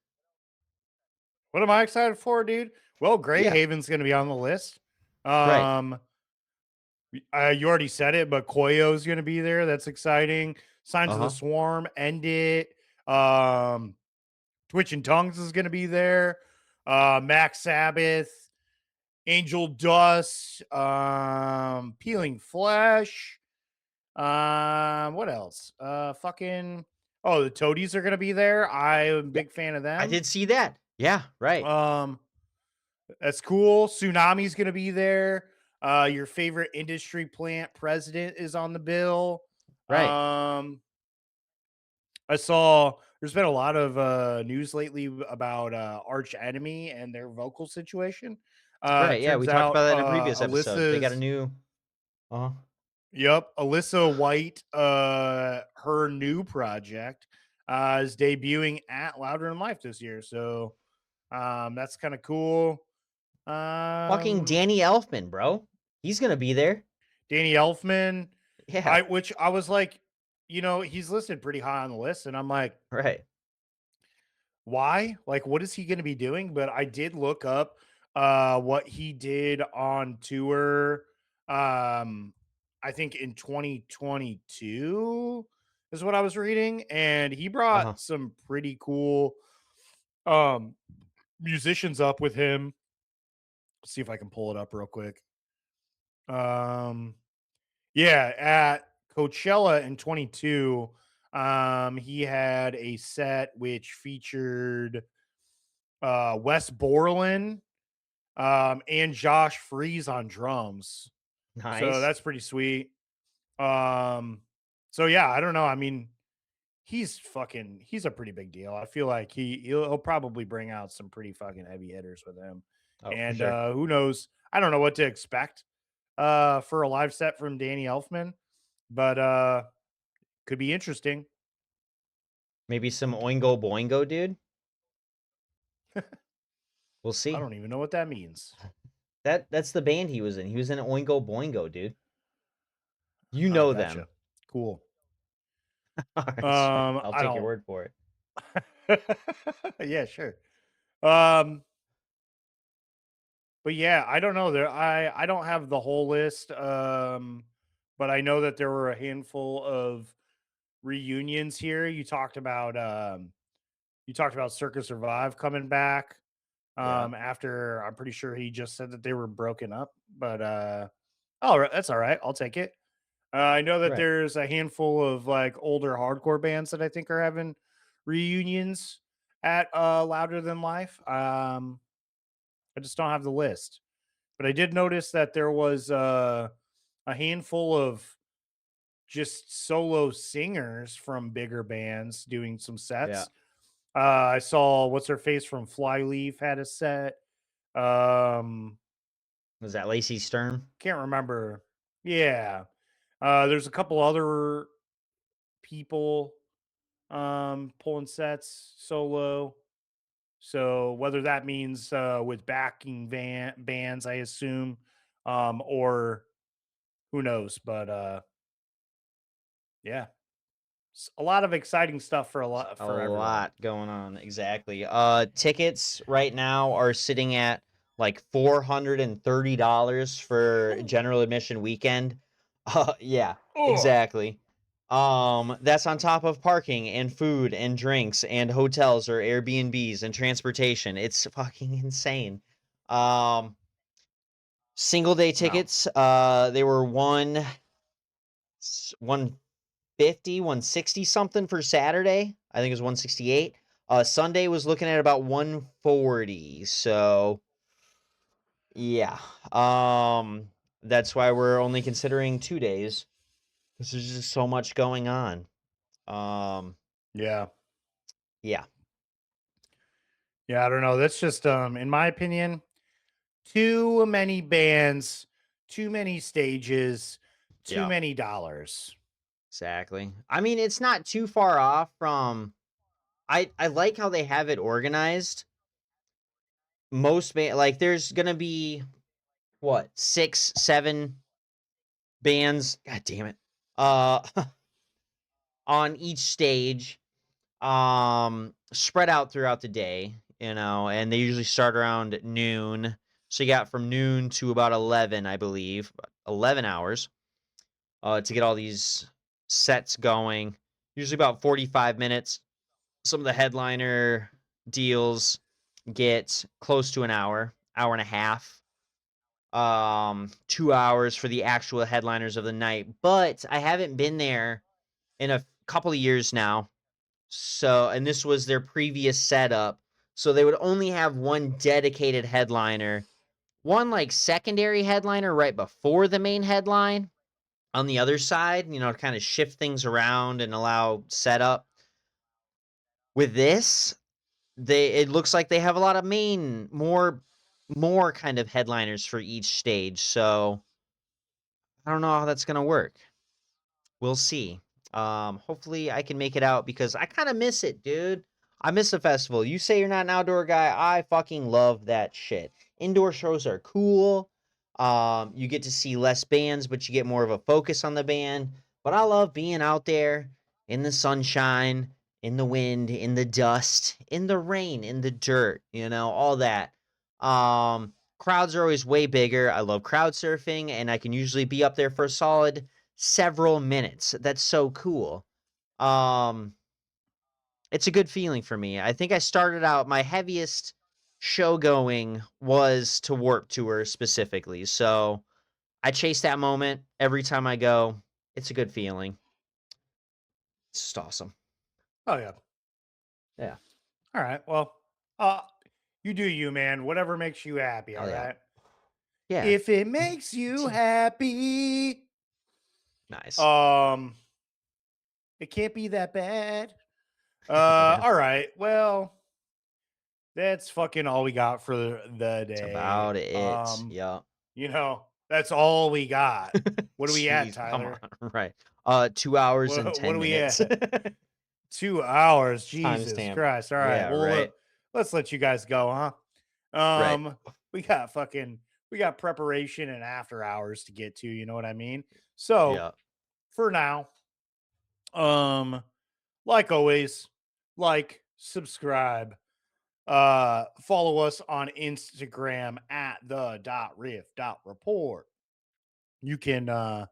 What am I excited for, dude? Well, Grey Yeah. Haven's going to be on the list. Right. You already said it, but Koyo's going to be there. That's exciting. Signs of the Uh-huh. Swarm, End It. Twitch and Tongues is going to be there. Max Sabbath, Angel Dust, Peeling Flesh. What else? Oh, the Toadies are gonna be there. I'm a Yeah, big fan of I them. did see that. Yeah, right, Um, that's cool. Tsunami's gonna be there. Your favorite industry plant president is on the bill. right, I saw there's been a lot of news lately about Arch Enemy and their vocal situation. right, yeah, we Turns talked out about that in a previous episode. They got a new uh yep, Alyssa White, her new project is debuting at Louder Than Life this year. So that's kind of cool. fucking Um, Danny Elfman, bro. He's gonna be there. Danny Elfman, Yeah, which I was like, he's listed pretty high on the list, and I'm like, right. why? Like, what is he going to be doing? But I did look up what he did on tour. I think in 2022 is what I was reading, and he brought Uh-huh. some pretty cool um musicians up with him. Let's see if I can pull it up real quick. Um, yeah, at Coachella in 22, he had a set which featured Wes Borland, and Josh Freeze on drums. So Nice. that's pretty sweet. Um, so yeah, I don't know. I mean, he's a pretty big deal. I feel like he'll probably bring out some pretty fucking heavy hitters with him. Oh, for And sure. who knows? I don't know what to expect for a live set from Danny Elfman, but could be interesting. Maybe some Oingo Boingo, dude. We'll I see. don't even know what that means. That's the band he was in. He was in Oingo Boingo, dude. You I know gotcha. them. Cool. All right, sweet. I'll I take your don't. word for it. Yeah, sure. Um, but yeah, I don't know. I don't have the whole list. But I know that there were a handful of reunions here. You talked about Circus Survive coming back. Yeah. After I'm pretty sure he just said that they were broken up. But all right, that's all right. I'll take it. I know that Right. there's a handful of like older hardcore bands that I think are having reunions at Louder Than Life. I just don't have the list. But I did notice that there was a handful of just solo singers from bigger bands doing some Yeah. sets. I saw what's her face from Flyleaf had a set. Um, Was that Lacey Sturm? can't remember. Yeah. There's a couple other people pulling sets solo. So whether that means with backing bands, I assume, or who knows, but yeah, a lot of exciting stuff for a lot A for everyone. lot going on, exactly. Tickets right now are sitting at like $430 for general admission weekend. Yeah, Oh exactly. That's on top of parking and food and drinks and hotels or Airbnbs and transportation. It's fucking insane. Um, Single day no, tickets, they were 150, 160 something for Saturday. I think it was 168. Sunday was looking at about 140. So yeah. That's why we're only considering 2 days. Because there's just so much going on. Um, yeah, yeah. yeah, I don't know. That's just in my opinion, too many bands, too many stages, too Yeah. many dollars. Exactly. I mean, it's not too far off from I like how they have it organized. Like there's gonna be what, 6, 7 bands. God damn it. Uh on each stage, spread out throughout the day, and they usually start around noon. So you got from noon to about 11, I believe, 11 hours, to get all these sets going. Usually about 45 minutes. Some of the headliner deals get close to an hour, hour and a half. 2 hours for the actual headliners of the night. But I haven't been there in a couple of years now. So, and this was their previous setup. So they would only have one dedicated headliner, one like secondary headliner right before the main headline on the other side, to kind of shift things around and allow setup. With this, it looks like they have a lot of more kind of headliners for each stage. So I don't know how that's gonna work. We'll see. Hopefully I can make it out because I kind of miss it, dude. I miss the festival. You say you're not an outdoor guy. I fucking love that shit. Indoor shows are cool. You get to see less bands, but you get more of a focus on the band. But I love being out there in the sunshine, in the wind, in the dust, in the rain, in the dirt, all that. Crowds are always way bigger. I love crowd surfing, and I can usually be up there for a solid several minutes. That's so cool. Um, it's a good feeling for me. I think I started out my heaviest show going was to Warp Tour specifically. So I chase that moment every time I go. It's a good feeling. It's just awesome. Oh yeah. Yeah. All right. Well, uh, you do you, man. Whatever makes you happy. All Hell yeah. right. Yeah. If it makes you happy, Nice. um, it can't be that bad. Yeah. All right. Well, that's fucking all we got for the It's day. about it. Yeah. That's all we got. What are we at, Jeez, come on. Tyler? Right. 2 hours and What 10 are we minutes. at? 2 hours. Jesus Timestamp. Christ. All right. Yeah, Well, right. let's let you guys go, huh? Right. We got preparation and after hours to get to. You know what I mean? So Yeah. for now, um, like always, like, subscribe, follow us on Instagram at the.riff.report. You can comment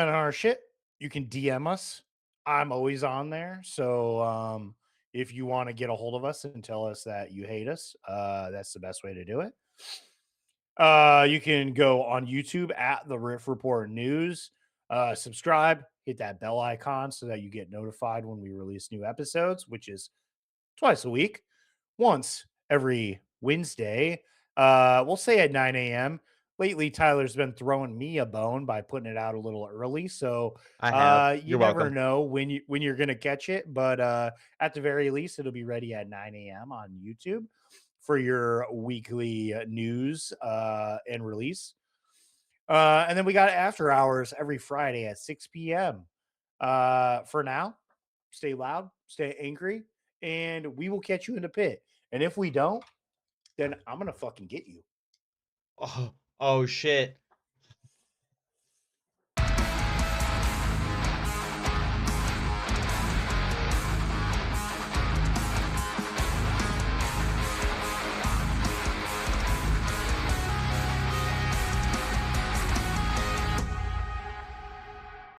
on our shit. You can DM us. I'm always on there. So if you want to get a hold of us and tell us that you hate us, that's the best way to do it. You can go on YouTube at the Riff Report News. Subscribe, hit that bell icon so that you get notified when we release new episodes, which is twice a week, once every Wednesday. We'll say at 9 a.m. Lately, Tyler's been throwing me a bone by putting it out a little early, so I have. you You're never welcome. know when you're gonna catch it. But at the very least, it'll be ready at 9 a.m. on YouTube for your weekly news and release. And then we got after hours every Friday at 6 p.m. For now, stay loud, stay angry, and we will catch you in the pit. And if we don't, then I'm gonna fucking get you. Oh, oh shit.